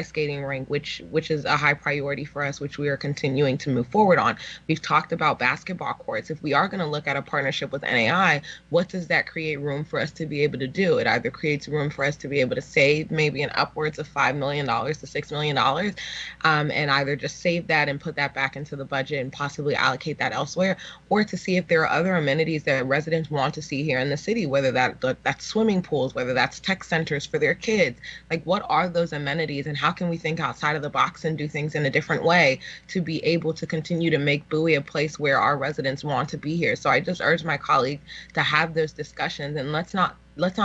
skating rink, which is a high priority for us, which we are continuing to move forward on. We've talked about basketball courts. If we are going to look at a partnership with NAI, what does that create room for us to be able to do? It either creates room for us to be able to save maybe an upwards of $5 million to $6 million, and either just save that and put that back into the budget and possibly allocate that elsewhere, or to see if there are other amenities that residents want to see here in the city, whether that's swimming pools, whether that's tech centers for their kids. Like, what are those amenities, and how can we think outside of the box and do things in a different way to be able to continue to make Bowie a place where our residents want to be here? So I just urge my colleagues to have those discussions, and let's not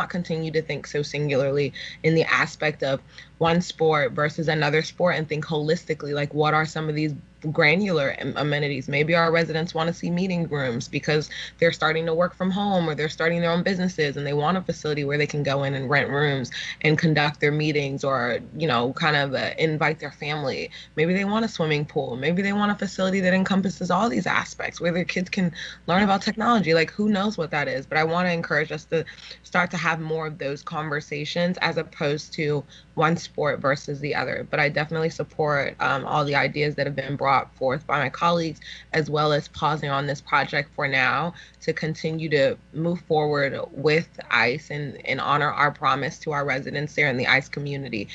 continue to think so singularly in the aspect of one sport versus another sport, and think holistically, like, what are some of these granular amenities? Maybe our residents want to see meeting rooms because they're starting to work from home, or they're starting their own businesses and they want a facility where they can go in and rent rooms and conduct their meetings, or, kind of invite their family. Maybe they want a swimming pool. Maybe they want a facility that encompasses all these aspects where their kids can learn about technology. Like, who knows what that is? But I want to encourage us to start to have more of those conversations as opposed to one sport versus the other. But I definitely support all the ideas that have been brought forth by my colleagues, as well as pausing on this project for now to continue to move forward with ICE and honor our promise to our residents there in the ICE community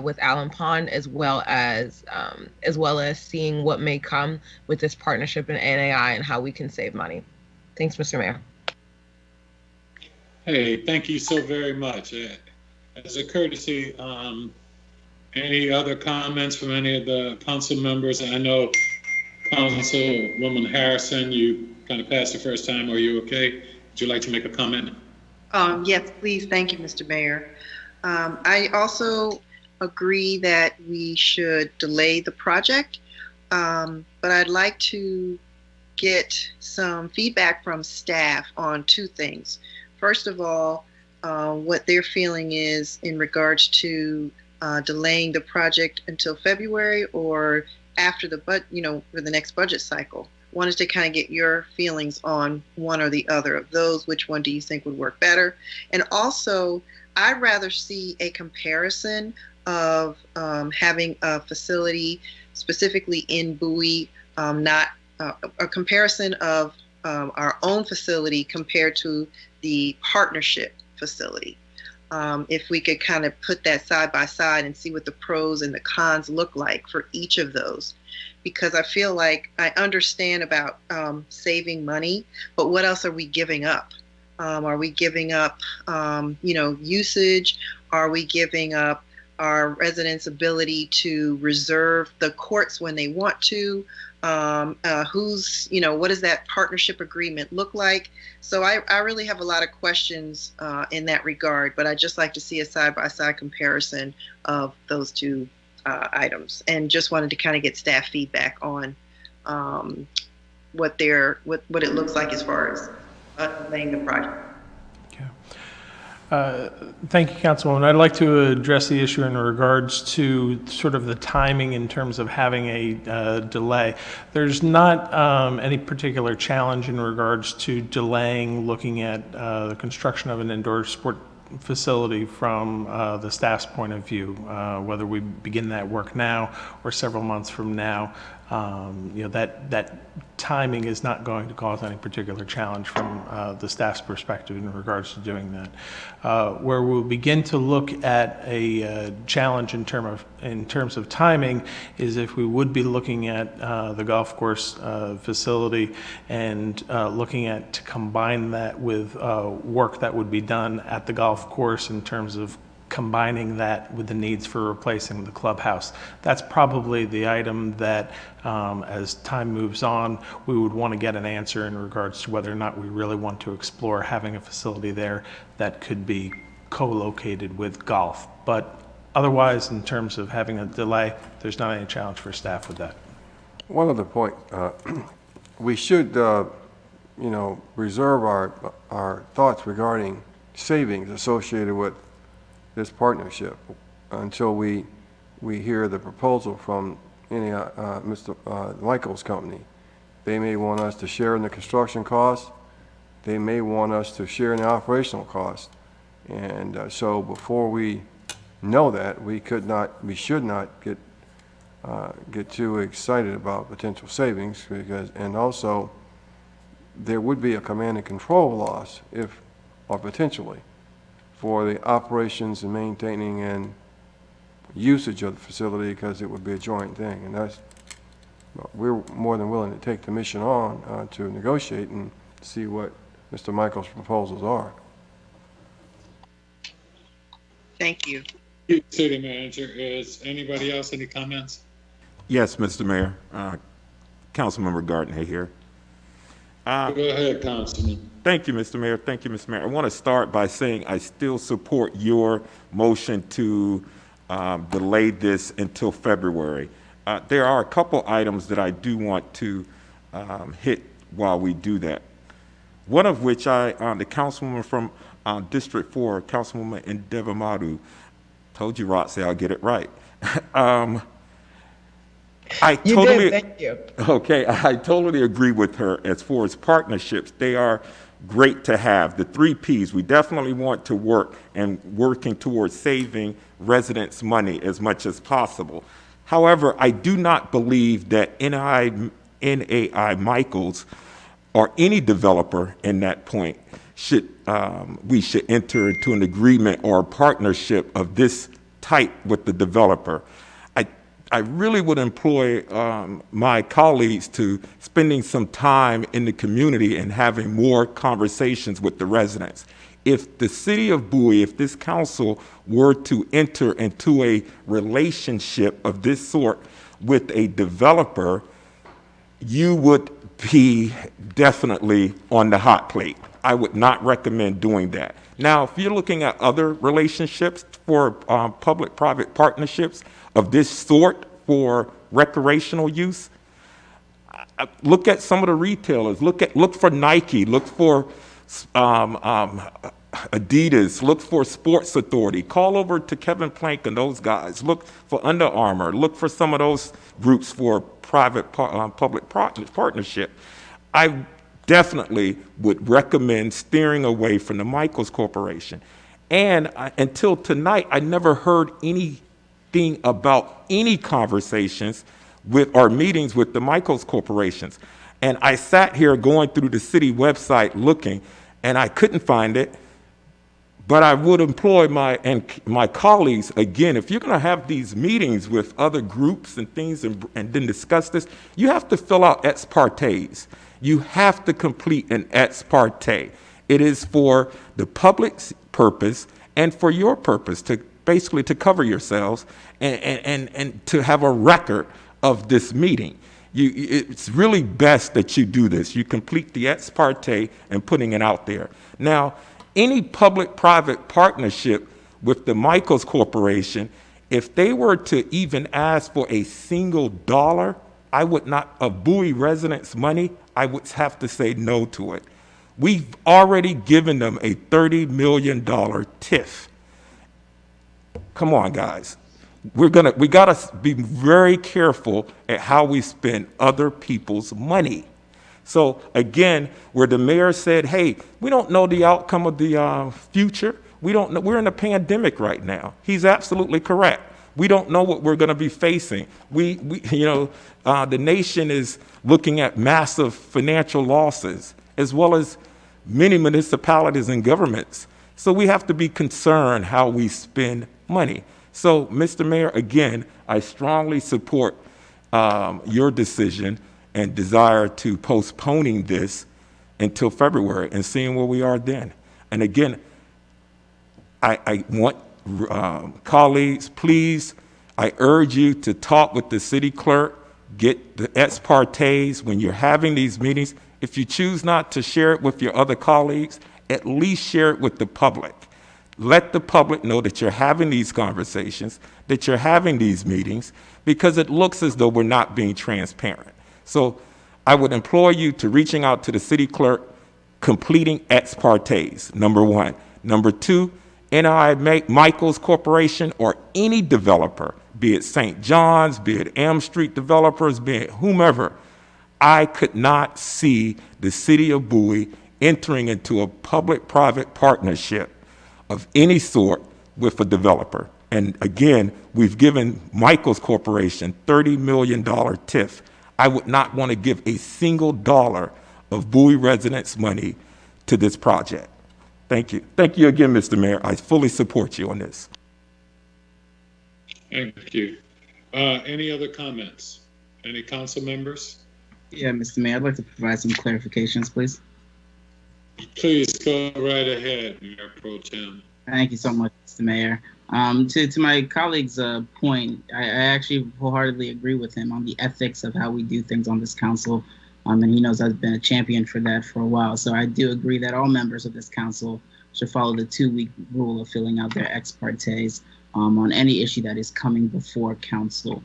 with Allen Pond, as well as seeing what may come with this partnership in NAI and how we can save money. Thanks, Mr. Mayor. Hey, thank you so very much. As a courtesy, Any other comments from any of the council members? I know Councilwoman Harrison, you kind of passed the first time. Are you okay? Would you like to make a comment? Yes, please. Thank you, Mr. Mayor. I also agree that we should delay the project, but I'd like to get some feedback from staff on two things. First of all, what their feeling is in regards to delaying the project until February or after the for the next budget cycle. Wanted to kind of get your feelings on one or the other of those. Which one do you think would work better? And also, I'd rather see a comparison of having a facility specifically in Bowie, not a comparison of our own facility compared to the partnership facility. If we could kind of put that side by side and see what the pros and the cons look like for each of those. Because I feel like I understand about saving money, but what else are we giving up? Are we giving up, usage? Are we giving up our residents' ability to reserve the courts when they want to? What does that partnership agreement look like? So I really have a lot of questions in that regard, but I'd just like to see a side-by-side comparison of those two items, and just wanted to kind of get staff feedback on what it looks like as far as laying the project. Thank you, Councilwoman. I'd like to address the issue in regards to sort of the timing in terms of having a delay. There's not any particular challenge in regards to delaying looking at the construction of an indoor sport facility from the staff's point of view, whether we begin that work now or several months from now. That timing is not going to cause any particular challenge from the staff's perspective in regards to doing that. Where we'll begin to look at a challenge in terms of timing is if we would be looking at the golf course facility and looking at to combine that with work that would be done at the golf course in terms of combining that with the needs for replacing the clubhouse. That's probably the item that, as time moves on, we would want to get an answer in regards to whether or not we really want to explore having a facility there that could be co-located with golf. But otherwise, in terms of having a delay, there's not any challenge for staff with that. One other point, we should, reserve our thoughts regarding savings associated with this partnership until we hear the proposal from any Mr. Michael's company. They may want us to share in the construction costs. They may want us to share in the operational costs. And so before we know that, we should not get too excited about potential savings, and also there would be a command and control loss potentially for the operations and maintaining and usage of the facility, because it would be a joint thing. And we're more than willing to take the mission on to negotiate and see what Mr. Michael's proposals are. Thank you. City Manager, is anybody else any comments? Yes, Mr. Mayor. Councilmember Gardner here. Go ahead, Councilman. Thank you, Mr. Mayor. Thank you, Mr. Mayor. I want to start by saying I still support your motion to delay this until February. There are a couple items that I do want to hit while we do that. One of which the Councilwoman from District 4, Councilwoman Ndevamadu, told you, Roxy, I'll get it right. You did, thank you. Okay, I totally agree with her as far as partnerships. They are great to have. The 3 Ps, we definitely want to work and working towards saving residents money as much as possible. However, I do not believe that NAI Michaels or any developer in that point we should enter into an agreement or a partnership of this type with the developer. I really would employ my colleagues to spending some time in the community and having more conversations with the residents. if the city of Bowie, if this council were to enter into a relationship of this sort with a developer, you would be definitely on the hot plate. I would not recommend doing that. Now, if you're looking at other relationships for public-private partnerships of this sort for recreational use, look at some of the retailers. Look for Nike. Look for Adidas. Look for Sports Authority. Call over to Kevin Plank and those guys. Look for Under Armour. Look for some of those groups for public partnership. I definitely would recommend steering away from the Michaels Corporation. And until tonight, I never heard anything about any conversations with or meetings with the Michaels Corporations. And I sat here going through the city website looking, and I couldn't find it. But I would employ my colleagues, again, if you're going to have these meetings with other groups and things and then discuss this, you have to fill out ex partes. You have to complete an ex parte. It is for the public's purpose and for your purpose, to basically to cover yourselves and to have a record of this meeting. It's really best that you do this. You complete the ex parte and putting it out there. Now, any public-private partnership with the Michaels Corporation, if they were to even ask for a single dollar, I would not, of Bowie residents' money, I would have to say no to it. We've already given them a $30 million TIF. Come on, guys. We gotta be very careful at how we spend other people's money. So again, where the mayor said, hey, we don't know the outcome of the future. We don't know. We're in a pandemic right now. He's absolutely correct. We don't know what we're going to be facing. The nation is looking at massive financial losses, as well as many municipalities and governments. So we have to be concerned how we spend money. So, Mr. Mayor, again, I strongly support your decision and desire to postponing this until February and seeing where we are then. And again, I want colleagues, please, I urge you to talk with the city clerk, get the ex partes when you're having these meetings. If you choose not to share it with your other colleagues, at least share it with the public. Let the public know that you're having these conversations, that you're having these meetings, because it looks as though we're not being transparent. So I would implore you to reaching out to the city clerk, completing ex partes, number one. Number two, NI Michaels Corporation or any developer, be it St. John's, be it Elm Street developers, be it whomever, I could not see the city of Bowie entering into a public-private partnership of any sort with a developer. And again, we've given Michaels Corporation $30 million TIF. I would not want to give a single dollar of Bowie residents' money to this project. Thank you. Thank you again, Mr. Mayor. I fully support you on this. Thank you. Any other comments? Any council members? Yeah, Mr. Mayor, I'd like to provide some clarifications, please. Please go right ahead, Mayor Pro Tem. Thank you so much, Mr. Mayor. To my colleague's point, I actually wholeheartedly agree with him on the ethics of how we do things on this council. And he knows I've been a champion for that for a while. So I do agree that all members of this council should follow the 2-week rule of filling out their ex partes on any issue that is coming before council,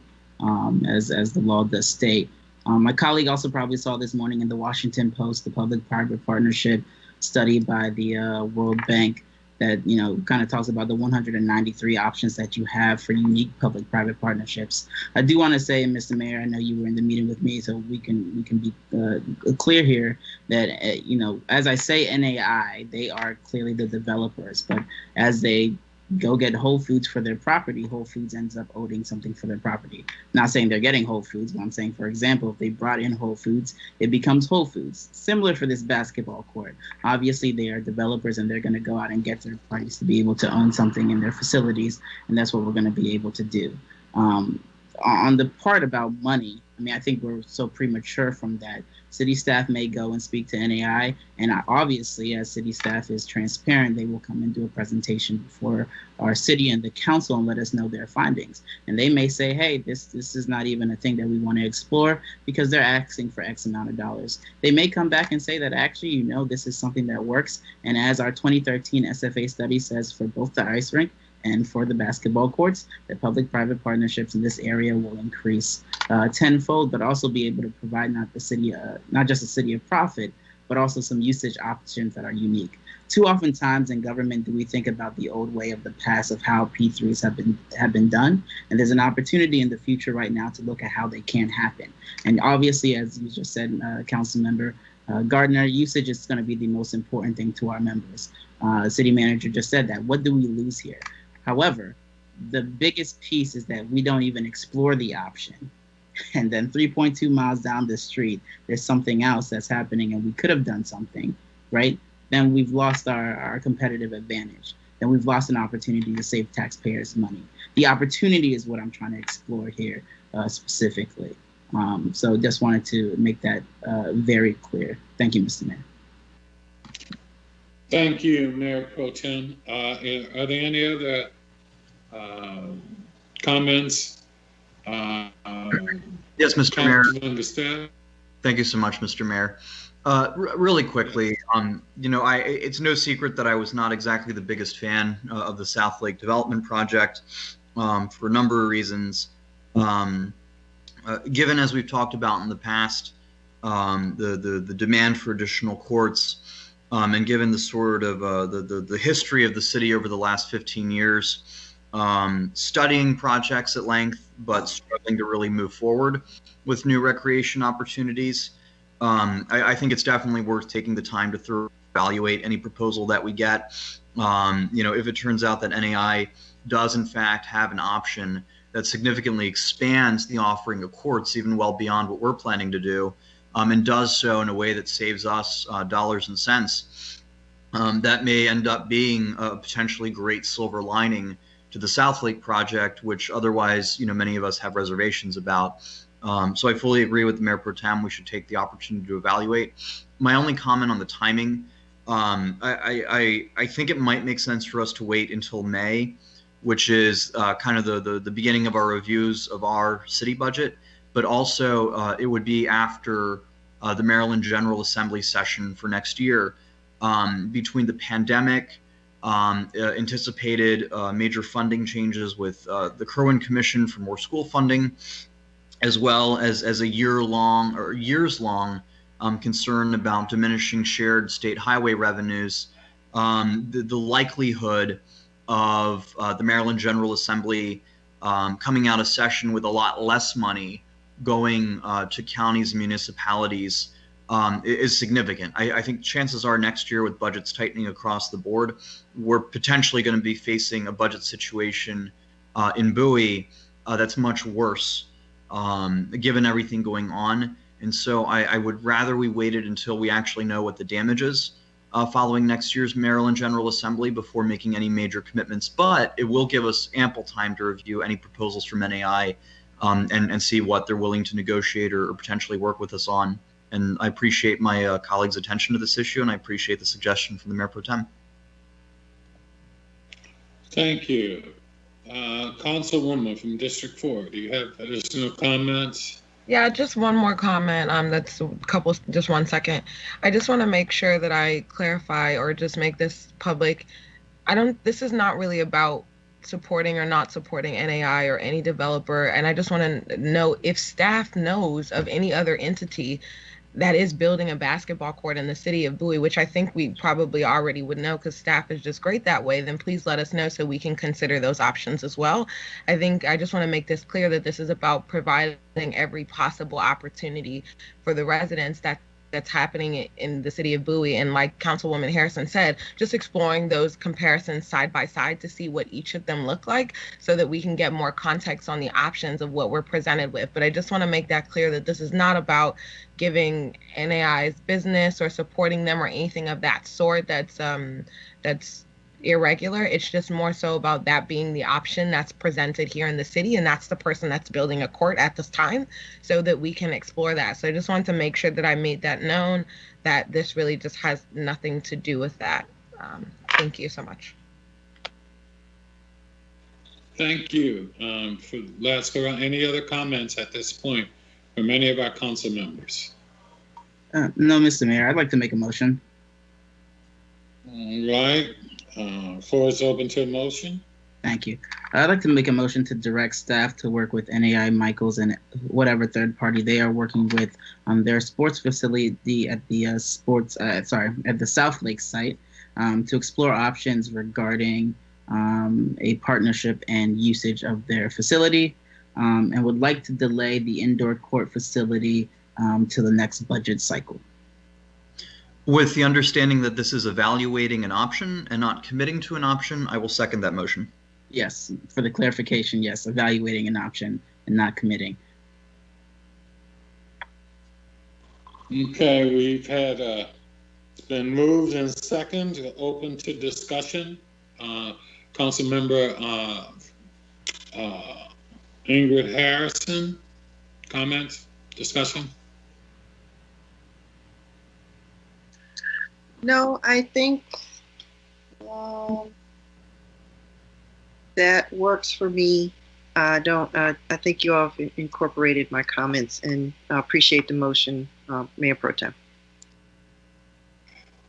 as the law does state. My colleague also probably saw this morning in the Washington Post, the public-private partnership study by the World Bank that, kind of talks about the 193 options that you have for unique public-private partnerships. I do want to say, Mr. Mayor, I know you were in the meeting with me, so we can be clear here that, as I say NAI, they are clearly the developers, but as they go get Whole Foods for their property, Whole Foods ends up owning something for their property. Not saying they're getting Whole Foods, but I'm saying, for example, if they brought in Whole Foods, it becomes Whole Foods. Similar for this basketball court. Obviously, they are developers and they're going to go out and get third parties to be able to own something in their facilities, and that's what we're going to be able to do. on the part about money, I mean, I think we're so premature from that. City staff may go and speak to NAI, and obviously, as city staff is transparent, they will come and do a presentation before our city and the council and let us know their findings. And they may say, hey, this is not even a thing that we want to explore because they're asking for X amount of dollars. They may come back and say that actually, this is something that works. And as our 2013 SFA study says, for both the ice rink and for the basketball courts, the public-private partnerships in this area will increase tenfold, but also be able to provide not just a city of profit, but also some usage options that are unique. Too often times in government do we think about the old way of the past of how P3s have been done, and there's an opportunity in the future right now to look at how they can happen. And obviously, as you just said, Council Member Gardner, usage is going to be the most important thing to our members. City Manager just said that. What do we lose here? However, the biggest piece is that we don't even explore the option. And then 3.2 miles down the street, there's something else that's happening and we could have done something, right? Then we've lost our competitive advantage. Then we've lost an opportunity to save taxpayers money. The opportunity is what I'm trying to explore here specifically. So just wanted to make that very clear. Thank you, Mr. Mayor. Thank you, Mayor Pro Tem. Are there any other comments? Yes, Mr. Mayor. Thank you so much, Mr. Mayor. Really quickly, it's no secret that I was not exactly the biggest fan of the South Lake Development Project for a number of reasons. Given, as we've talked about in the past, the demand for additional courts, and given the sort of the history of the city over the last 15 years, studying projects at length, but struggling to really move forward with new recreation opportunities, I think it's definitely worth taking the time to thoroughly evaluate any proposal that we get. If it turns out that NAI does in fact have an option that significantly expands the offering of courts even well beyond what we're planning to do, and does so in a way that saves us dollars and cents, that may end up being a potentially great silver lining to the South Lake project, which otherwise, many of us have reservations about. So I fully agree with the Mayor Pro Tem. We should take the opportunity to evaluate. My only comment on the timing, I think it might make sense for us to wait until May, which is kind of the beginning of our reviews of our city budget, but also it would be after the Maryland General Assembly session for next year. Between the pandemic, anticipated major funding changes with the Kerwin Commission for more school funding, as well as a years-long concern about diminishing shared state highway revenues, the likelihood of the Maryland General Assembly coming out of session with a lot less money going to counties and municipalities is significant. I think chances are next year, with budgets tightening across the board, we're potentially going to be facing a budget situation in Bowie that's much worse, given everything going on. And so I would rather we waited until we actually know what the damage is following next year's Maryland General Assembly before making any major commitments. But it will give us ample time to review any proposals from NAI and see what they're willing to negotiate or potentially work with us on. And I appreciate my colleagues' attention to this issue, and I appreciate the suggestion from the Mayor Pro Tem. Thank you. Councilwoman from District 4, do you have additional comments? Yeah, just one more comment. That's just 1 second. I just want to make sure that I clarify or just make this public. This is not really about supporting or not supporting NAI or any developer. And I just want to know if staff knows of any other entity that is building a basketball court in the city of Bowie, which I think we probably already would know because staff is just great that way, then please let us know so we can consider those options as well. I just want to make this clear that this is about providing every possible opportunity for the residents that's happening in the city of Bowie. And like Councilwoman Harrison said, just exploring those comparisons side by side to see what each of them look like so that we can get more context on the options of what we're presented with. But I just want to make that clear that this is not about giving NAI's business or supporting them or anything of that sort. That's irregular. It's just more so about that being the option that's presented here in the city, and that's the person that's building a court at this time, so that we can explore that. So I just wanted to make sure that I made that known, that this really just has nothing to do with that. Thank you so much. Thank you. Let's go on. Any other comments at this point from any of our council members? No, Mr. Mayor, I'd like to make a motion. All right. Floor is open to a motion. Thank you. I'd like to make a motion to direct staff to work with NAI Michaels and whatever third party they are working with on their sports facility at the at the South Lake site to explore options regarding a partnership and usage of their facility, and would like to delay the indoor court facility to the next budget cycle. With the understanding that this is evaluating an option and not committing to an option, I will second that motion. Yes, for the clarification, yes, evaluating an option and not committing. Okay, we've had, it's been moved and seconded, open to discussion. Councilmember Ingrid Harrison, comments, discussion? No, I think that works for me. I think you all have incorporated my comments, and I appreciate the motion, Mayor Pro Tem.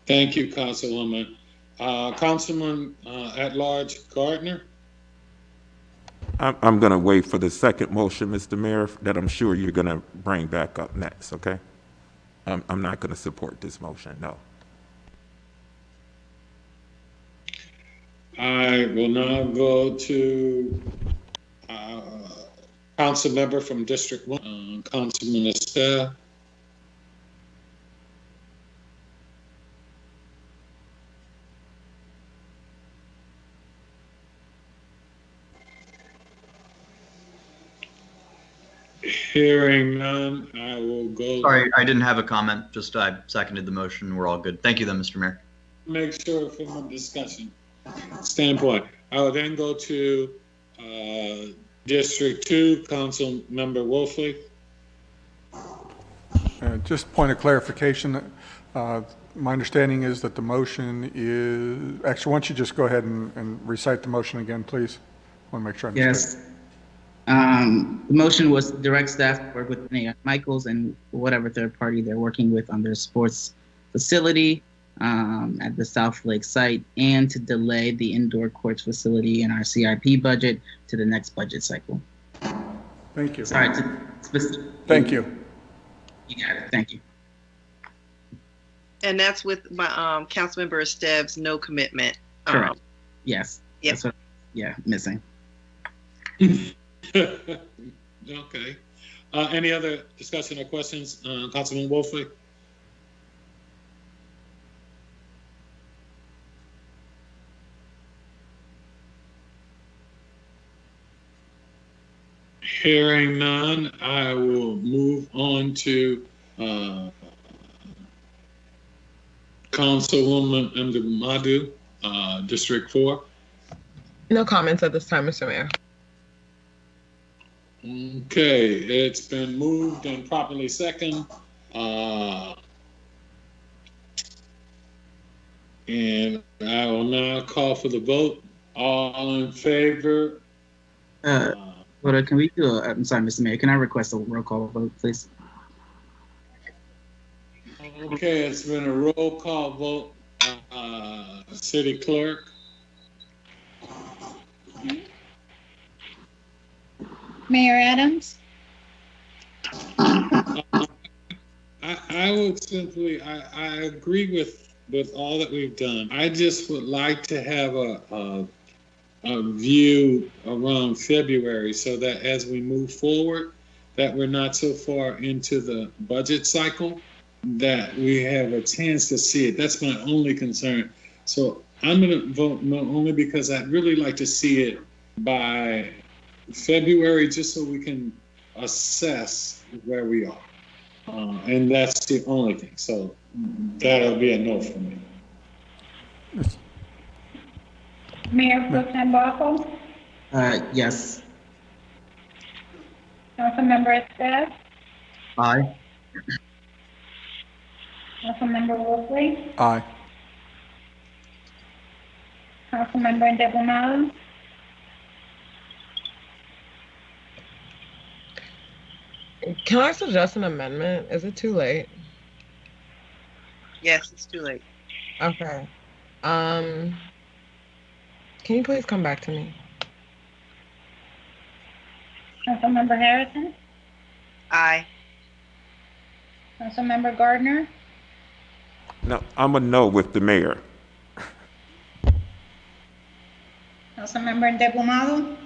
Thank you, Councilwoman. Councilman at Large Gardner. I'm going to wait for the second motion, Mr. Mayor, that I'm sure you're going to bring back up next, okay? I'm not going to support this motion, no. I will now go to council member from District 1, Councilman Estelle. Hearing none, I will go. Sorry, I didn't have a comment. Just I seconded the motion. We're all good. Thank you, then, Mr. Mayor. Make sure from a discussion standpoint. I will then go to District 2, Council Member Wolfley. Just point of clarification, my understanding is that the motion is, actually, why don't you just go ahead and recite the motion again, please? I want to make sure I understand. Yes. The motion was to direct staff to work with NAI Michaels and whatever third party they're working with on their sports facility at the South Lake site, and to delay the indoor courts facility in our CIP budget to the next budget cycle. Thank you. Sorry. Thank you. You got it. Thank you. And that's with my Councilmember Esteves' no commitment. Correct. Yes. Yep. That's what, yeah, missing. Okay. Any other discussion or questions, Councilman Wolfley? Hearing none, I will move on to Councilwoman Madu, District 4. No comments at this time, Mr. Mayor. Okay, it's been moved and properly second. And I will now call for the vote. All in favor? Can we do I'm sorry, Mr. Mayor, can I request a roll call vote, please? Okay, it's been a roll call vote. City Clerk? Mayor Adams? I would simply, I agree with all that we've done. I just would like to have a view around February so that as we move forward, that we're not so far into the budget cycle that we have a chance to see it. That's my only concern. So I'm going to vote no, only because I'd really like to see it by February, just so we can assess where we are. And that's the only thing. So that'll be a no for me. Mayor Pro Tem Buckle, Yes. Councilmember Esteve, Aye. Councilmember Wolfley, Aye. Councilmember Debonado, Can I suggest an amendment? Is it too late? Yes, it's too late. Okay. Can you please come back to me? Councilmember Harrison, Aye. Councilmember Gardner, No, I'm a no with the mayor. Councilmember Debonado,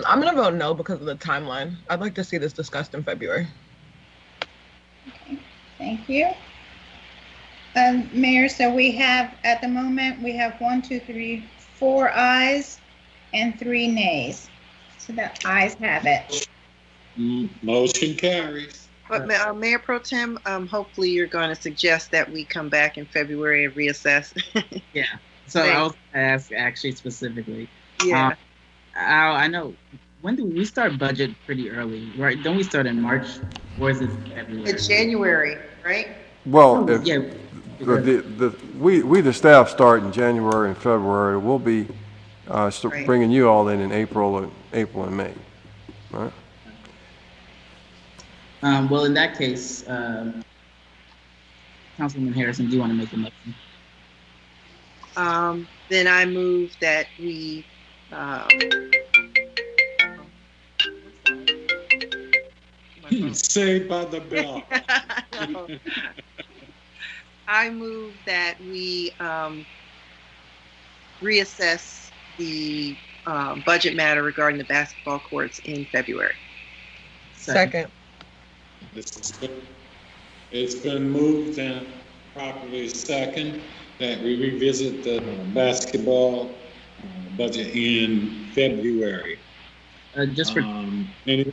I'm gonna vote no because of the timeline. I'd like to see this discussed in February. thank you. Mayor, so we have, at the moment, we have 4 ayes and 3 nays. So the ayes have it. Motion carries. But Mayor Pro Tem, hopefully you're going to suggest that we come back in February and reassess. Yeah. So I Thanks. was asked actually specifically. Yeah. Al, I know. When do we start budget pretty early, right? Don't we start in March, or is it February? It's January, right? Well, if, Yeah. we, the staff, start in January and February. We'll be Right. bringing you all in April and May. All right? Well, in that case, Councilman Harrison, do you want to make a motion? Then I move that we, Saved by the bell. I move that we reassess the budget matter regarding the basketball courts in February. Second. It's been moved and properly second that we revisit the basketball budget in February. Just for Any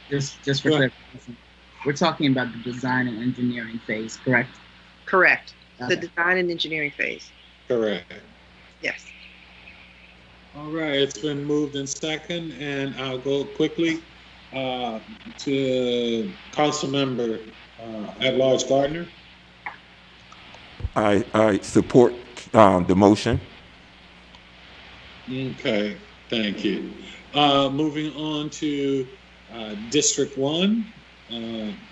just for Go ahead. clarification, we're talking about the design and engineering phase, correct? Correct. The Okay. design and engineering phase. correct? Yes. All right, it's been moved and second, and I'll go quickly to Councilmember at-large Gardner. I support the motion. Okay, thank you. Moving on to District 1,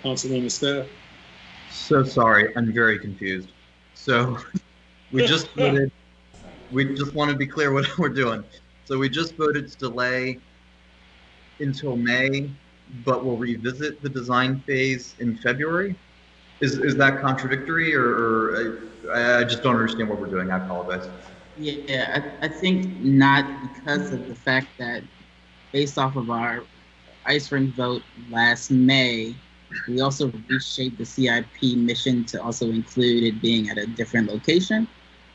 Councilwoman Steph. So sorry, I'm very confused. So we just voted, we just want to be clear what we're doing. So we just voted to delay until May, but we'll revisit the design phase in February? Is that contradictory, or I just don't understand what we're doing? I apologize. Yeah, I think not, because of the fact that based off of our ice rink vote last May, we also reshaped the CIP mission to also include it being at a different location,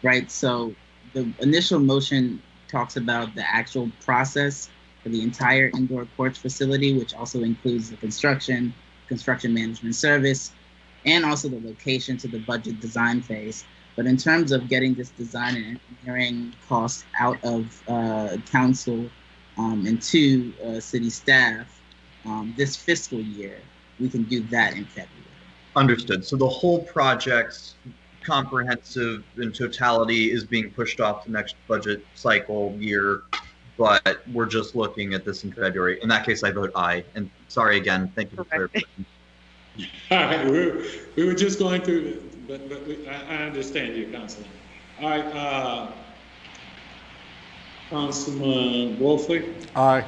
right? So the initial motion talks about the actual process for the entire indoor courts facility, which also includes the construction management service, and also the location to the budget design phase. But in terms of getting this design and engineering costs out of council and to city staff this fiscal year, we can do that in February. Understood. So the whole project's comprehensive in totality is being pushed off to next budget cycle year, but we're just looking at this in February. In that case, I vote aye. And sorry again, thank you for clarifying. All right, we were just going through, but I understand you, Councilman. All right, Councilman Wolfley. Aye.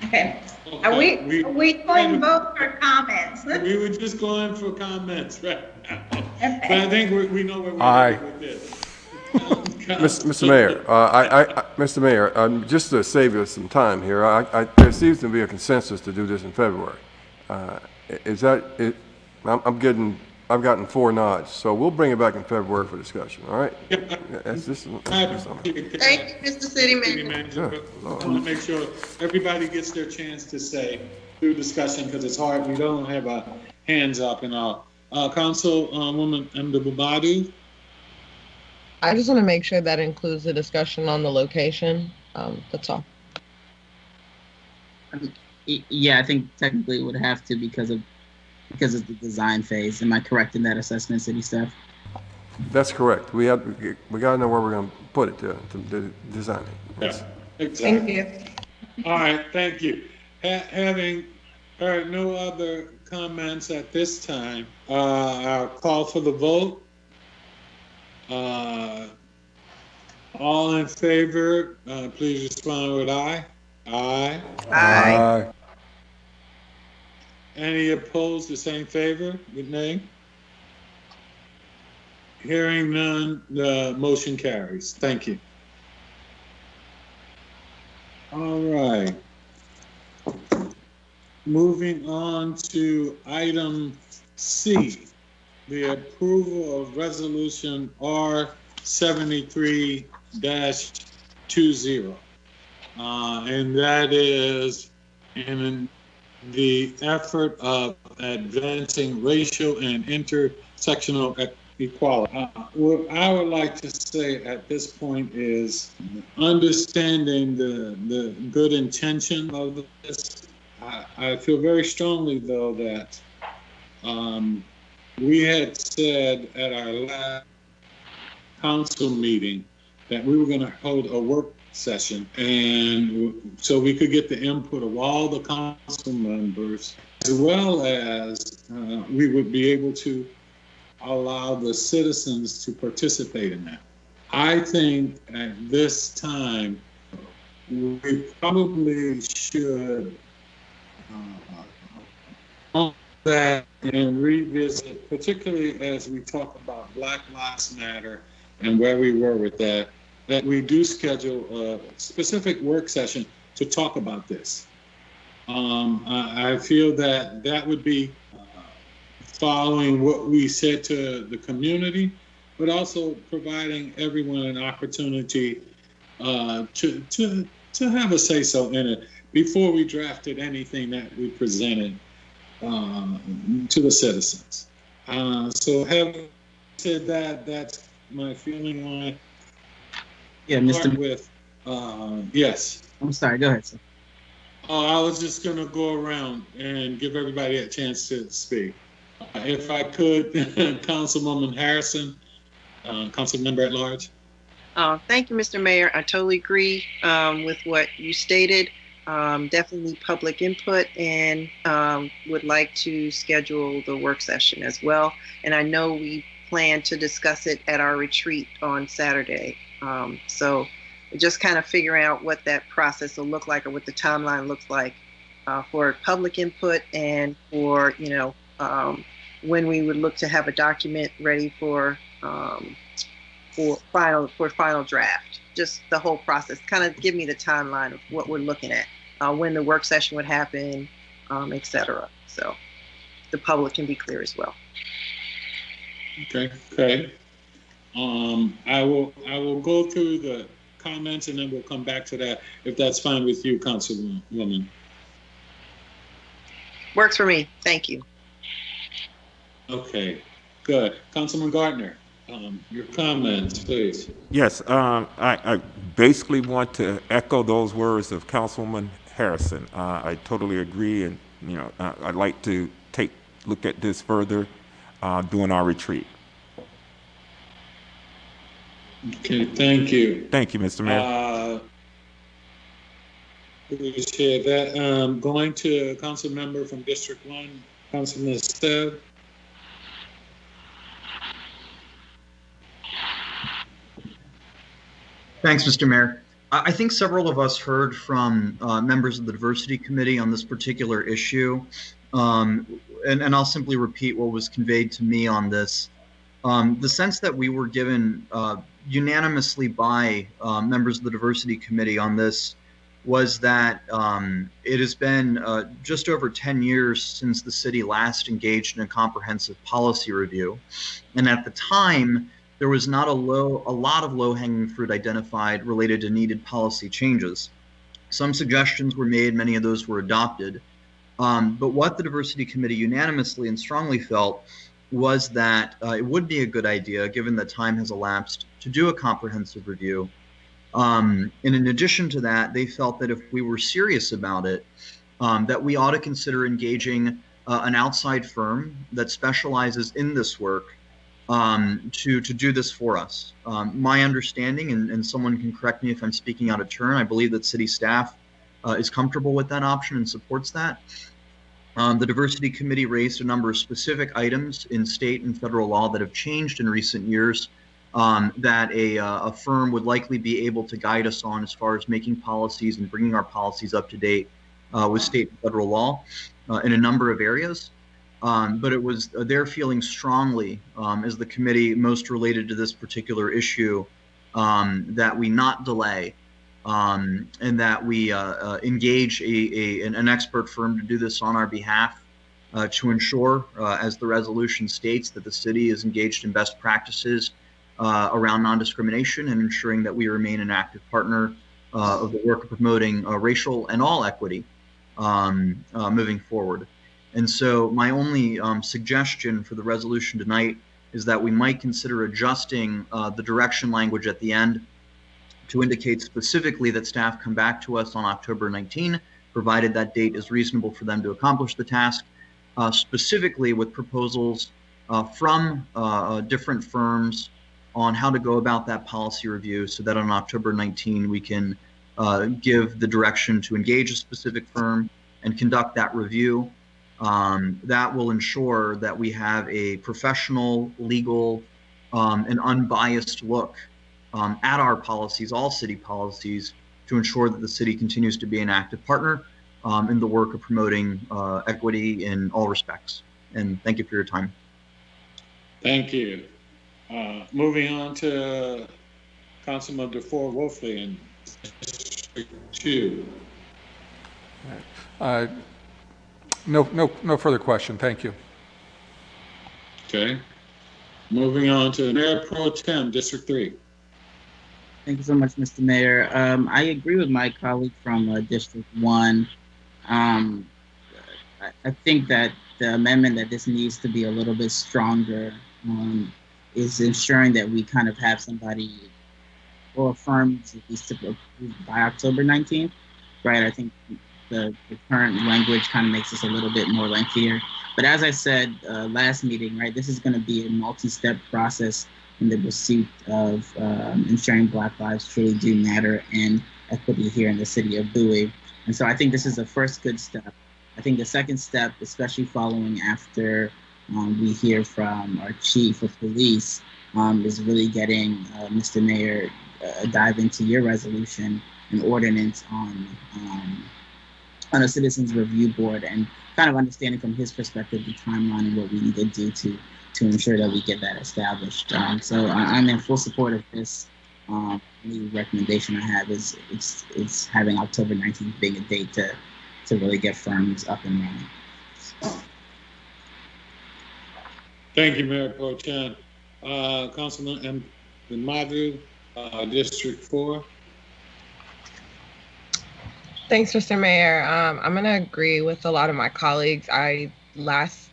Okay. Are we going to vote for comments? We were just going for comments right now. Okay. But I think we know where we're Aye. going with this. Mr. Mayor, Mr. Mayor, just to save us some time here, there seems to be a consensus to do this in February. Is that it? I've gotten 4 nods, so we'll bring it back in February for discussion. All right? That's just. Thank you, Mr. City Manager. I want to make sure everybody gets their chance to say through discussion because it's hard. We don't have our hands up and all. Councilwoman Mdabadu. I just want to make sure that includes the discussion on the location. That's all. Yeah, I think technically it would have to because of the design phase. Am I correct in that assessment, city staff? That's correct. We got to know where we're going to put it to design it. Yeah, exactly. Thank you. All right, thank you. Having heard no other comments at this time, I'll call for the vote. All in favor, please respond with aye. Aye. Aye. Any opposed, the same favor with nay? Hearing none, the motion carries. Thank you. All right. Moving on to item C, the approval of resolution R73-20. And that is in the effort of advancing racial and intersectional equality. What I would like to say at this point is understanding the good intention of this. I feel very strongly, though, that we had said at our last council meeting that we were going to hold a work session, and so we could get the input of all the council members, as well as we would be able to allow the citizens to participate in that. I think at this time, we probably should that and revisit, particularly as we talk about Black Lives Matter and where we were with that we do schedule a specific work session to talk about this. I feel that would be following what we said to the community, but also providing everyone an opportunity to have a say-so in it before we drafted anything that we presented to the citizens. So having said that, that's my feeling on it. Yeah, Mr. With, yes. I'm sorry, go ahead, sir. I was just going to go around and give everybody a chance to speak. If I could, Councilwoman Harrison, Council Member at Large. Thank you, Mr. Mayor. I totally agree with what you stated. Definitely public input, and would like to schedule the work session as well. And I know we plan to discuss it at our retreat on Saturday. So just kind of figuring out what that process will look like, or what the timeline looks like for public input, and for, you know, when we would look to have a document ready for final draft. Just the whole process. Kind of give me the timeline of what we're looking at, when the work session would happen, et cetera. So the public can be clear as well. Okay. I will go through the comments and then we'll come back to that, if that's fine with you, Councilwoman. Works for me. Thank you. Okay, good. Councilman Gardner, your comments, please. Yes, I basically want to echo those words of Councilwoman Harrison. I totally agree, and you know, I'd like to look at this further during our retreat. Okay, thank you. Thank you, Mr. Mayor. Appreciate that. Going to Council Member from District 1, Councilman Sept. Thanks, Mr. Mayor. I think several of us heard from members of the Diversity Committee on this particular issue, and I'll simply repeat what was conveyed to me on this. The sense that we were given unanimously by members of the Diversity Committee on this was that it has been just over 10 years since the city last engaged in a comprehensive policy review. And at the time, there was not a lot of low-hanging fruit identified related to needed policy changes. Some suggestions were made, many of those were adopted. But what the Diversity Committee unanimously and strongly felt was that it would be a good idea, given that time has elapsed, to do a comprehensive review. And in addition to that, they felt that if we were serious about it, that we ought to consider engaging an outside firm that specializes in this work to do this for us. My understanding, and someone can correct me if I'm speaking out of turn, I believe that city staff is comfortable with that option and supports that. The Diversity Committee raised a number of specific items in state and federal law that have changed in recent years that a firm would likely be able to guide us on as far as making policies and bringing our policies up to date with state and federal law in a number of areas. But it was their feeling strongly as the committee most related to this particular issue that we not delay and that we engage an expert firm to do this on our behalf to ensure, as the resolution states, that the city is engaged in best practices around non-discrimination and ensuring that we remain an active partner of the work of promoting racial and all equity moving forward. And so my only suggestion for the resolution tonight is that we might consider adjusting the direction language at the end to indicate specifically that staff come back to us on October 19, provided that date is reasonable for them to accomplish the task, specifically with proposals from different firms on how to go about that policy review so that on October 19 we can give the direction to engage a specific firm and conduct that review. That will ensure that we have a professional, legal, and unbiased look at our policies, all city policies, to ensure that the city continues to be an active partner in the work of promoting equity in all respects. And thank you for your time. Thank you. Moving on to Councilman DeFore Wolfley in District 2. No further question. Thank you. Okay. Moving on to Mayor Pro Tem, District 3. Thank you so much, Mr. Mayor. I agree with my colleague from District 1. I think that the amendment that this needs to be a little bit stronger is ensuring that we kind of have somebody or firms at least approved by October 19th, right? I think the current language kind of makes this a little bit more lengthier. But as I said last meeting, right, this is going to be a multi-step process in the pursuit of ensuring Black lives truly do matter and equity here in the city of Bowie. And so I think this is the first good step. I think the second step, especially following after we hear from our chief of police, is really getting Mr. Mayor dive into your resolution and ordinance on a citizens review board and kind of understanding from his perspective the timeline and what we need to do to ensure that we get that established. So I'm in full support of this. The recommendation I have is having October 19th being a date to really get firms up and running. Thank you, Mayor Pro Tem. Councilman M-NCPPC, District 4. Thanks, Mr. Mayor. I'm going to agree with a lot of my colleagues. Last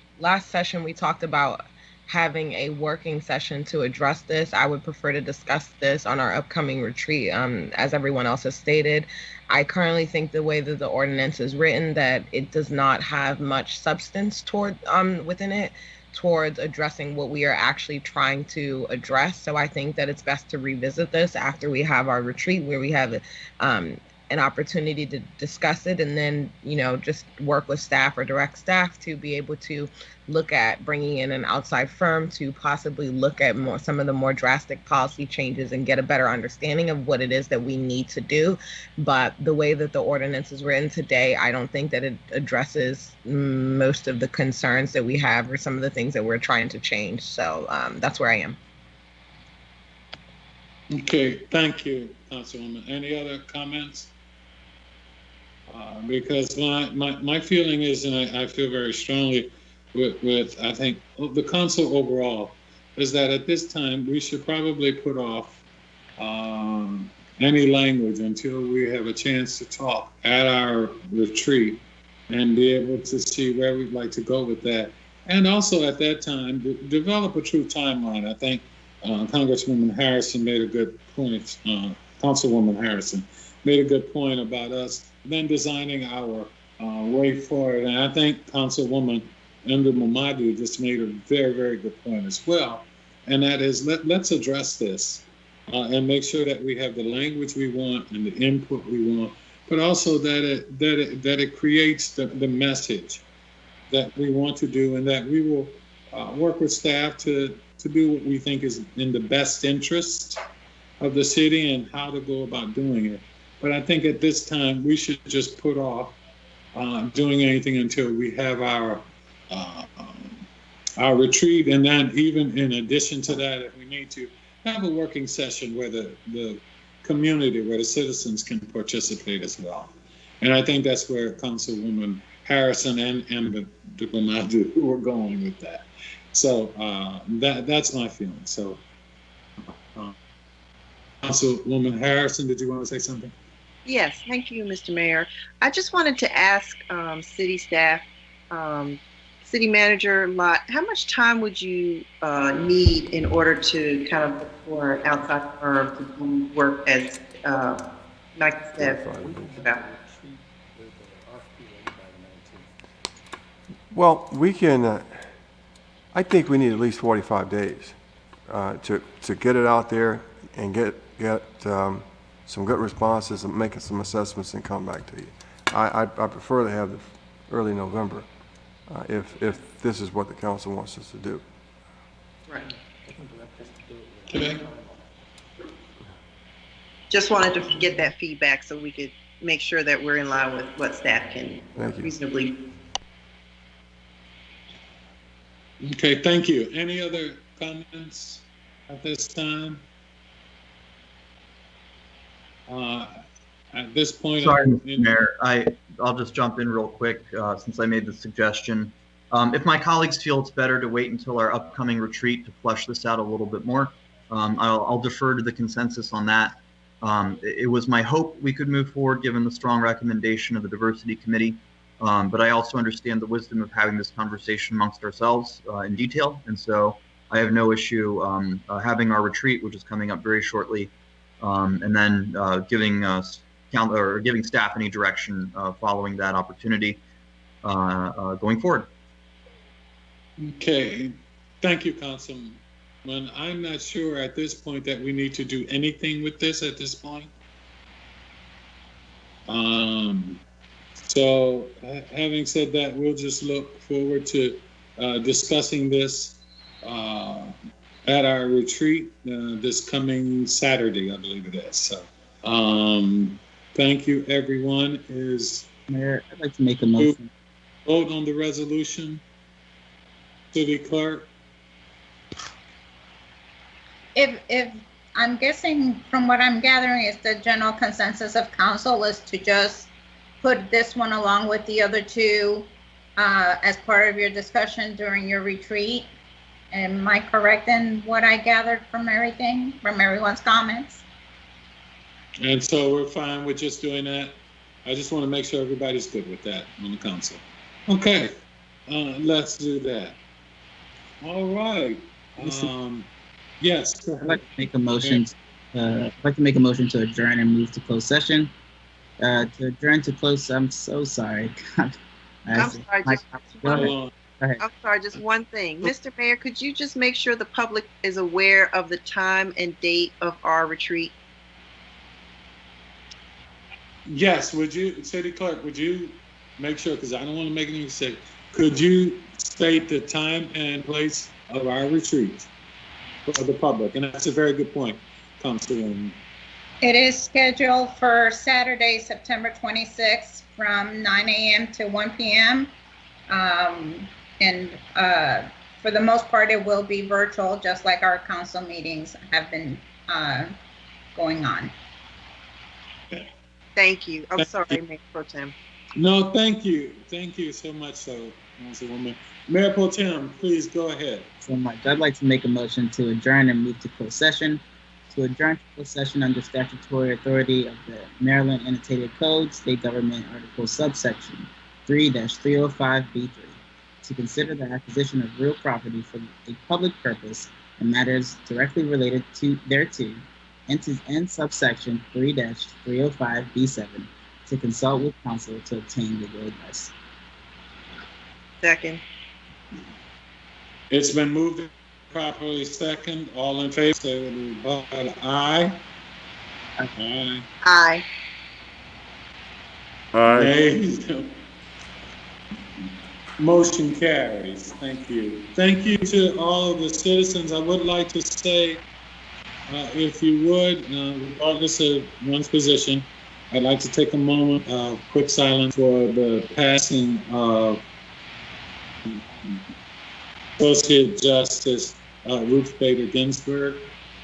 session we talked about having a working session to address this. I would prefer to discuss this on our upcoming retreat. As everyone else has stated, I currently think the way that the ordinance is written, that it does not have much substance within it towards addressing what we are actually trying to address. So I think that it's best to revisit this after we have our retreat, where we have an opportunity to discuss it, and then, just work with staff or direct staff to be able to look at bringing in an outside firm to possibly look at some of the more drastic policy changes and get a better understanding of what it is that we need to do. But the way that the ordinance is written today, I don't think that it addresses most of the concerns that we have or some of the things that we're trying to change. So that's where I am. Okay, thank you, Councilwoman. Any other comments? Because my feeling is, and I feel very strongly with I think the council overall, is that at this time we should probably put off any language until we have a chance to talk at our retreat and be able to see where we'd like to go with that. And also at that time, develop a true timeline. I think Congresswoman Harrison made a good point, Councilwoman Harrison made a good point about us then designing our way forward. And I think Councilwoman Ender Mamadu just made a very, very good point as well. And that is, let's address this and make sure that we have the language we want and the input we want, but also that it creates the message that we want to do, and that we will work with staff to do what we think is in the best interest of the city and how to go about doing it. But I think at this time, we should just put off doing anything until we have our retreat. And then even in addition to that, if we need to, have a working session where the community, where the citizens can participate as well. And I think that's where Councilwoman Harrison and Mamadu were going with that. So that's my feeling. So Councilwoman Harrison, did you want to say something? Yes, thank you, Mr. Mayor. I just wanted to ask city staff, City Manager Lott, how much time would you need in order to kind of look for an outside firm to do work as Mike said about? Well, we can, I think we need at least 45 days to get it out there and get some good responses and make some assessments and come back to you. I prefer to have the early November if this is what the council wants us to do. Right. Okay. Just wanted to get that feedback so we could make sure that we're in line with what staff can reasonably. Okay, thank you. Any other comments at this time? At this point, sorry, Mr. Mayor, I'll just jump in real quick since I made the suggestion. If my colleagues feel it's better to wait until our upcoming retreat to flesh this out a little bit more, I'll defer to the consensus on that. It was my hope we could move forward given the strong recommendation of the Diversity Committee, but I also understand the wisdom of having this conversation amongst ourselves in detail, and so I have no issue having our retreat, which is coming up very shortly, and then giving staff any direction following that opportunity going forward. Okay, thank you, Councilman. I'm not sure at this point that we need to do anything with this at this point. So having said that, we'll just look forward to discussing this at our retreat this coming Saturday, I believe it is. So thank you, everyone. Mayor, I'd like to make a motion. Vote on the resolution. City Clerk. If I'm guessing from what I'm gathering is the general consensus of council is to just put this one along with the other two as part of your discussion during your retreat. Am I correct in what I gathered from everything, from everyone's comments? And so we're fine with just doing that. I just want to make sure everybody's good with that on the council. Okay, let's do that. All right. Yes. I'd like to make a motion. I'd like to make a motion to adjourn and move to closed session. To adjourn to close. I'm so sorry. I'm sorry, just one thing. Mr. Mayor, could you just make sure the public is aware of the time and date of our retreat? Yes, would you, City Clerk, would you make sure, because I don't want to make any mistake, could you state the time and place of our retreat for the public? And that's a very good point, Councilwoman. It is scheduled for Saturday, September 26th from 9 a.m. to 1 p.m. And for the most part, it will be virtual, just like our council meetings have been going on. Thank you. I'm sorry, Mayor Pro Tem. No, thank you. Thank you so much, so, Councilwoman. Mayor Pro Tem, please go ahead. So much. I'd like to make a motion to adjourn and move to closed session. To adjourn to closed session under statutory authority of the Maryland Annotated Code, State Government Article subsection 3-305B3 to consider the acquisition of real property for a public purpose and matters directly related thereto, and subsection 3-305B7 to consult with counsel to obtain legal advice. Second. It's been moved and properly second. All in favor, say with the vote aye. Aye. Aye. Nays? Motion carries. Thank you. Thank you to all of the citizens. I would like to say, if you would, regardless of one's position, I'd like to take a moment of quick silence for the passing of Associate Justice Ruth Bader Ginsburg.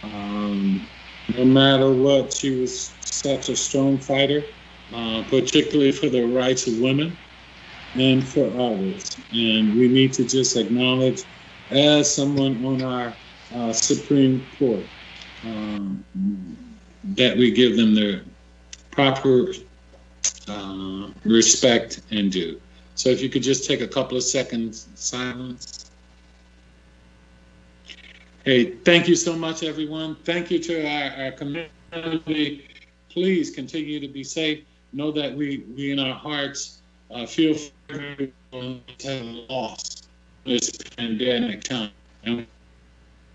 No matter what, she was such a strong fighter, particularly for the rights of women and for others. And we need to just acknowledge, as someone on our Supreme Court, that we give them their proper respect and due. So if you could just take a couple of seconds silence. Hey, thank you so much, everyone. Thank you to our community. Please continue to be safe. Know that we in our hearts feel for everyone who has lost this pandemic time. And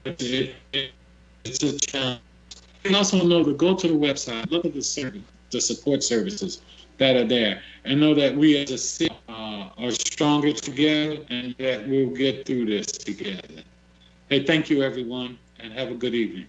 it's a challenge. And also know to go to the website, look at the support services that are there, and know that we as a city are stronger together and that we'll get through this together. Hey, thank you, everyone, and have a good evening.